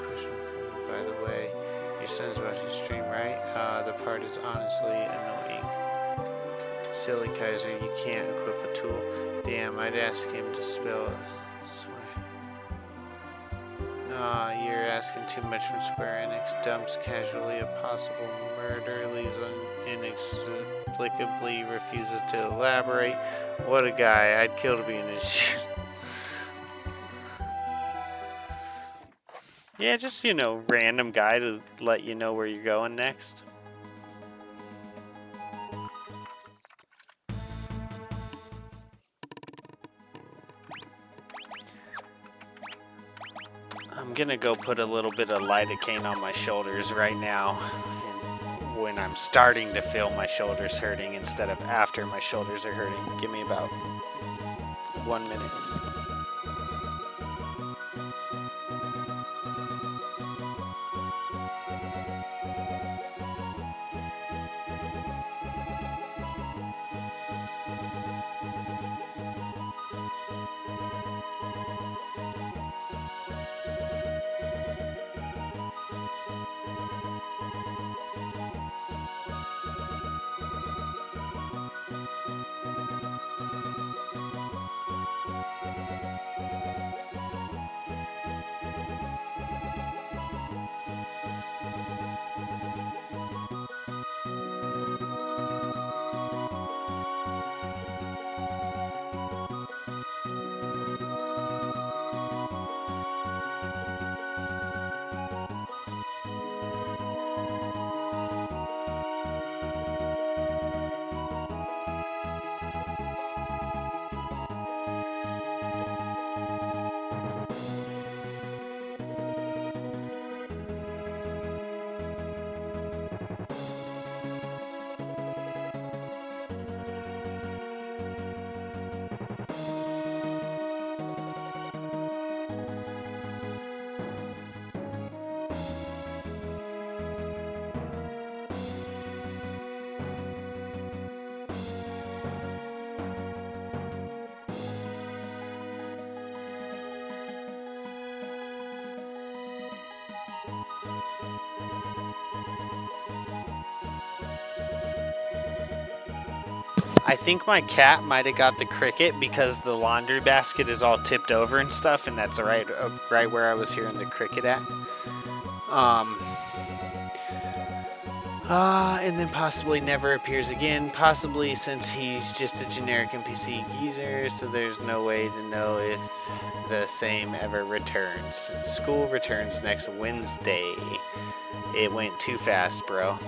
Question mark. By the way, your son's watching the stream, right? The part is honestly annoying. Silly Kaiser, you can't equip a tool. Damn, I'd ask him to spell it. You're asking too much from Square Enix. Dumps casually a possible murder, leaves inexplicably, refuses to elaborate. What a guy. I'd kill to be in his shoes. Yeah, just, you know, random guy to let you know where you're going next. I'm gonna go put a little bit of lidocaine on my shoulders right now, and when I'm starting to feel my shoulders hurting instead of after my shoulders are hurting. Give me about 1 minute. I think my cat might have got the cricket because the laundry basket is all tipped over and stuff, and that's right where I was hearing the cricket at. And then possibly never appears again, possibly since he's just a generic NPC geezer, so there's no way to know if the same ever returns. School returns next Wednesday. It went too fast, bro.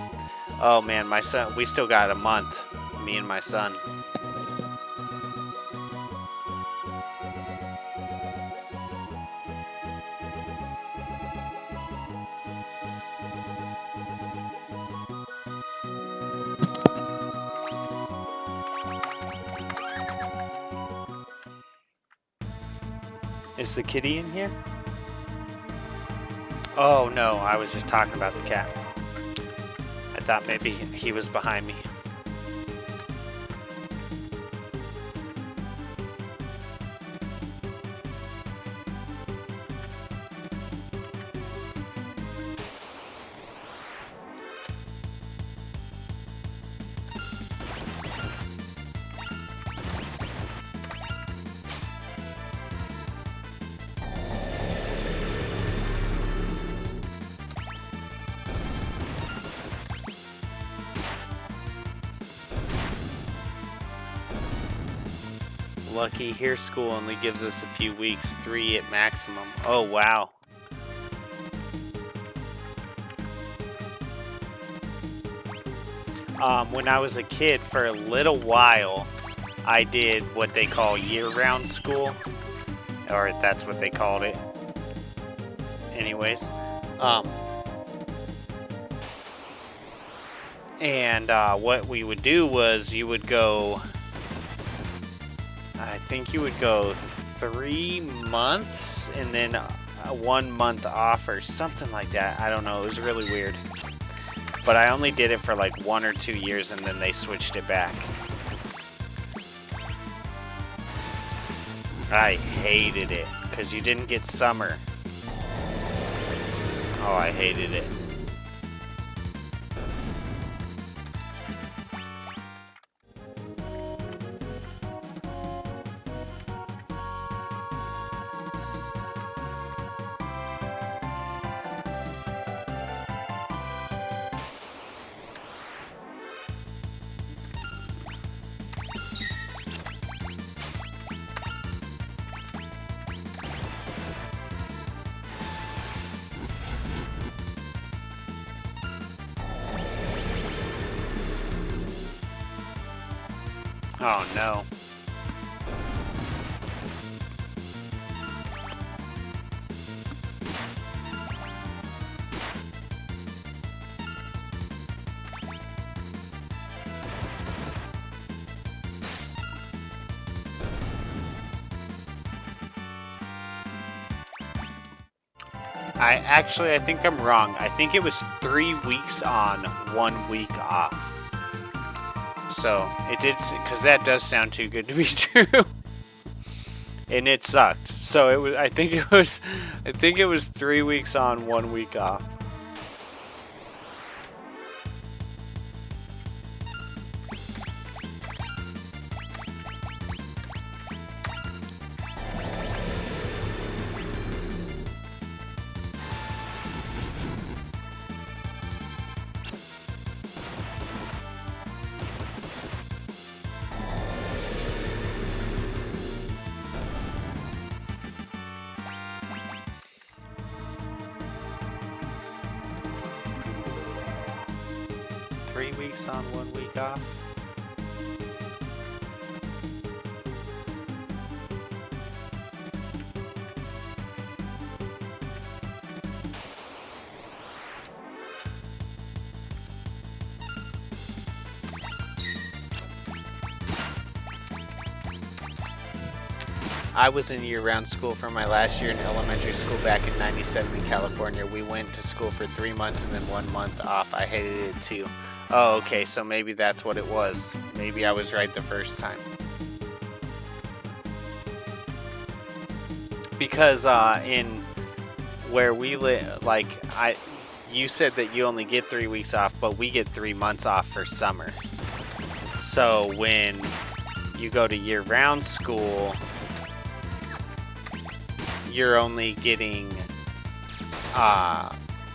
Oh man, my son, we still got a month, me and my son. Is the kitty in here? Oh no, I was just talking about the cat. I thought maybe he was behind me. Lucky here, school only gives us a few weeks, 3 at maximum. Oh, wow. When I was a kid, for a little while, I did what they call year-round school, or that's what they called it. Anyways, and what we would do was you would go, I think you would go 3 months and then 1 month off or something like that. I don't know. It was really weird. But I only did it for like 1 or 2 years and then they switched it back. I hated it because you didn't get summer. Oh, I hated it. Oh no. I think I'm wrong. I think it was 3 weeks on, 1 week off. So it did, because that does sound too good to be true, and it sucked. So it was. I think it was 3 weeks on, 1 week off. On, 1 week off. I was in year-round school for my last year in elementary school back in '97 in California. We went to school for 3 months and then 1 month off. I hated it too. Oh, okay, so maybe that's what it was. Maybe I was right the first time. Because in where we live, like you said that you only get 3 weeks off, but we get 3 months off for summer. So when you go to year-round school, you're only getting,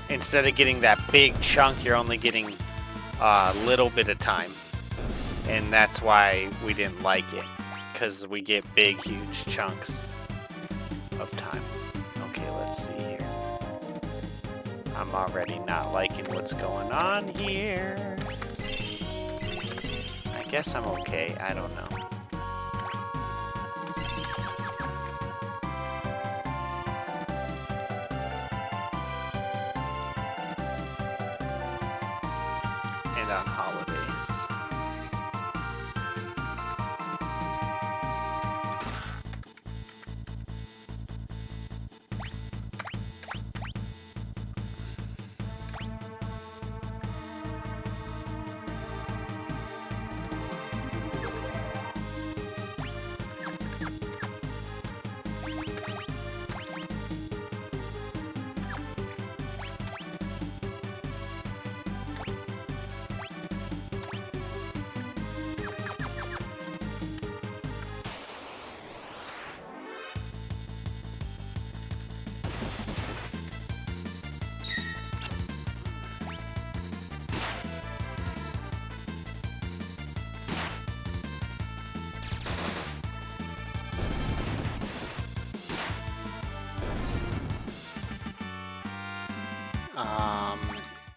instead of getting that big chunk, you're only getting a little bit of time. And that's why we didn't like it, because we get big, huge chunks of time. Okay, let's see here. I'm already not liking what's going on here. I guess I'm okay. I don't know. And on holidays.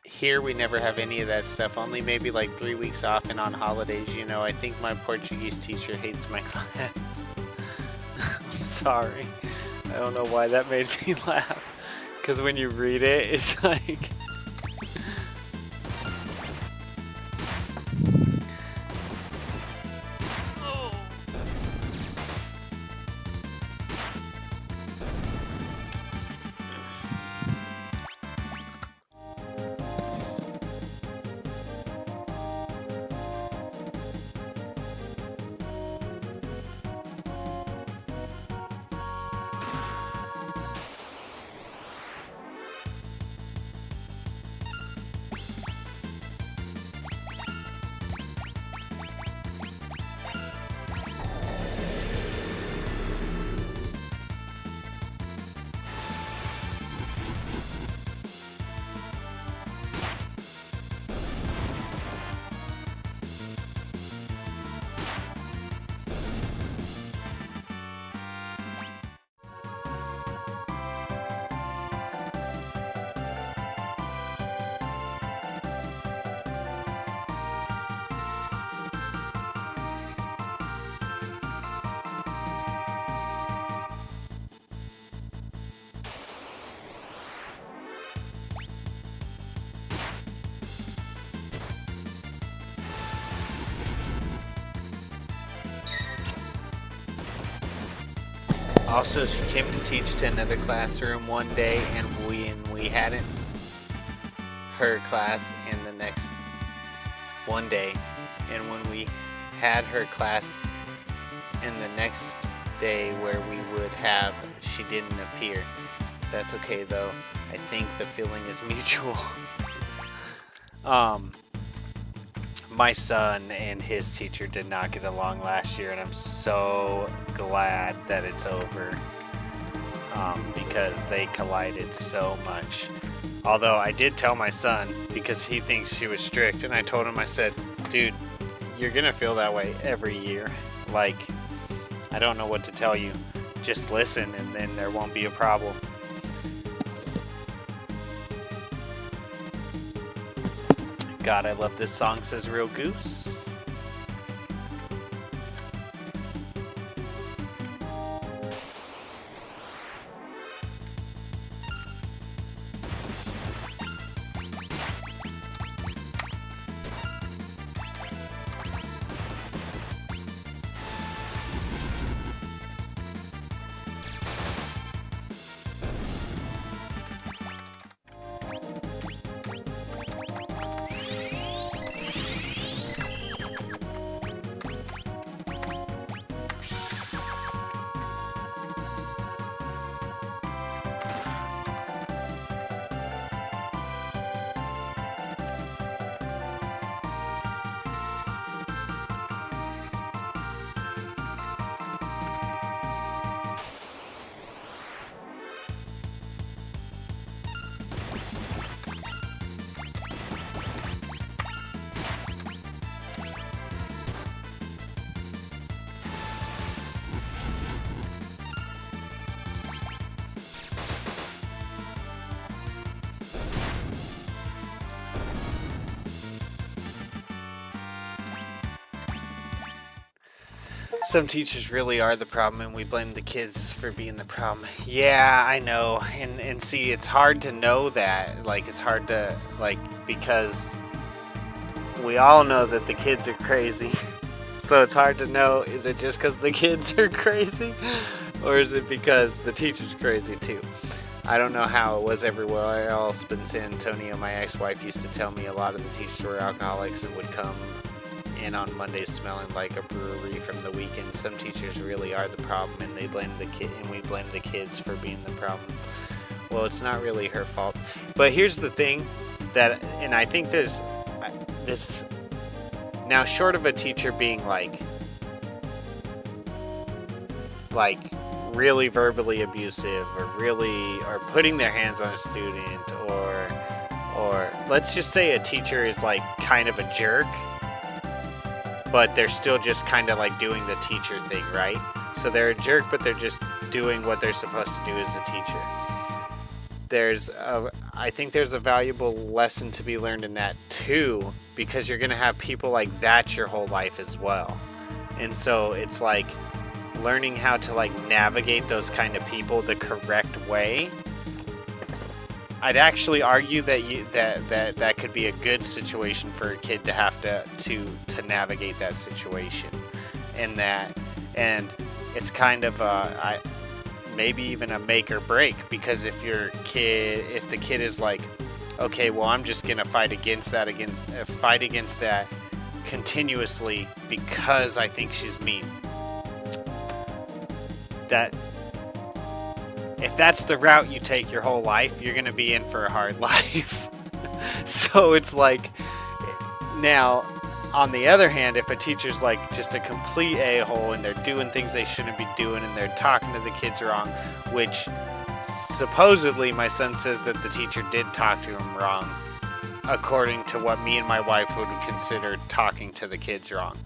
Here we never have any of that stuff, only maybe like 3 weeks off, and on holidays, you know, I think my Portuguese teacher hates my class. I'm sorry. I don't know why that made me laugh, because when you read it, it's like... Also, she came to teach to another classroom one day, and we hadn't her class in the next one day, and when we had her class in the next day where we would have, she didn't appear. That's okay though. I think the feeling is mutual. My son and his teacher did not get along last year, and I'm so glad that it's over, because they collided so much. Although I did tell my son, because he thinks she was strict, and I told him, I said, dude, you're gonna feel that way every year. Like, I don't know what to tell you. Just listen, and then there won't be a problem. God, I love this song, says Real Goose. Some teachers really are the problem, and we blame the kids for being the problem. Yeah, I know. And see, it's hard to know that. Like, it's hard to, like, because we all know that the kids are crazy. So it's hard to know, is it just because the kids are crazy? Or is it because the teacher's crazy too? I don't know how it was everywhere else, but in San Antonio, my ex-wife used to tell me a lot of the teachers were alcoholics and would come in on Mondays smelling like a brewery from the weekend. Some teachers really are the problem, and they blame the kid, and we blame the kids for being the problem. Well, it's not really her fault. But here's the thing that, and I think this now, short of a teacher being like really verbally abusive, or putting their hands on a student, or let's just say a teacher is like kind of a jerk, but they're still just kind of like doing the teacher thing, right? So they're a jerk, but they're just doing what they're supposed to do as a teacher. I think there's a valuable lesson to be learned in that too, because you're going to have people like that your whole life as well. And so it's like learning how to like navigate those kind of people the correct way. I'd actually argue that that could be a good situation for a kid to have to navigate that situation, and it's kind of maybe even a make or break, because if the kid is like, okay, well, I'm just gonna fight against that continuously because I think she's mean. That if that's the route you take your whole life, you're going to be in for a hard life. So it's like, now, on the other hand, if a teacher's like just a complete a-hole and they're doing things they shouldn't be doing and they're talking to the kids wrong, which supposedly my son says that the teacher did talk to him wrong, according to what me and my wife would consider talking to the kids wrong.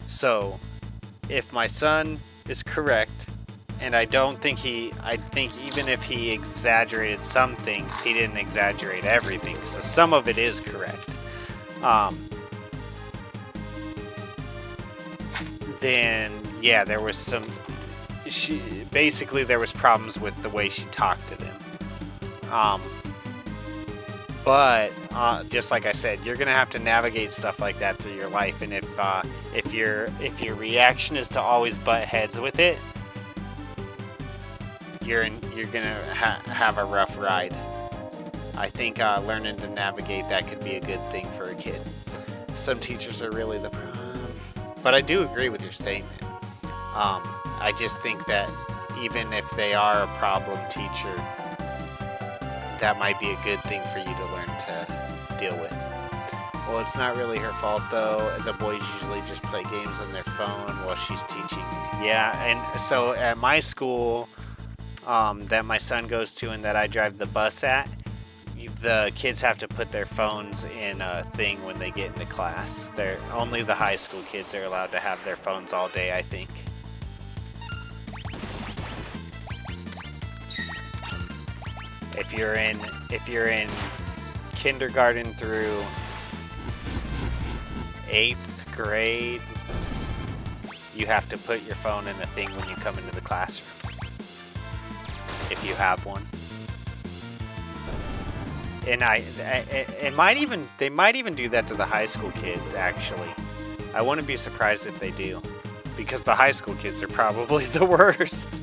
So if my son is correct, and I think even if he exaggerated some things, he didn't exaggerate everything. So some of it is correct. Then, yeah, there was there was problems with the way she talked to them. But just like I said, you're gonna have to navigate stuff like that through your life. And if your reaction is to always butt heads with it, you're gonna have a rough ride. I think learning to navigate that could be a good thing for a kid. Some teachers are really the problem, but I do agree with your statement. I just think that even if they are a problem teacher, that might be a good thing for you to learn to deal with. Well, it's not really her fault though. The boys usually just play games on their phone while she's teaching. Yeah, and so at my school that my son goes to and that I drive the bus at, the kids have to put their phones in a thing when they get into class. They're only the high school kids are allowed to have their phones all day, I think. If you're in kindergarten through 8th grade, you have to put your phone in a thing when you come into the classroom. If you have one. And they might even do that to the high school kids, actually. I wouldn't be surprised if they do, because the high school kids are probably the worst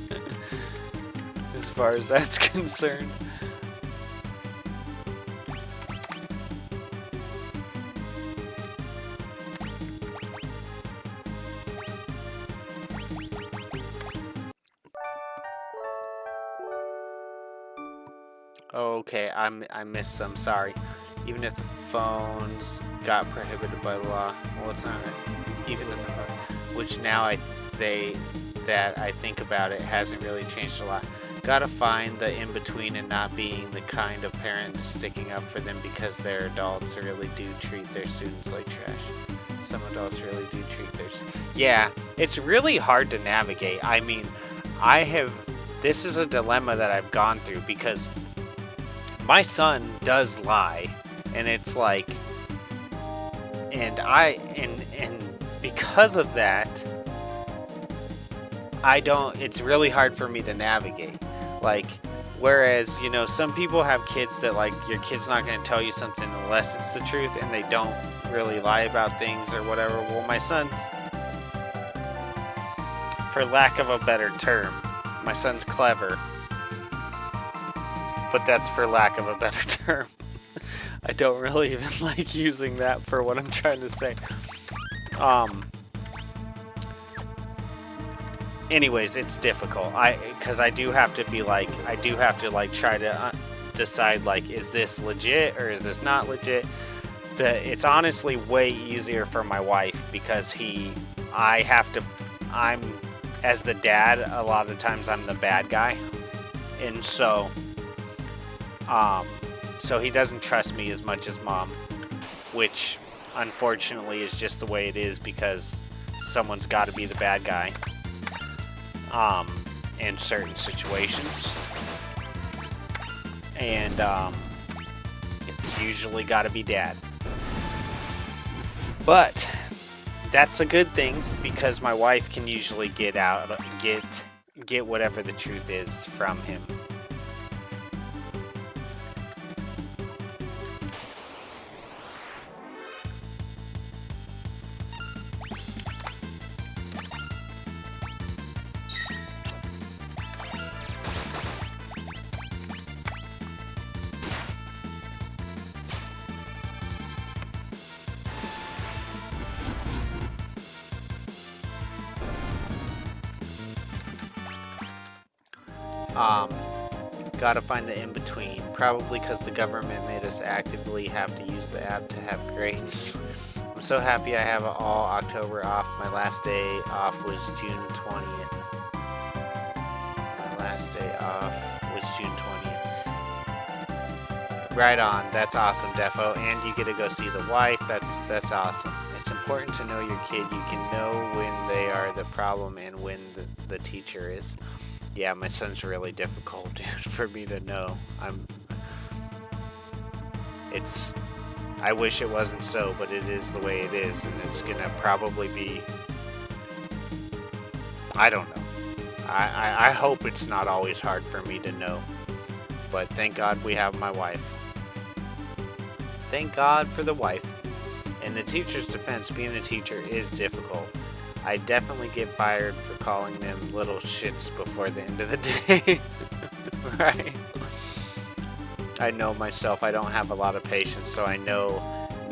as far as that's concerned. Okay, I missed some. Sorry. Even if the phones got prohibited by law, well, it's not. Even if the phone, which now I think about it, hasn't really changed a lot. Gotta find the in between and not being the kind of parent sticking up for them because they're adults really do treat their students like trash. Some adults really do treat their. Yeah, it's really hard to navigate. I mean, this is a dilemma that I've gone through because my son does lie, and it's like, and because of that, it's really hard for me to navigate. Like, whereas, some people have kids that, like, your kid's not going to tell you something unless it's the truth, and they don't really lie about things or whatever. Well, my son's, for lack of a better term, my son's clever. But that's for lack of a better term. I don't really even like using that for what I'm trying to say. Anyways, it's difficult. Because I do have to try to decide, like, is this legit or is this not legit? It's honestly way easier for my wife because as the dad, a lot of times I'm the bad guy. And so he doesn't trust me as much as mom, which unfortunately is just the way it is because someone's got to be the bad guy in certain situations. And it's usually got to be dad. But that's a good thing because my wife can usually get whatever the truth is from him. Gotta find the in-between. Probably because the government made us actively have to use the app to have grades. I'm so happy I have all October off. My last day off was June 20th. Right on. That's awesome, Defo. And you get to go see the wife. That's awesome. It's important to know your kid. You can know when they are the problem and when the teacher is. Yeah, my son's really difficult, dude, for me to know. I wish it wasn't so, but it is the way it is, and it's gonna probably be, I don't know. I hope it's not always hard for me to know, but thank God we have my wife. Thank God for the wife. In the teacher's defense, being a teacher is difficult. I definitely get fired for calling them little shits before the end of the day. Right? I know myself, I don't have a lot of patience, so I know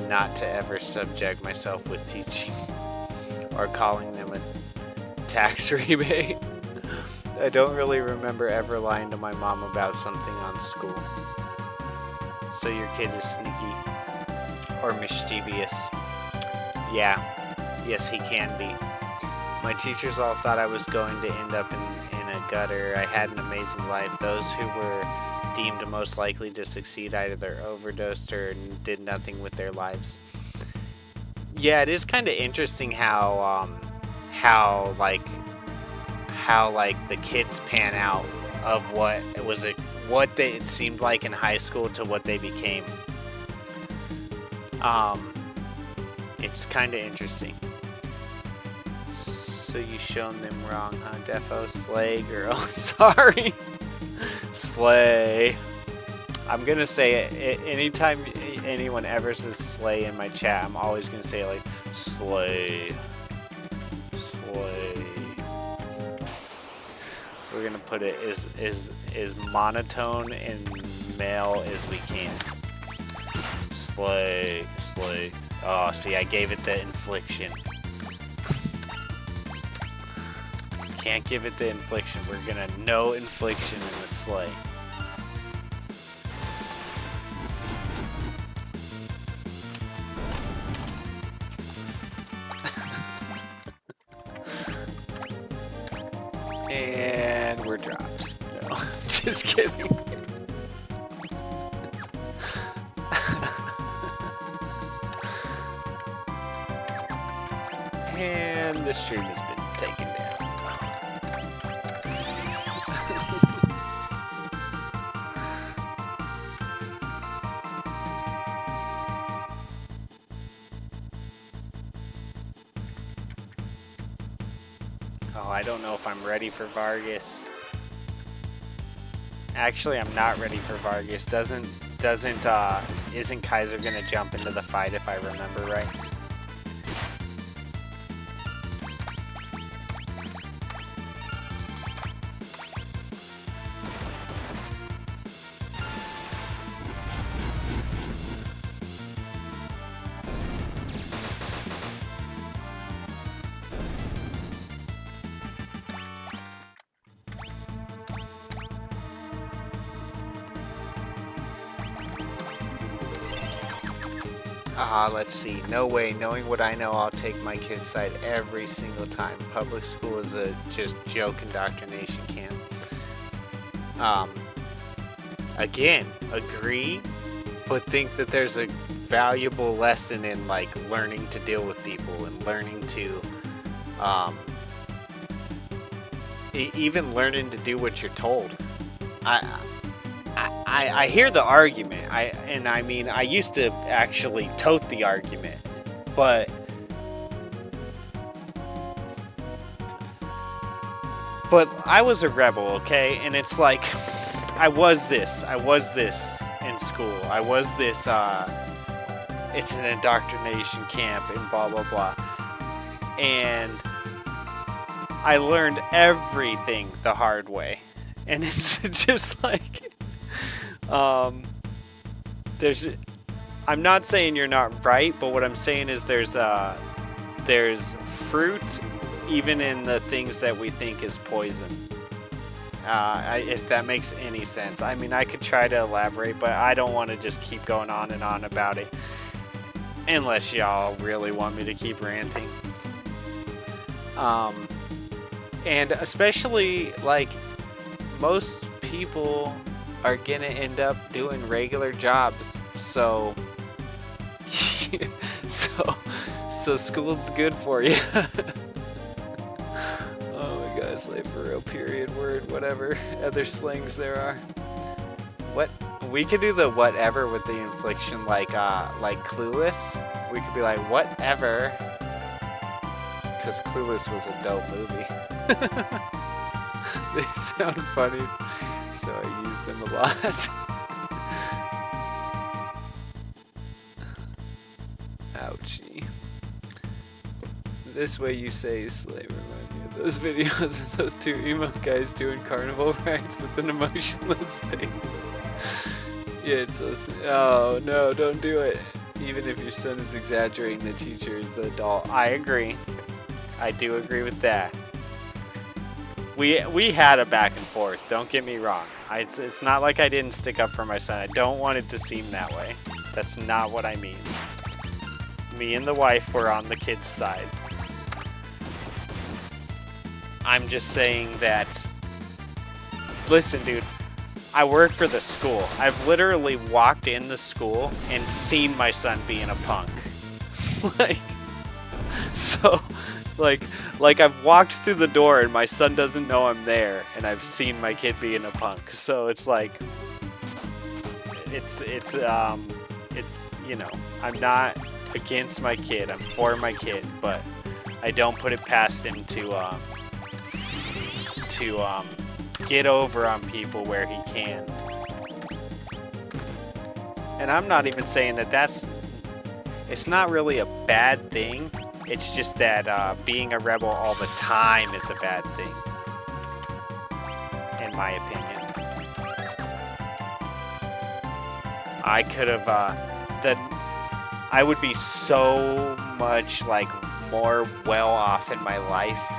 not to ever subject myself with teaching or calling them a tax rebate. I don't really remember ever lying to my mom about something on school. So your kid is sneaky or mischievous. Yeah, yes, he can be. My teachers all thought I was going to end up in a gutter. I had an amazing life. Those who were deemed most likely to succeed either overdosed or did nothing with their lives. Yeah, it is kind of interesting how the kids pan out of what it seemed like in high school to what they became. It's kind of interesting. So you shown them wrong, huh? Defo, slay, girl. Sorry. Slay. I'm gonna say it anytime anyone ever says slay in my chat. I'm always gonna say like slay. Slay. We're gonna put it as monotone and male as we can. Slay, slay. Oh, see, I gave it the infliction. Can't give it the infliction. We're gonna no infliction in the slay. And we're dropped. No, just kidding. And the stream has been taken down. Oh, I don't know if I'm ready for Vargas. Actually, I'm not ready for Vargas. Isn't Kaiser gonna jump into the fight if I remember right? Let's see. No way. Knowing what I know, I'll take my kid's side every single time. Public school is a just joke indoctrination camp. Again, agree, but think that there's a valuable lesson in like learning to deal with people and learning to, even learning to do what you're told. I hear the argument. I used to actually tote the argument, but I was a rebel, okay? And it's like I was this in school. I was this it's an indoctrination camp and blah blah blah. And I learned everything the hard way. And it's just like I'm not saying you're not right, but what I'm saying is there's fruit even in the things that we think is poison. If that makes any sense. I mean, I could try to elaborate, but I don't want to just keep going on and on about it. Unless y'all really want me to keep ranting. And especially, like, most people are gonna end up doing regular jobs, so school's good for you. Oh my god, slave for real, period, word, whatever other slangs there are. What? We could do the whatever with the infliction, like Clueless. We could be like, whatever. Because Clueless was a dope movie. They sound funny, so I use them a lot. Ouchie. This way you say slay remind me of those videos of those two emo guys doing carnival rides with an emotionless face. Yeah, it's so oh no, don't do it. Even if your son is exaggerating, the teacher is the adult. I agree. I do agree with that. We had a back and forth. Don't get me wrong. It's not like I didn't stick up for my son. I don't want it to seem that way. That's not what I mean. Me and the wife were on the kid's side. I'm just saying that. Listen, dude. I work for the school. I've literally walked in the school and seen my son being a punk. Like I've walked through the door and my son doesn't know I'm there, and I've seen my kid being a punk. So it's like, it's you know, I'm not against my kid. I'm for my kid, but I don't put it past him to get over on people where he can. And I'm not even saying that it's not really a bad thing. It's just that being a rebel all the time is a bad thing, in my opinion. I could have, I would be so much like more well off in my life,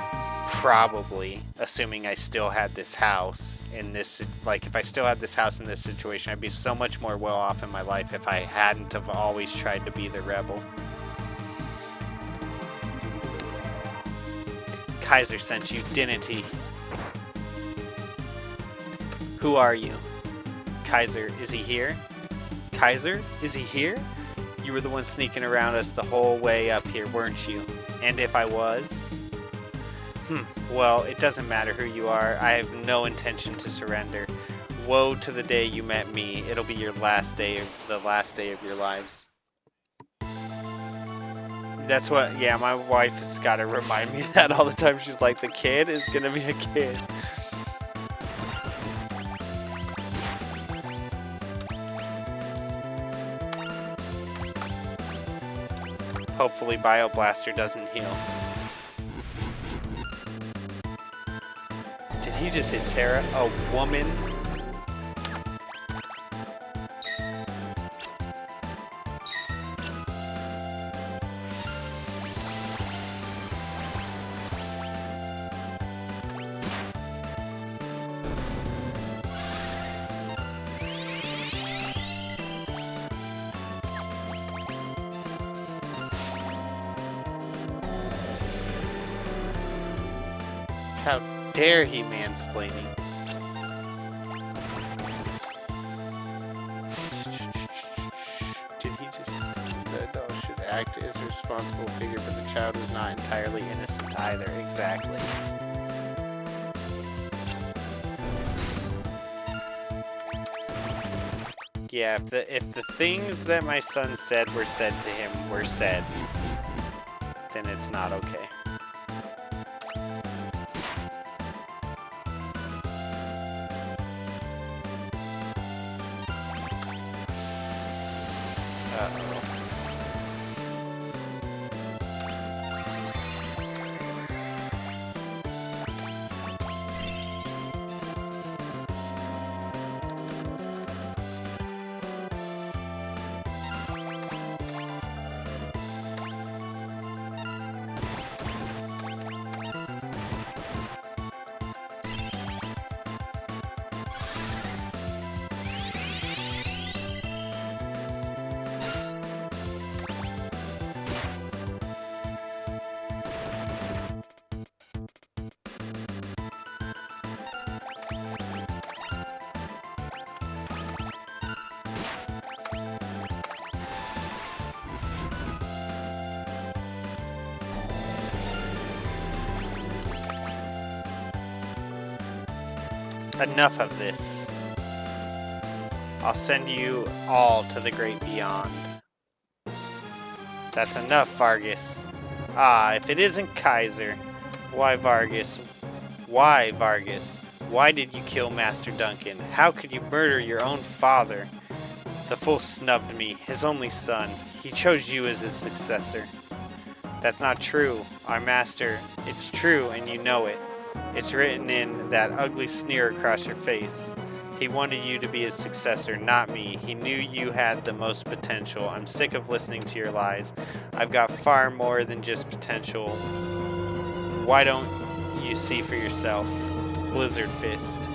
probably, assuming I still had this house in this, like if I still had this house in this situation, I'd be so much more well off in my life if I hadn't have always tried to be the rebel. Kaiser sent you, didn't he? Who are you? Kaiser, is he here? Kaiser, is he here? You were the one sneaking around us the whole way up here, weren't you? And if I was? Well, it doesn't matter who you are. I have no intention to surrender. Woe to the day you met me. It'll be your last day, the last day of your lives. That's what, yeah, my wife has got to remind me that all the time. She's like, the kid is going to be a kid. Hopefully Bioblaster doesn't heal. Did he just hit Terra? A woman? How dare he mansplaining? Did he just... The adult should act as a responsible figure, but the child is not entirely innocent either. Exactly. Yeah, if the things that my son said were said to him were said, then it's not okay. Enough of this. I'll send you all to the great beyond. That's enough, Vargas. Ah, if it isn't Kaiser. Why, Vargas? Why, Vargas? Why did you kill Master Duncan? How could you murder your own father? The fool snubbed me, his only son. He chose you as his successor. That's not true. Our master, it's true and you know it. It's written in that ugly sneer across your face. He wanted you to be his successor, not me. He knew you had the most potential. I'm sick of listening to your lies. I've got far more than just potential. Why don't you see for yourself? Blizzard Fist.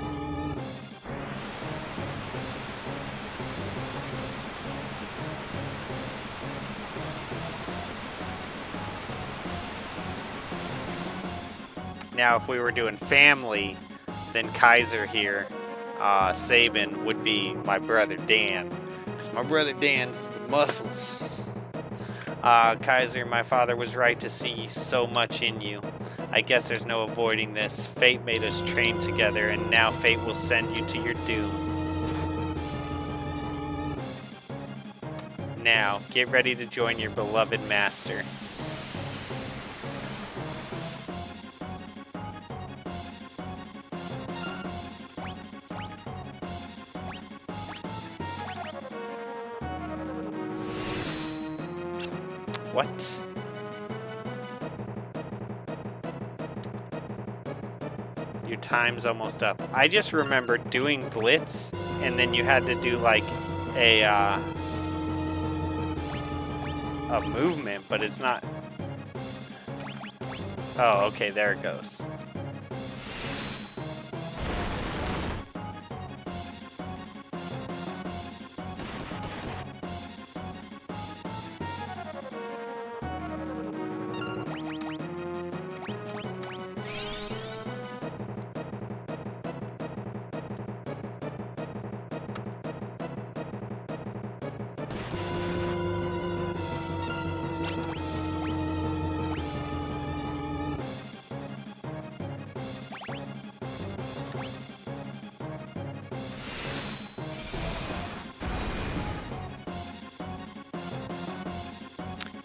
Now, if we were doing family, then Kaiser here, Sabin, would be my brother Dan. Because my brother Dan's the muscles. Kaiser, my father was right to see so much in you. I guess there's no avoiding this. Fate made us train together, and now fate will send you to your doom. Now, get ready to join your beloved master. What? Your time's almost up. I just remember doing Blitz, and then you had to do like a movement, but it's not. Oh, okay, there it goes.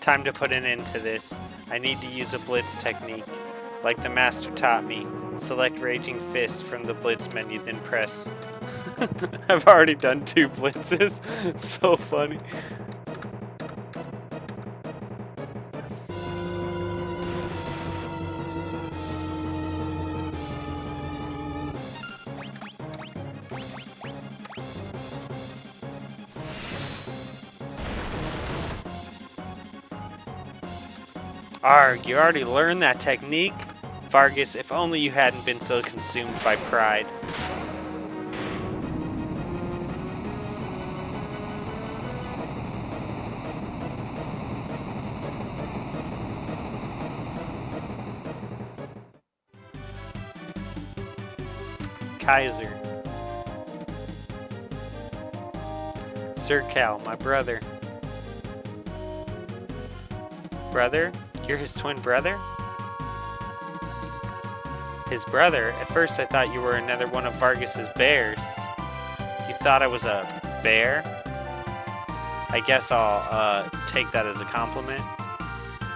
Time to put an end to this. I need to use a blitz technique, like the master taught me. Select Raging Fist from the blitz menu, then press. I've already done 2 blitzes. So funny. Arg, you already learned that technique? Vargas, if only you hadn't been so consumed by pride. Kaiser. Sir Cal, my brother. Brother? You're his twin brother? His brother? At first I thought you were another one of Vargas's bears. You thought I was a bear? I guess I'll take that as a compliment.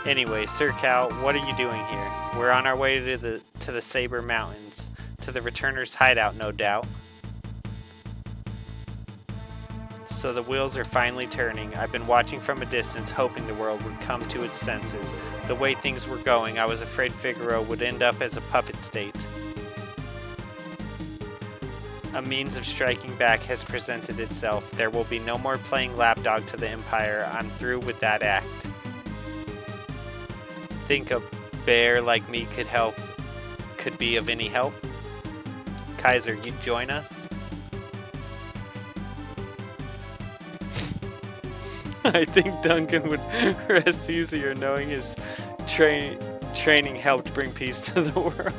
Anyway, Sir Cal, what are you doing here? We're on our way to the Saber Mountains. To the Returner's hideout, no doubt. So the wheels are finally turning. I've been watching from a distance, hoping the world would come to its senses. The way things were going, I was afraid Figaro would end up as a puppet state. A means of striking back has presented itself. There will be no more playing lapdog to the Empire. I'm through with that act. Think a bear like me could be of any help? Kaiser, you'd join us? I think Duncan would rest easier knowing his training helped bring peace to the world.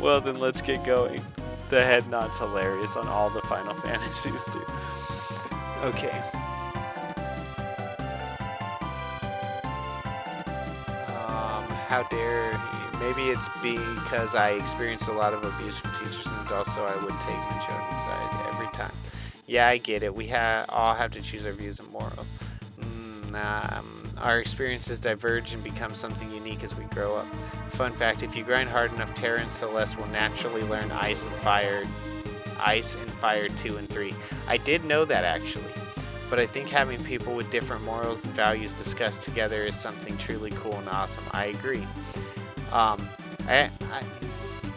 Well then, let's get going. The head nod's hilarious on all the Final Fantasies, dude. Okay. How dare he? Maybe it's because I experienced a lot of abuse from teachers and adults, so I would take Michoten's side every time. Yeah, I get it. We all have to choose our views and morals. Our experiences diverge and become something unique as we grow up. Fun fact, if you grind hard enough, Terra and Celeste will naturally learn Ice and Fire 2 and 3. I did know that, actually. but I think having people with different morals and values discussed together is something truly cool and awesome. I agree. I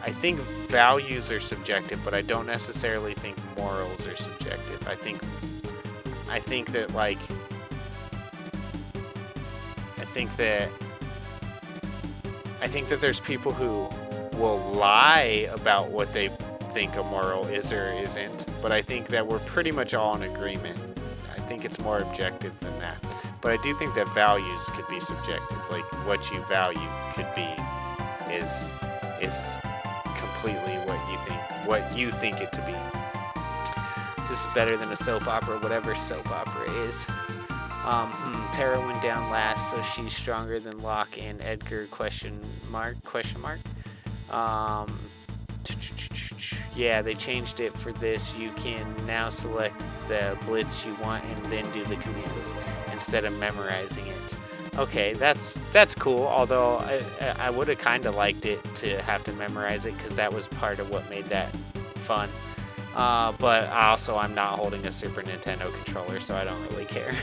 think values are subjective, but I don't necessarily think morals are subjective. I think that like I think that there's people who will lie about what they think a moral is or isn't, but I think that we're pretty much all in agreement. I think it's more objective than that. But I do think that values could be subjective. Like what you value could be is completely what you think it to be. This is better than a soap opera, whatever soap opera is. Tara went down last, so she's stronger than Locke and Edgar, question mark. Yeah, they changed it for this. You can now select the blitz you want and then do the commands instead of memorizing it. Okay, that's cool, although I would have kind of liked it to have to memorize it because that was part of what made that fun. But also I'm not holding a Super Nintendo controller, so I don't really care.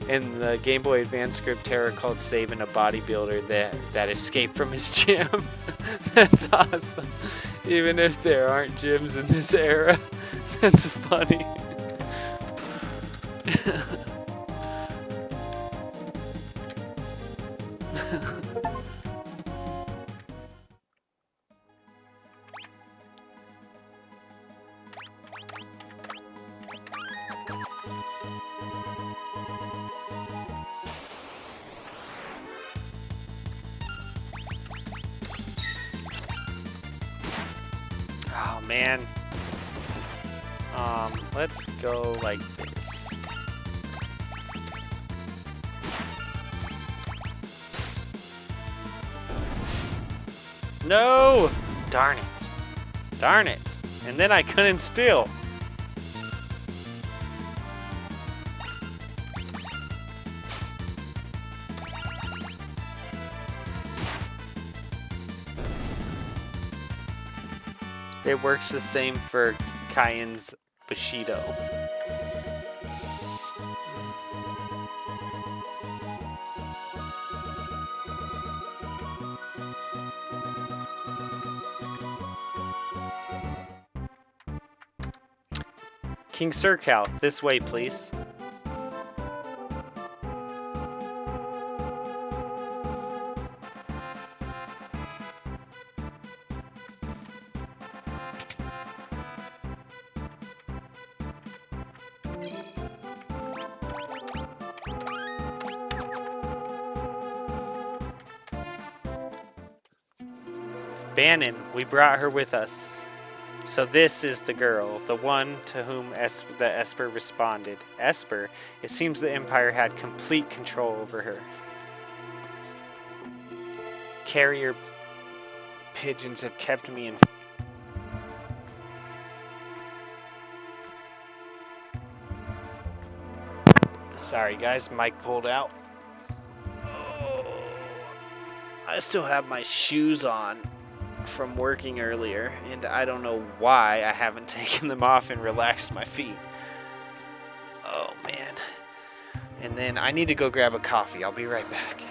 In the Game Boy Advance script, Terra called Sabin a bodybuilder that escaped from his gym. That's awesome. Even if there aren't gyms in this era, that's funny. Oh man. Let's go like this. No! Darn it. Darn it. And then I couldn't steal. It works the same for Cayenne's Bushido. King Sir Cal, this way, please. Bannon, we brought her with us. So this is the girl, the one to whom the Esper responded. Esper? It seems the Empire had complete control over her. Carrier pigeons have kept me in... Sorry guys, mic pulled out. Oh, I still have my shoes on from working earlier, and I don't know why I haven't taken them off and relaxed my feet. Oh man. And then I need to go grab a coffee. I'll be right back.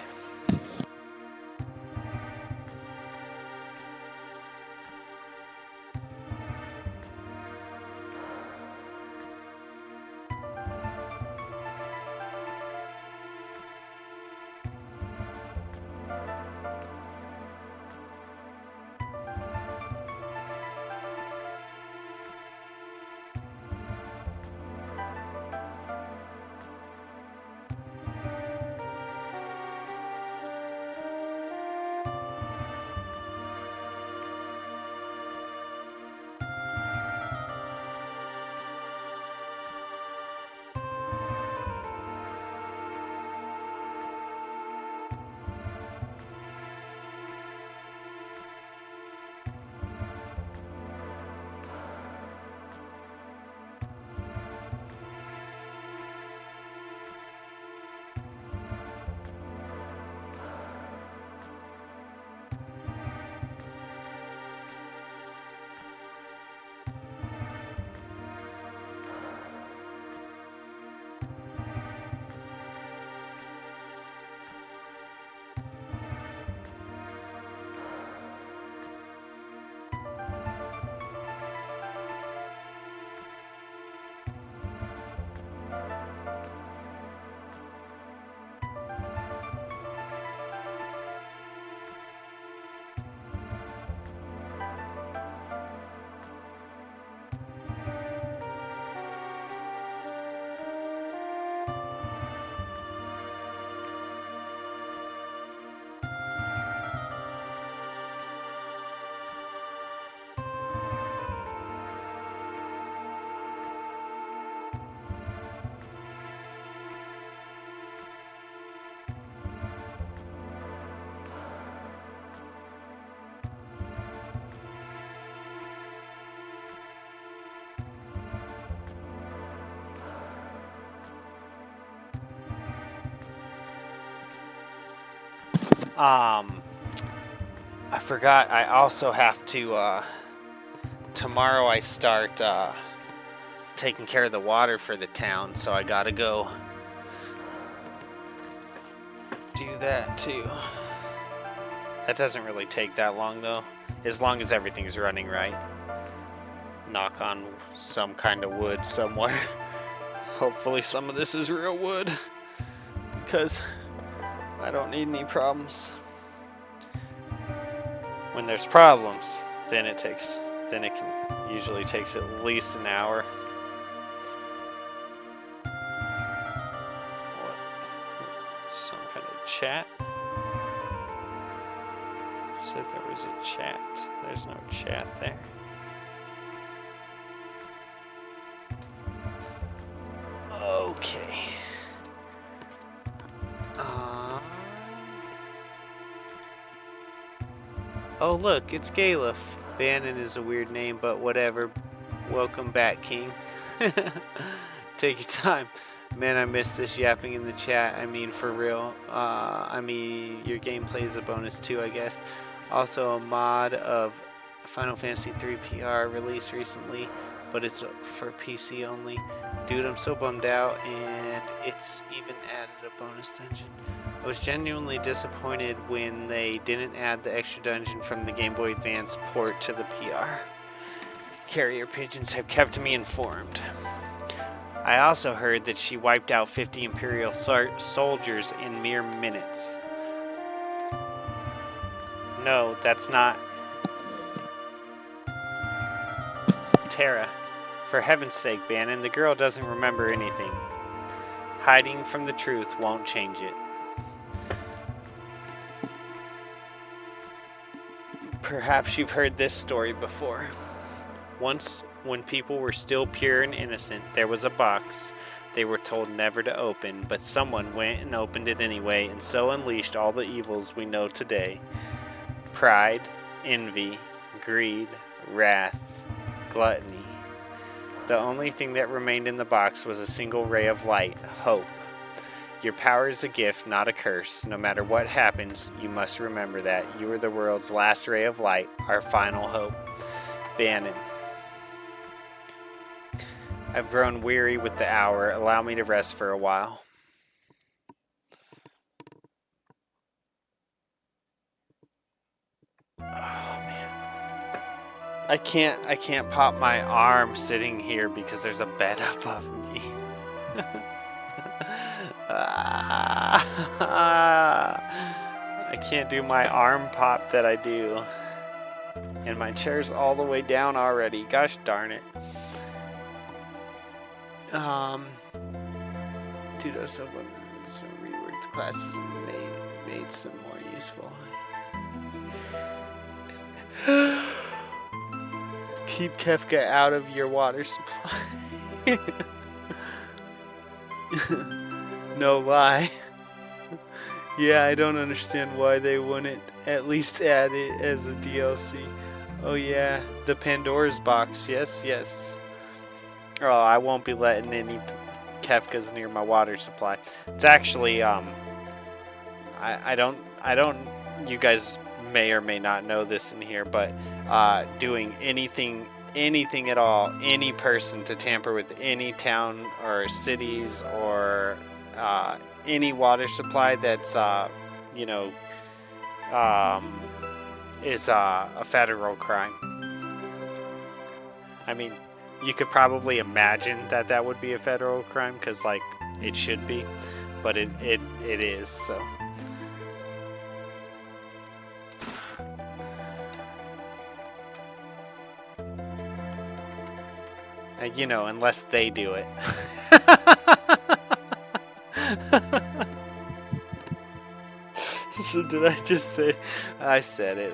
I forgot. I also have to. Tomorrow I start taking care of the water for the town, so I gotta go do that too. That doesn't really take that long though, as long as everything's running right. Knock on some kind of wood somewhere. Hopefully some of this is real wood, because I don't need any problems. When there's problems, then it can usually takes at least an hour. What? Some kind of chat? It said there was a chat. There's no chat there. Okay. Oh look, it's Galef. Bannon is a weird name, but whatever. Welcome back, King. Take your time. Man, I missed this yapping in the chat. I mean, for real. I mean, your gameplay is a bonus too, I guess. Also, a mod of Final Fantasy 3 PR released recently, but it's for PC only. Dude, I'm so bummed out, and it's even added a bonus dungeon. I was genuinely disappointed when they didn't add the extra dungeon from the Game Boy Advance port to the PR. Carrier pigeons have kept me informed. I also heard that she wiped out 50 Imperial soldiers in mere minutes. No, that's not Terra. For heaven's sake, Bannon, the girl doesn't remember anything. Hiding from the truth won't change it. Perhaps you've heard this story before. Once, when people were still pure and innocent, there was a box they were told never to open, but someone went and opened it anyway, and so unleashed all the evils we know today. Pride, envy, greed, wrath, gluttony. The only thing that remained in the box was a single ray of light, hope. Your power is a gift, not a curse. No matter what happens, you must remember that. You are the world's last ray of light, our final hope. Bannon. I've grown weary with the hour. Allow me to rest for a while. Oh man. I can't pop my arm sitting here because there's a bed above me. I can't do my arm pop that I do. And my chair's all the way down already. Gosh darn it. Dude, someone reworked the classes and made some more useful. Keep Kefka out of your water supply. No lie. Yeah, I don't understand why they wouldn't at least add it as a DLC. Oh yeah, the Pandora's box. Yes, yes. Oh, I won't be letting any Kefkas near my water supply. It's actually I don't you guys may or may not know this in here, but doing anything at all, any person to tamper with any town or cities or any water supply that's is a federal crime. I mean, you could probably imagine that would be a federal crime because, like, it should be, but it is, so. You know, unless they do it. So did I just say? I said it.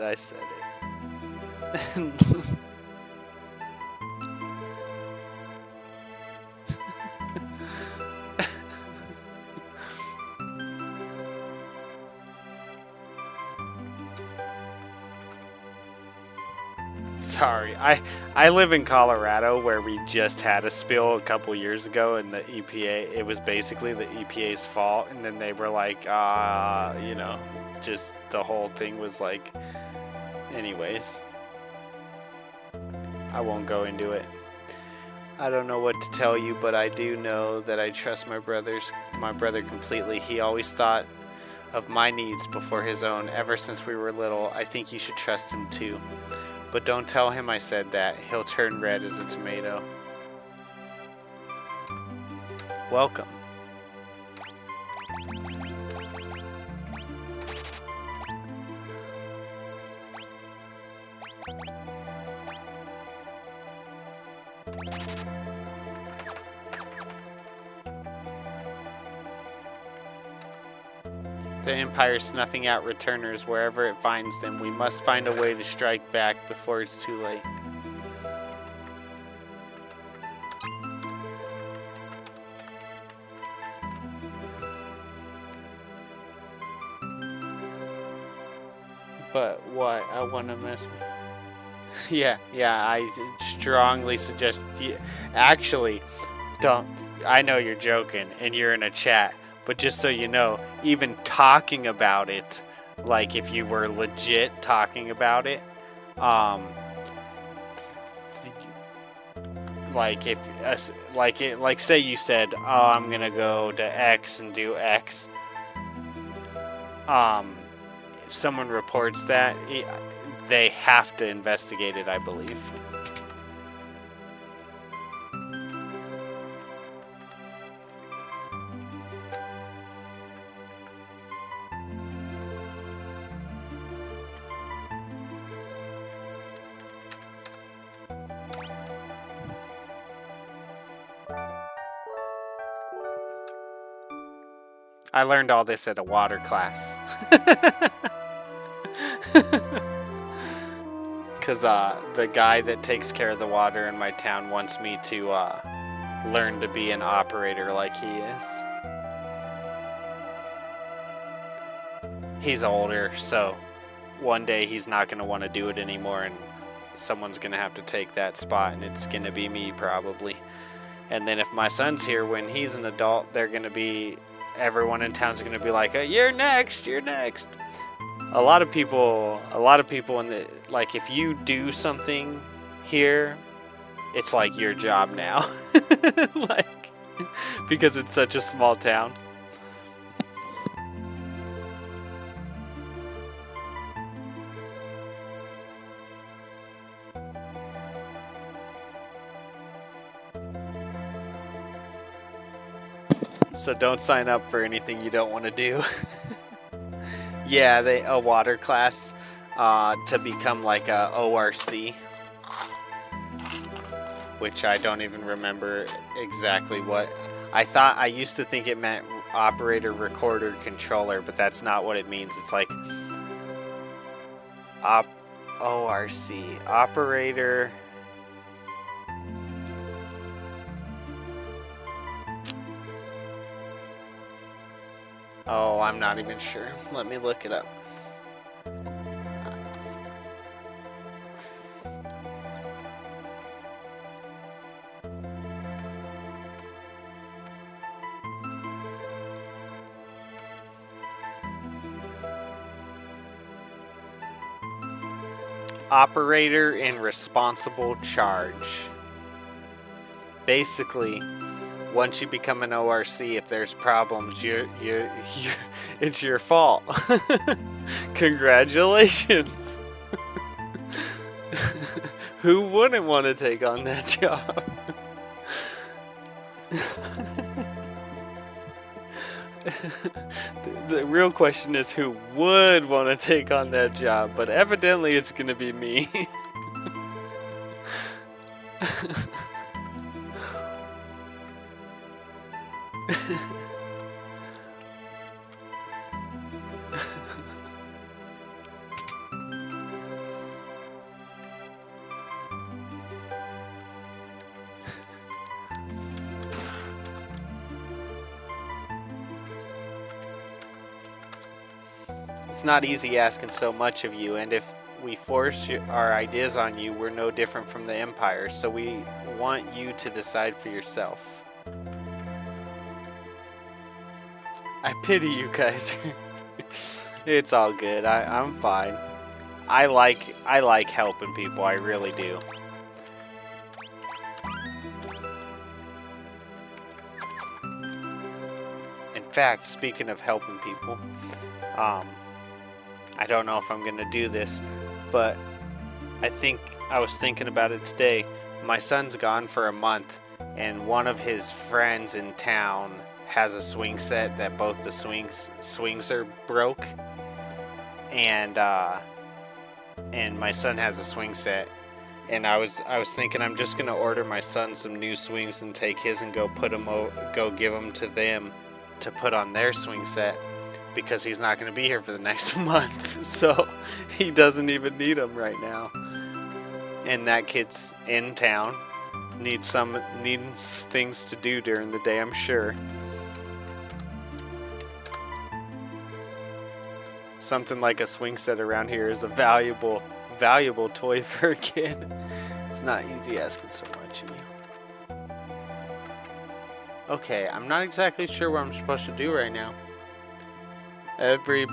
Sorry, I live in Colorado where we just had a spill a couple years ago, and the EPA, it was basically the EPA's fault, and then they were like, you know, just the whole thing was like, anyways, I won't go into it. I don't know what to tell you, but I do know that I trust my brother completely. He always thought of my needs before his own ever since we were little. I think you should trust him too. But don't tell him I said that. He'll turn red as a tomato. Welcome. The Empire's snuffing out returners wherever it finds them. We must find a way to strike back before it's too late. But what? I want to mess with... yeah, I strongly suggest... Actually, don't... I know you're joking and you're in a chat. But just so you know, even talking about it, like if you were legit talking about it, like say you said, oh, I'm gonna go to X and do X. If someone reports that, they have to investigate it, I believe. I learned all this at a water class. Because the guy that takes care of the water in my town wants me to learn to be an operator like he is. He's older, so one day he's not going to want to do it anymore, and someone's going to have to take that spot, and it's going to be me probably. And then if my son's here when he's an adult, they're going to be... Everyone in town's gonna be like, "You're next. You're next." A lot of people in the like, if you do something here, it's like your job now, like because it's such a small town. So don't sign up for anything you don't want to do. Yeah, a water class to become like a ORC, which I don't even remember exactly what. I used to think it meant operator, recorder, controller, but that's not what it means. It's like ORC, operator. Oh, I'm not even sure. Let me look it up. Operator in responsible charge. Basically, once you become an ORC, if there's problems, it's your fault. Congratulations. Who wouldn't want to take on that job? The real question is who would want to take on that job, but evidently it's going to be me. It's not easy asking so much of you, and if we force our ideas on you, we're no different from the Empire, so we want you to decide for yourself. I pity you, Kaiser. It's all good. I'm fine. I like helping people. I really do. In fact, speaking of helping people, I don't know if I'm gonna do this, but I was thinking about it today. My son's gone for a month, and one of his friends in town has a swing set that both the swings are broke, and my son has a swing set, and I was thinking I'm just gonna order my son some new swings and take his and go give them to them to put on their swing set, because he's not gonna be here for the next month, so he doesn't even need them right now. And that kid's in town, needs things to do during the day, I'm sure. Something like a swing set around here is a valuable toy for a kid. It's not easy asking so much of you. Okay, I'm not exactly sure what I'm supposed to do right now. Every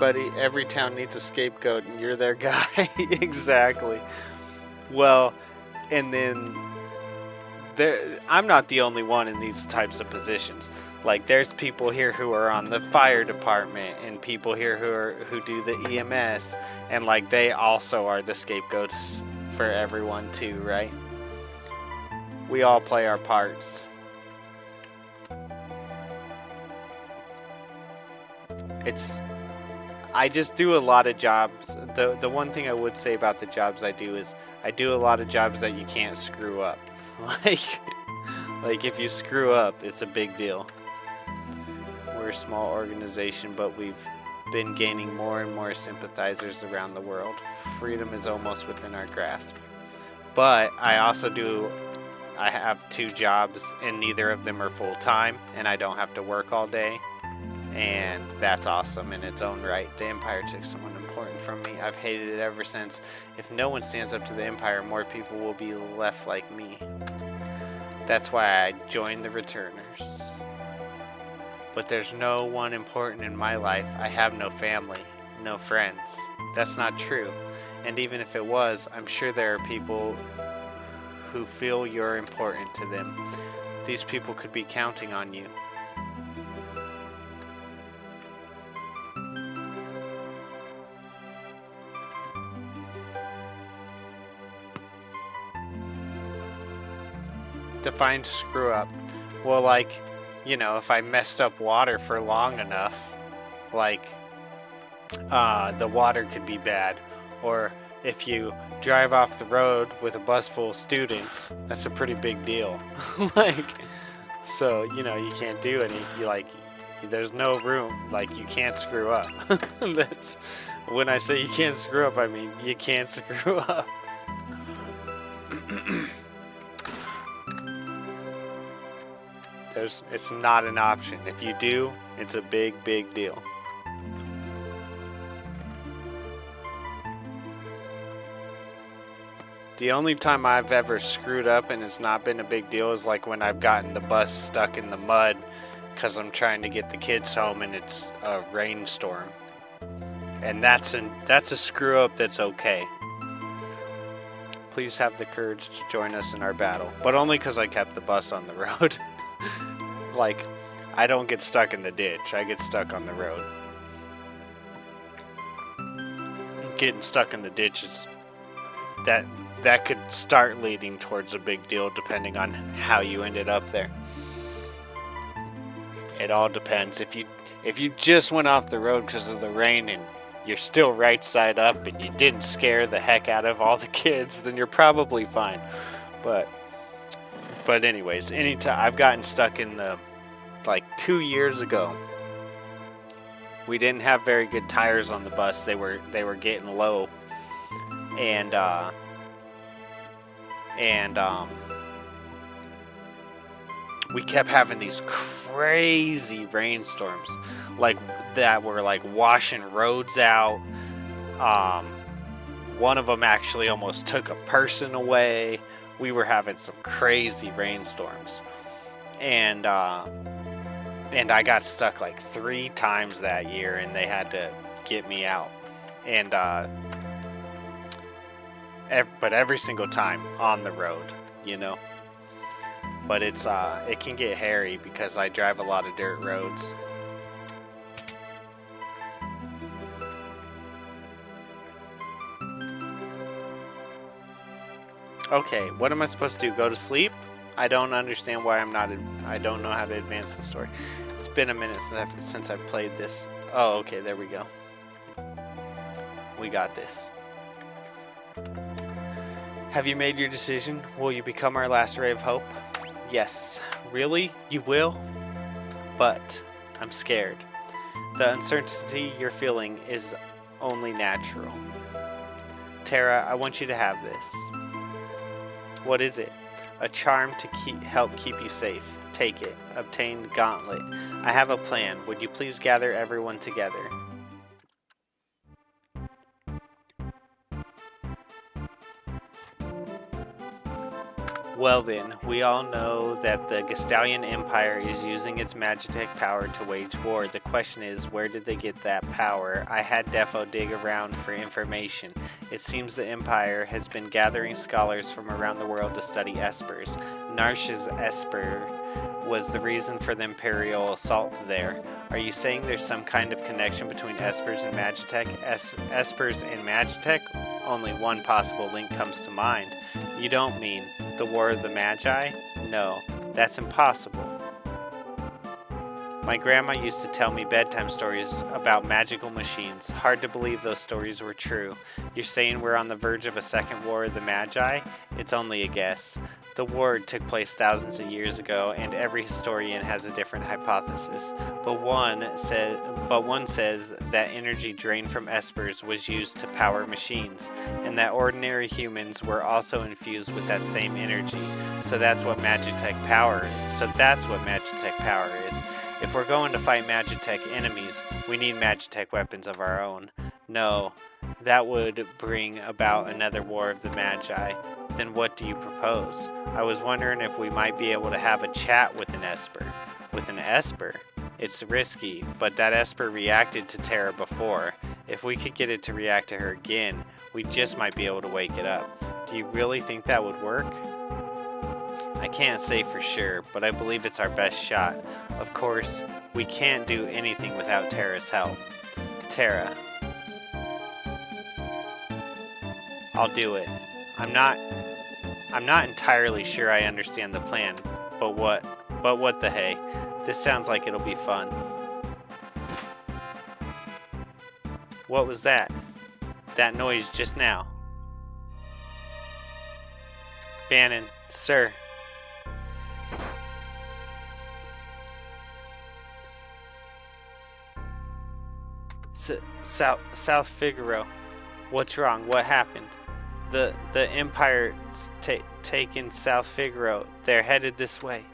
town needs a scapegoat, and you're their guy. Exactly. Well, and then I'm not the only one in these types of positions. Like, there's people here who are on the fire department, and people here who do the EMS, and like they also are the scapegoats for everyone too, right? We all play our parts. I just do a lot of jobs. The one thing I would say about the jobs I do is I do a lot of jobs that you can't screw up. Like if you screw up, it's a big deal. We're a small organization, but we've been gaining more and more sympathizers around the world. Freedom is almost within our grasp. But I have 2 jobs, and neither of them are full-time, and I don't have to work all day. And that's awesome in its own right. The Empire took someone important from me. I've hated it ever since. If no one stands up to the Empire, more people will be left like me. That's why I joined the Returners. But there's no one important in my life. I have no family, no friends. That's not true. And even if it was, I'm sure there are people who feel you're important to them. These people could be counting on you. Define screw up. Well, like, you know, if I messed up water for long enough, like, the water could be bad. Or if you drive off the road with a bus full of students, that's a pretty big deal. Like, so, you know, you can't do there's no room, like, you can't screw up. That's, when I say you can't screw up, I mean you can't screw up. It's not an option. If you do, it's a big, big deal. The only time I've ever screwed up and it's not been a big deal is like when I've gotten the bus stuck in the mud because I'm trying to get the kids home and it's a rainstorm. And that's a screw up that's okay. Please have the courage to join us in our battle. But only because I kept the bus on the road. Like, I don't get stuck in the ditch. I get stuck on the road. Getting stuck in the ditch is... That could start leading towards a big deal depending on how you ended up there. It all depends. If you just went off the road because of the rain and you're still right side up and you didn't scare the heck out of all the kids, then you're probably fine. But anyways, anytime I've gotten stuck in the, like 2 years ago, we didn't have very good tires on the bus. They were getting low, and we kept having these crazy rainstorms. Like that were like washing roads out. One of them actually almost took a person away. We were having some crazy rainstorms, and I got stuck like 3 times that year, and they had to get me out. And but every single time on the road, you know. But it can get hairy because I drive a lot of dirt roads. Okay, what am I supposed to do? Go to sleep? I don't understand why I don't know how to advance the story. It's been a minute since I've played this. Oh, okay, there we go. We got this. Have you made your decision? Will you become our last ray of hope? Yes. Really? You will? But I'm scared. The uncertainty you're feeling is only natural. Terra, I want you to have this. What is it? A charm to help keep you safe. Take it. Obtain Gauntlet. I have a plan. Would you please gather everyone together? Well then, we all know that the Gestalian Empire is using its Magitech power to wage war. The question is, where did they get that power? I had Defo dig around for information. It seems the Empire has been gathering scholars from around the world to study Espers. Narsh's Esper was the reason for the Imperial assault there. Are you saying there's some kind of connection between Espers and Magitech? Espers and Magitech? Only one possible link comes to mind. You don't mean the War of the Magi? No, that's impossible. My grandma used to tell me bedtime stories about magical machines. Hard to believe those stories were true. You're saying we're on the verge of a second War of the Magi? It's only a guess. The war took place thousands of years ago, and every historian has a different hypothesis. But one says that energy drained from Espers was used to power machines, and that ordinary humans were also infused with that same energy. So that's what Magitech power is. If we're going to fight Magitech enemies, we need Magitech weapons of our own. No, that would bring about another War of the Magi. Then what do you propose? I was wondering if we might be able to have a chat with an Esper. With an Esper? It's risky, but that Esper reacted to Terra before. If we could get it to react to her again, we just might be able to wake it up. Do you really think that would work? I can't say for sure, but I believe it's our best shot. Of course, we can't do anything without Terra's help. Terra. I'll do it. I'm not entirely sure I understand the plan, but what the hey. This sounds like it'll be fun. What was that? That noise just now. Bannon, sir. South Figaro. What's wrong? What happened? The Empire's taken South Figaro. They're headed this way.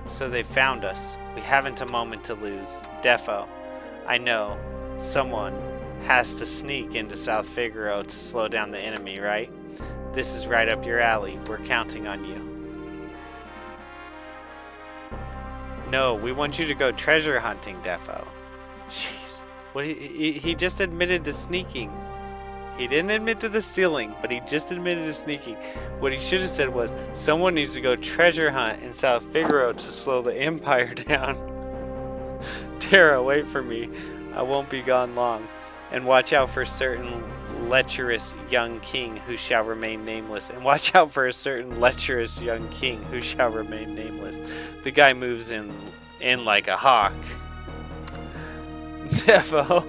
So they found us. We haven't a moment to lose. Defo, I know. Someone has to sneak into South Figaro to slow down the enemy, right? This is right up your alley. We're counting on you. No, we want you to go treasure hunting, Defo. Jeez. What he just admitted to sneaking. He didn't admit to the stealing, but he just admitted to sneaking. What he should have said was, someone needs to go treasure hunt in South Figaro to slow the Empire down. Terra, wait for me. I won't be gone long. And watch out for a certain lecherous young king who shall remain nameless. The guy moves in like a hawk. Defo.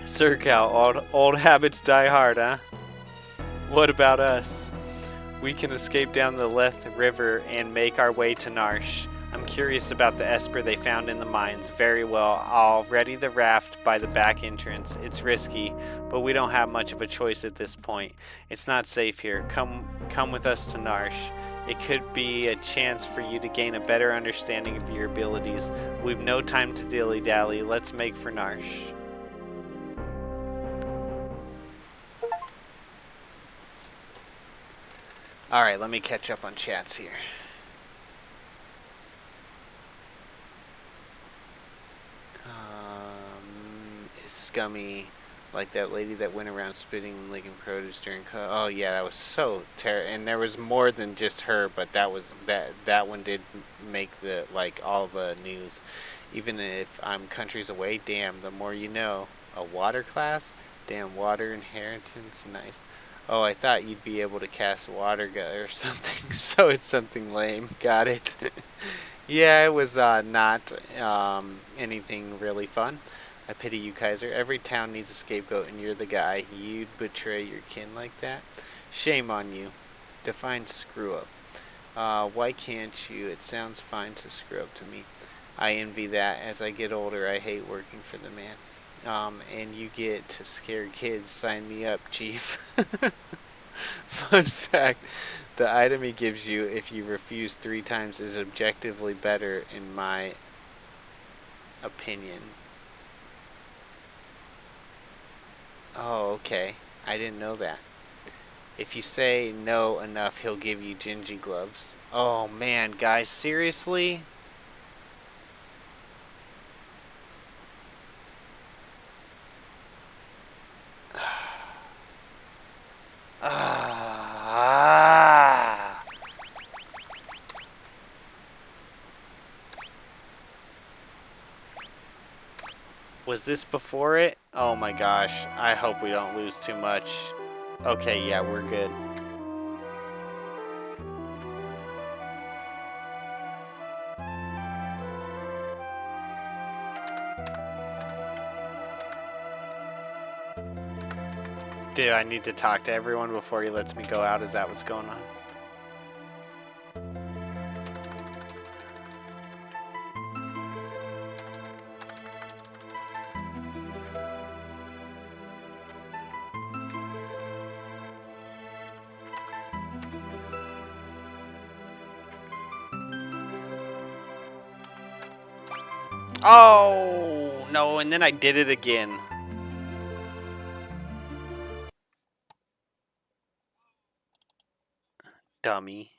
Sir Cal, old habits die hard, huh? What about us? We can escape down the Leth River and make our way to Narsh. I'm curious about the Esper they found in the mines. Very well, I'll ready the raft by the back entrance. It's risky, but we don't have much of a choice at this point. It's not safe here. Come with us to Narsh. It could be a chance for you to gain a better understanding of your abilities. We've no time to dilly-dally. Let's make for Narsh. Alright, let me catch up on chats here. Is Scummy like that lady that went around spitting and licking produce during oh yeah, that was so terrible. And there was more than just her, but that one did make the all the news. Even if I'm countries away, damn, the more you know. A water class? Damn, water inheritance, nice. Oh, I thought you'd be able to cast water or something, so it's something lame. Got it. Yeah, it was not anything really fun. I pity you, Kaiser. Every town needs a scapegoat, and you're the guy. You'd betray your kin like that? Shame on you. Define screw up. Why can't you? It sounds fine to screw up to me. I envy that. As I get older, I hate working for the man. And you get to scare kids. Sign me up, Chief. Fun fact. The item he gives you if you refuse 3 times is objectively better in my opinion. Oh, okay. I didn't know that. If you say no enough, he'll give you gingy gloves. Oh man, guys, seriously? Was this before it? Oh my gosh. I hope we don't lose too much. Okay, yeah, we're good. Do I need to talk to everyone before he lets me go out? Is that what's going on? Oh, no, and then I did it again. Dummy.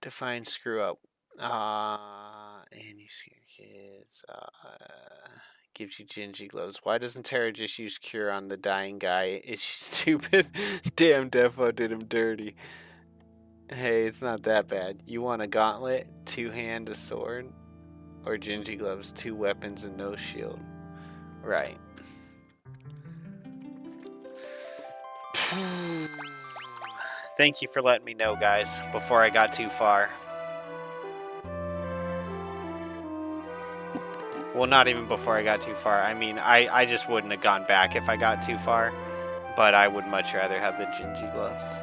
Define screw up. And you scare kids. Gives you gingy gloves. Why doesn't Tara just use cure on the dying guy? Is she stupid? Damn, Defo did him dirty. Hey, it's not that bad. You want a gauntlet, 2-hand, a sword? Or gingy gloves, 2 weapons and no shield? Right. Thank you for letting me know, guys, before I got too far. Well, not even before I got too far. I mean, I just wouldn't have gone back if I got too far. But I would much rather have the gingy gloves.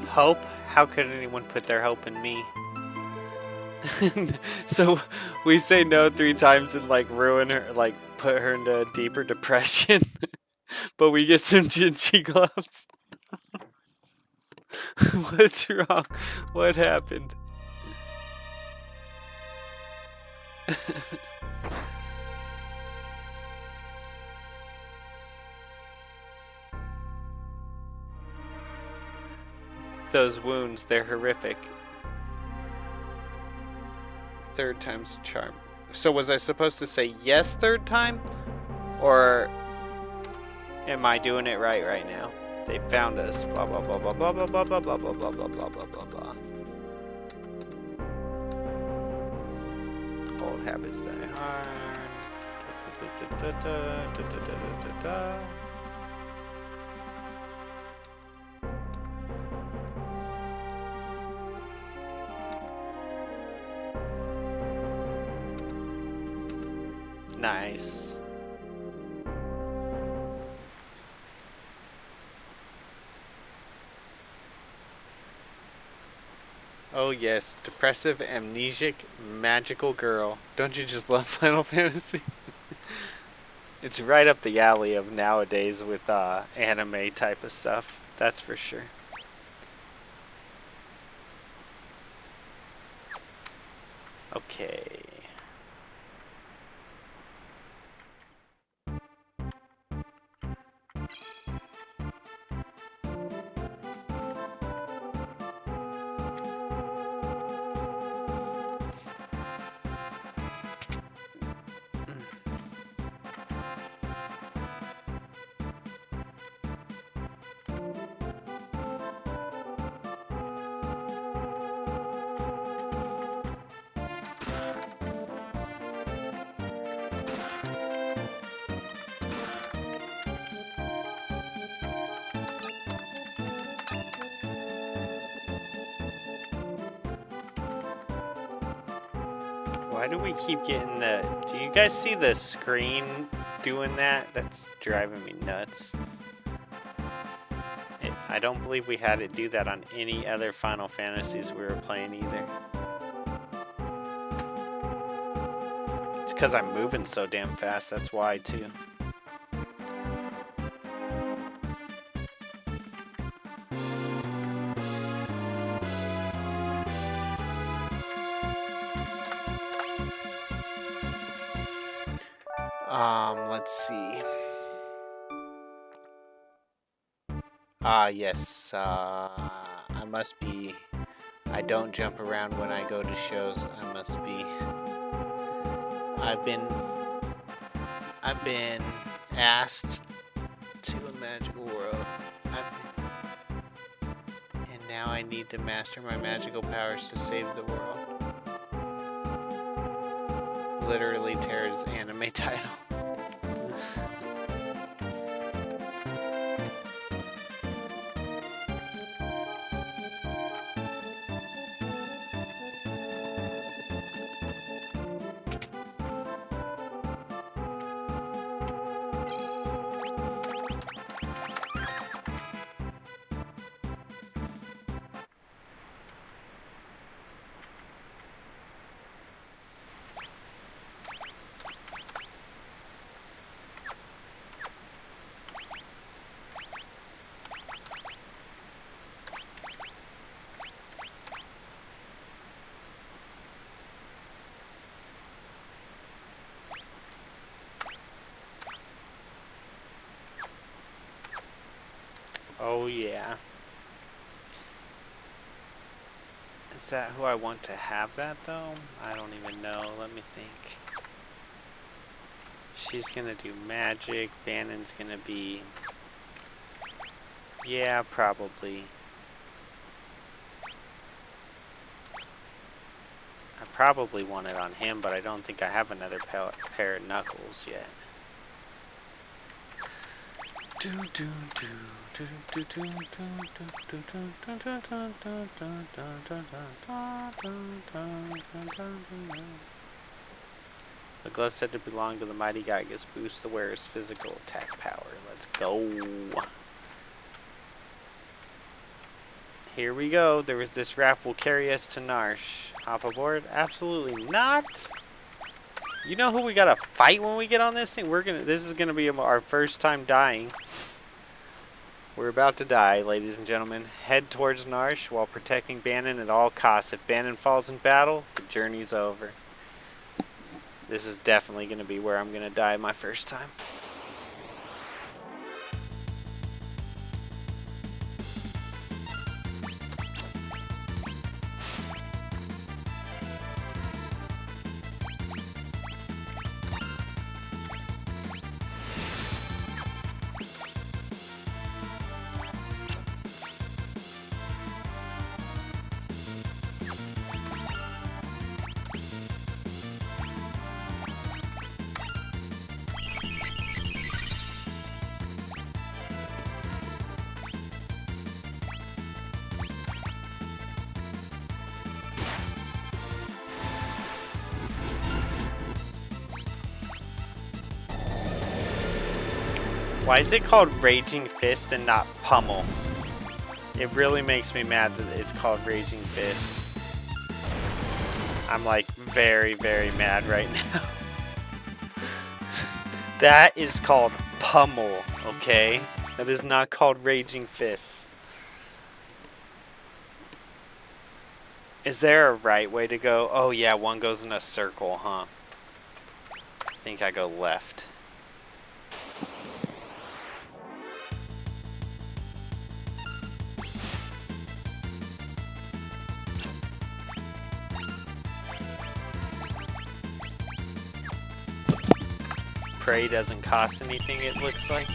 Hope? How could anyone put their hope in me? So we say no 3 times and ruin her, put her into a deeper depression. But we get some gingy gloves. What's wrong? What happened? those wounds. They're horrific. Third time's a charm. So was I supposed to say yes third time? Or am I doing it right now? They found us. Blah blah blah blah blah blah blah blah blah blah blah blah blah blah blah blah. Old habits die hard. Nice. Oh yes, depressive, amnesic, magical girl. Don't you just love Final Fantasy? It's right up the alley of nowadays with anime type of stuff. That's for sure. Okay. Why do we keep getting the... Do you guys see the screen doing that? That's driving me nuts. I don't believe we had it do that on any other Final Fantasies we were playing either. It's because I'm moving so damn fast, that's why too. Let's see. Yes, I must be... I don't jump around when I go to shows. I must be... I've been asked to a magical world. And now I need to master my magical powers to save the world. Literally Terra's anime title. Oh yeah. Is that who I want to have that though? I don't even know. Let me think. She's gonna do magic. Bannon's gonna be... Yeah, probably. I probably want it on him, but I don't think I have another pair of Knuckles yet. The glove said to belong to the mighty Gygus boosts the wearer's physical attack power. Let's go. Here we go. This raft will carry us to Narshe. Hop aboard? Absolutely not. You know who we gotta fight when we get on this thing? This is gonna be our first time dying. We're about to die, ladies and gentlemen. Head towards Narshe while protecting Bannon at all costs. If Bannon falls in battle, the journey's over. This is definitely gonna be where I'm gonna die my first time. Why is it called Raging Fist and not Pummel? It really makes me mad that it's called Raging Fist. I'm like very, very mad right now. That is called Pummel, okay? That is not called Raging Fist. Is there a right way to go? Oh yeah, one goes in a circle, huh? I think I go left. Prey doesn't cost anything, it looks like.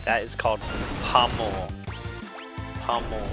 That is called Pummel. Pummel.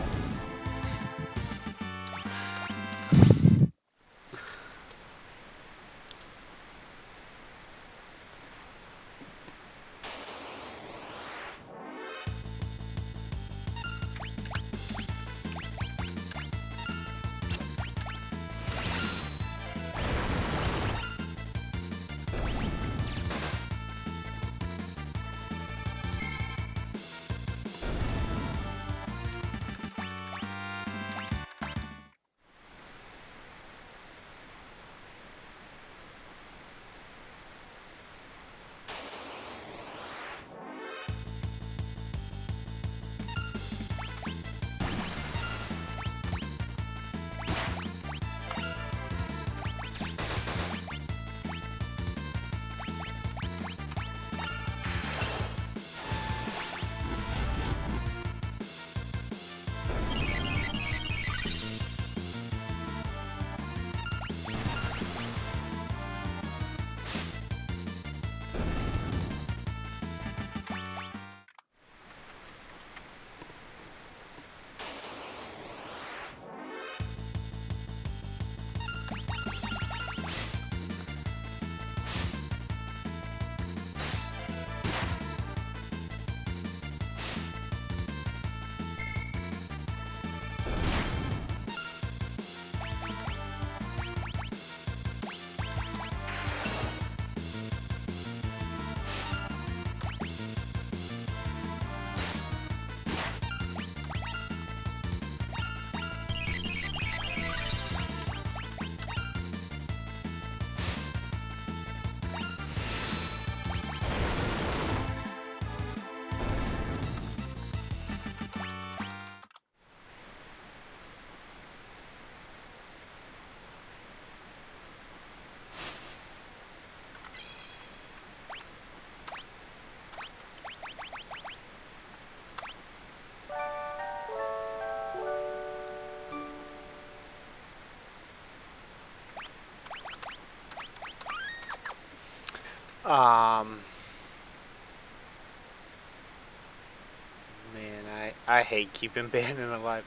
Man, I hate keeping Bannon alive.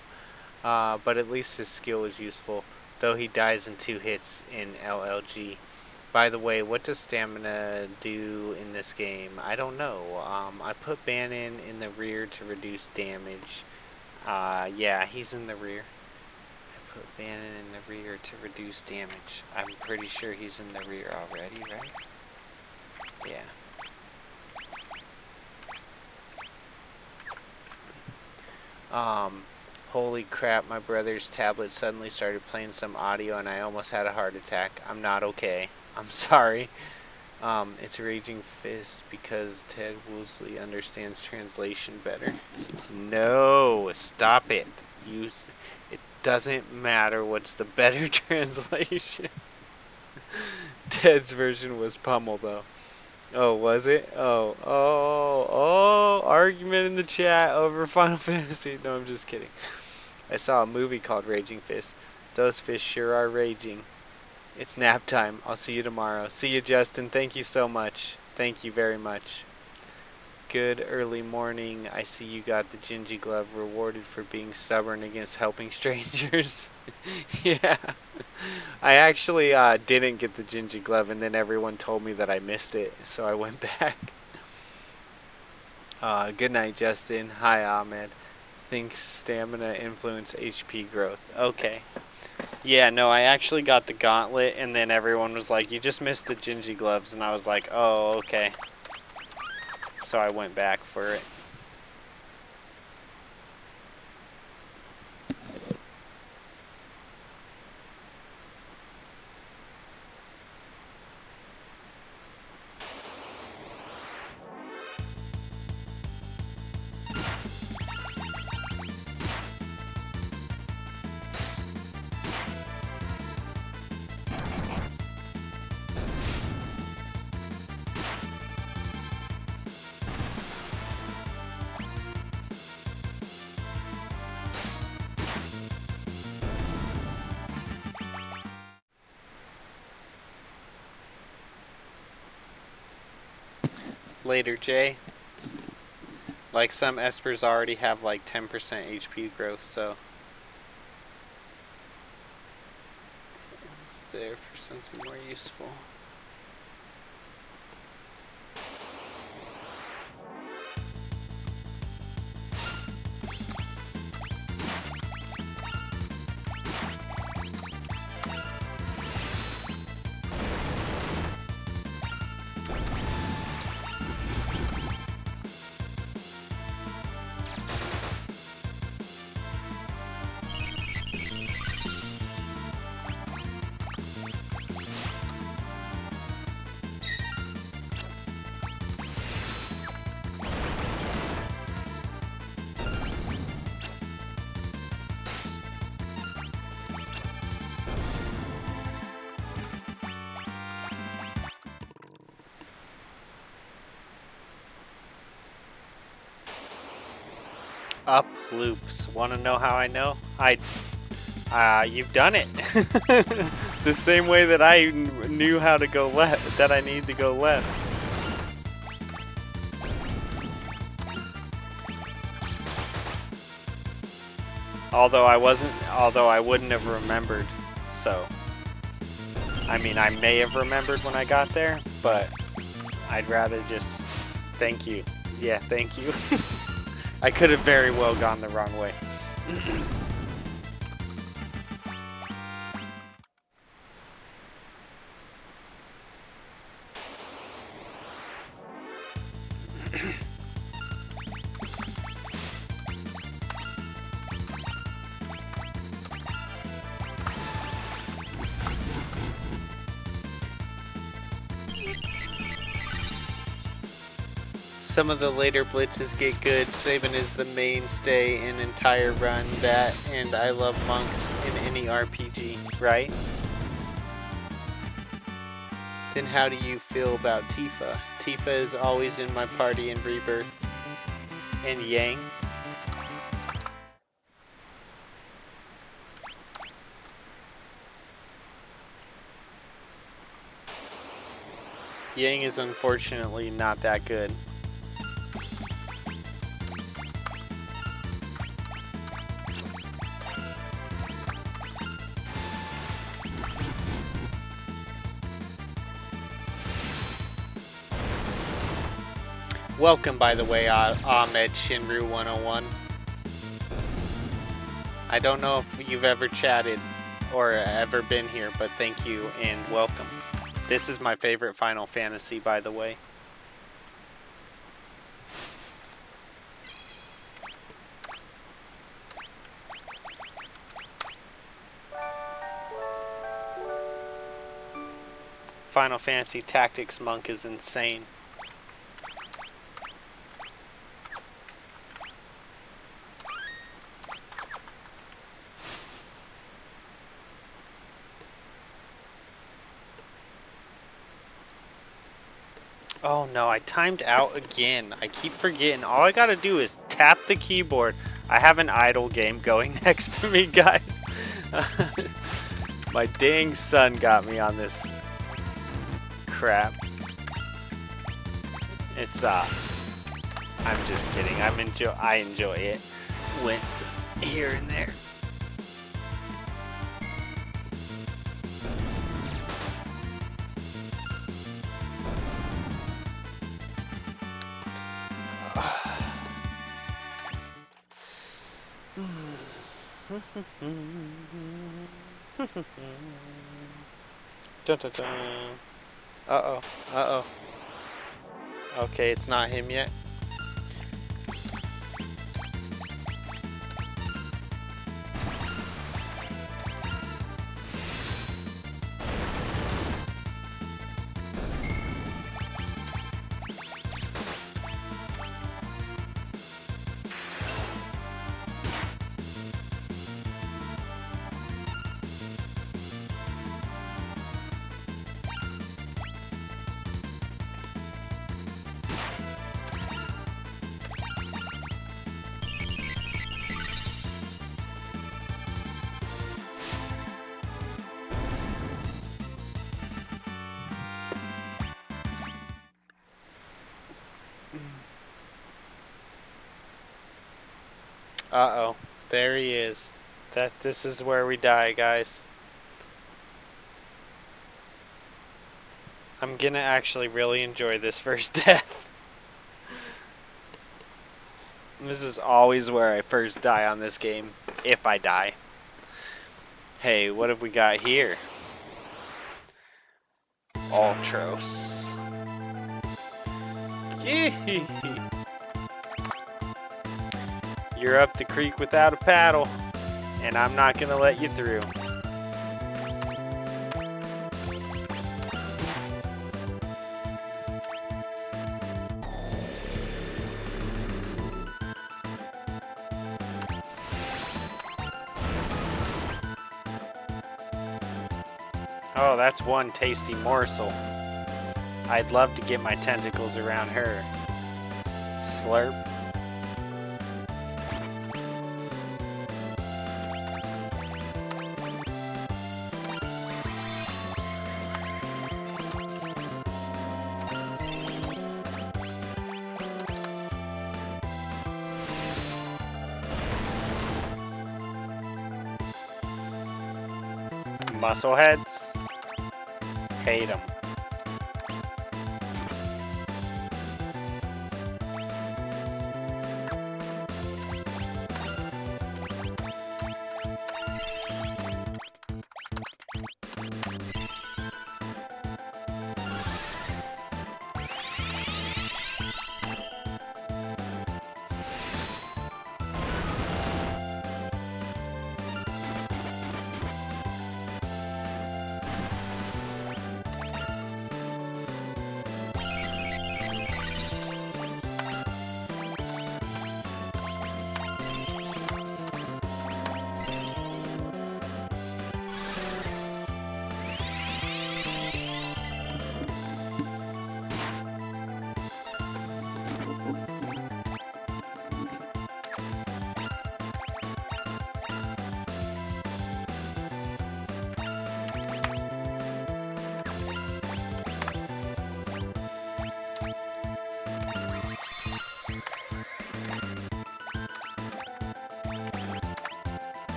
But at least his skill is useful, though he dies in 2 hits in LLG. By the way, what does stamina do in this game? I don't know. I put Bannon in the rear to reduce damage. Yeah, he's in the rear. I put Bannon in the rear to reduce damage. I'm pretty sure he's in the rear already, right? Yeah. Holy crap, my brother's tablet suddenly started playing some audio and I almost had a heart attack. I'm not okay. I'm sorry. It's Raging Fist because Ted Woosley understands translation better. No, stop it. It doesn't matter what's the better translation. Ted's version was Pummel though. Oh, was it? Oh, argument in the chat over Final Fantasy. No, I'm just kidding. I saw a movie called Raging Fist. Those fists sure are raging. It's nap time. I'll see you tomorrow. See you, Justin. Thank you so much. Thank you very much. Good early morning. I see you got the Gingy Glove, rewarded for being stubborn against helping strangers. Yeah. I actually didn't get the Gingy Glove, and then everyone told me that I missed it, so I went back. Good night, Justin. Hi, Ahmed. Think stamina influence HP growth. Okay. Yeah, no, I actually got the gauntlet, and then everyone was like, you just missed the Gingy Gloves, and I was like, oh, okay. So I went back for it. Later, Jay. Like, some espers already have like 10% HP growth, so it's there for something more useful. Up loops. Want to know how I know? You've done it. The same way that I knew how to go left, that I need to go left. Although I wouldn't have remembered, so. I mean, I may have remembered when I got there, but I'd rather just thank you. Yeah, thank you. I could have very well gone the wrong way. Some of the later blitzes get good. Sabin is the mainstay in entire run. That, and I love monks in any RPG, right? Then how do you feel about Tifa? Tifa is always in my party in Rebirth. And Yang. Yang is unfortunately not that good. Welcome, by the way, Ahmed Shinru 101. I don't know if you've ever chatted or ever been here, but thank you and welcome. This is my favorite Final Fantasy, by the way. Final Fantasy Tactics Monk is insane. Oh no, I timed out again. I keep forgetting. All I gotta do is tap the keyboard. I have an idle game going next to me, guys. My dang son got me on this crap. It's I'm just kidding. I enjoy it when here and there. Dun, dun, dun. Uh-oh. Uh-oh. Okay, it's not him yet. Uh-oh. There he is. This is where we die, guys. I'm gonna actually really enjoy this first death. This is always where I first die on this game, if I die. Hey, what have we got here? Ultros. You're up the creek without a paddle, and I'm not gonna let you through. Oh, that's one tasty morsel. I'd love to get my tentacles around her. Slurp. Muscleheads. Hate them.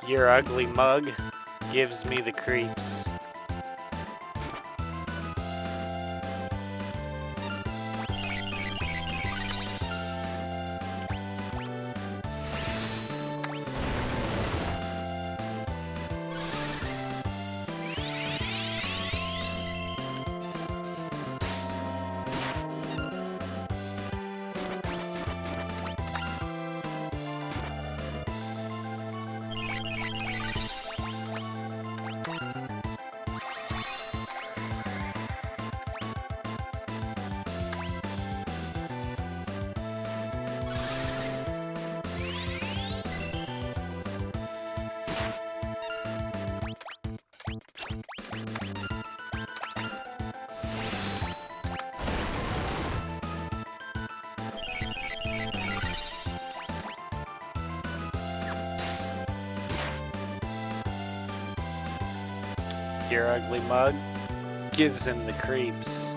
Your ugly mug gives me the creeps. Your ugly mug gives him the creeps.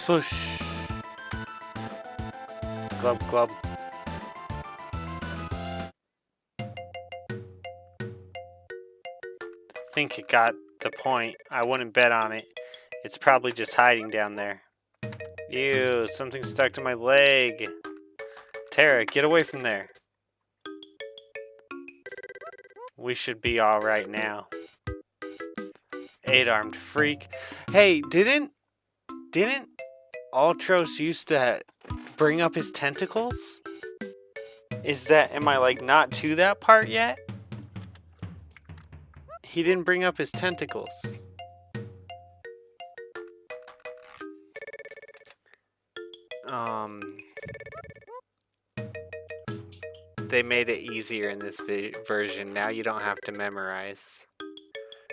Swoosh. Glub, glub. I think it got the point. I wouldn't bet on it. It's probably just hiding down there. Ew, something stuck to my leg. Tara, get away from there. We should be alright now. 8-armed freak. Hey, didn't Ultros used to bring up his tentacles? Am I like not to that part yet? He didn't bring up his tentacles. They made it easier in this version. Now you don't have to memorize.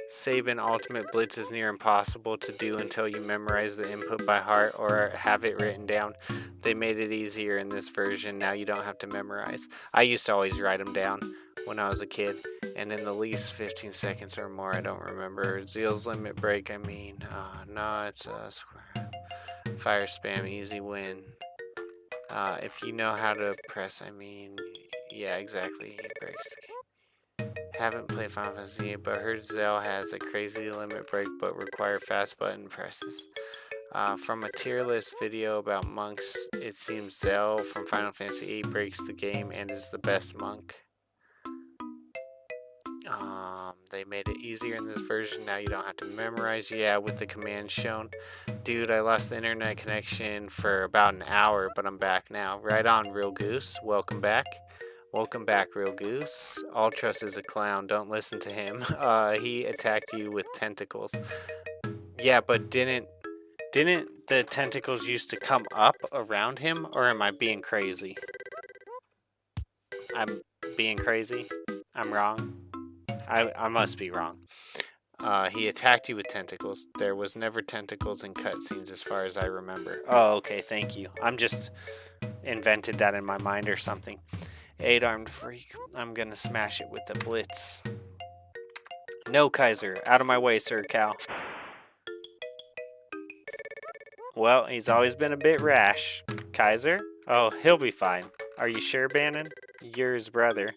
Sabin Ultimate Blitz is near impossible to do until you memorize the input by heart or have it written down. They made it easier in this version. Now you don't have to memorize. I used to always write them down when I was a kid. And in the least 15 seconds or more, I don't remember. Zeal's Limit Break, I mean. No, it's a square. Fire Spam, easy win. If you know how to press, I mean, yeah, exactly. He breaks the game. Haven't played Final Fantasy yet, but heard Zell has a crazy limit break, but require fast button presses. From a tier list video about monks, it seems Zell from Final Fantasy VIII breaks the game and is the best monk. They made it easier in this version. Now you don't have to memorize. Yeah, with the commands shown. Dude, I lost the internet connection for about an hour, but I'm back now. Right on, Real Goose. Welcome back. Welcome back, Real Goose. Ultros is a clown. Don't listen to him. He attacked you with tentacles. Yeah, but didn't the tentacles used to come up around him, or am I being crazy? I'm being crazy? I'm wrong? I must be wrong. He attacked you with tentacles. There was never tentacles in cutscenes as far as I remember. Oh, okay, thank you. I'm just invented that in my mind or something. 8-armed freak. I'm gonna smash it with the blitz. No, Kaiser. Out of my way, Sir Cal. Well, he's always been a bit rash. Kaiser? Oh, he'll be fine. Are you sure, Bannon? You're his brother.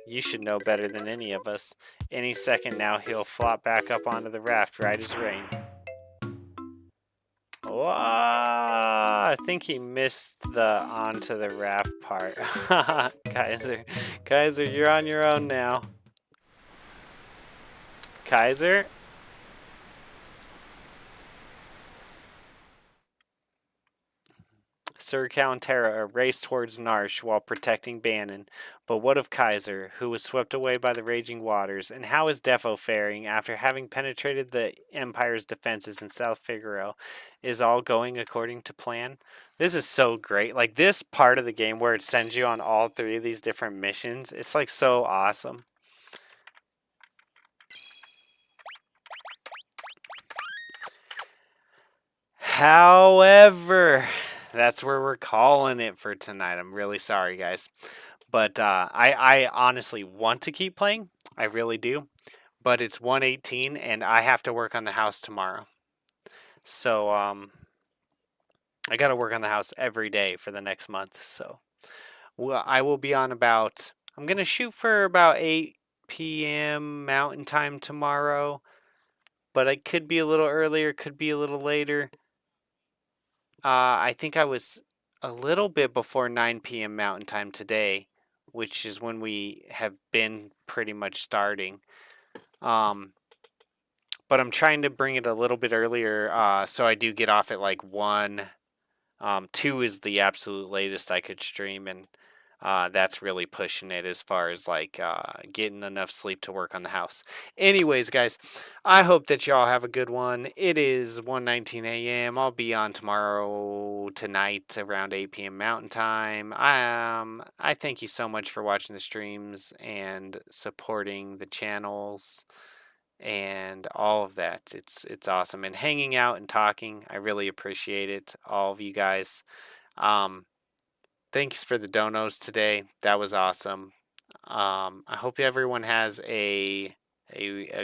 You should know better than any of us. Any second now, he'll flop back up onto the raft right as rain. Oh, I think he missed the onto the raft part. Kaiser, you're on your own now. Kaiser? Sir Cal and Tara race towards Narshe while protecting Bannon. But what of Kaiser, who was swept away by the raging waters? And how is Defo faring after having penetrated the Empire's defenses in South Figaro? Is all going according to plan? This is so great. Like, this part of the game where it sends you on all 3 of these different missions, it's like so awesome. However, that's where we're calling it for tonight. I'm really sorry, guys. But I honestly want to keep playing. I really do. But it's 1:18 and I have to work on the house tomorrow. So I got to work on the house every day for the next month. So I will be on about, I'm going to shoot for about 8 p.m. Mountain Time tomorrow. But I could be a little earlier, could be a little later. I think I was a little bit before 9 p.m. Mountain Time today, which is when we have been pretty much starting. But I'm trying to bring it a little bit earlier, so I do get off at like 1. 2 is the absolute latest I could stream, and that's really pushing it as far as like getting enough sleep to work on the house. Anyways, guys, I hope that y'all have a good one. It is 1:19 a.m. I'll be on tomorrow tonight around 8 p.m. Mountain Time. I thank you so much for watching the streams and supporting the channels and all of that. It's awesome, and hanging out and talking. I really appreciate it, all of you guys. Thanks for the donos today. That was awesome. I hope everyone has a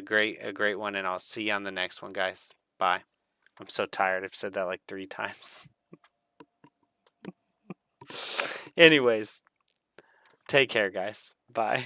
great one, and I'll see you on the next one, guys. Bye. I'm so tired. I've said that like 3 times. Anyways, take care, guys. Bye.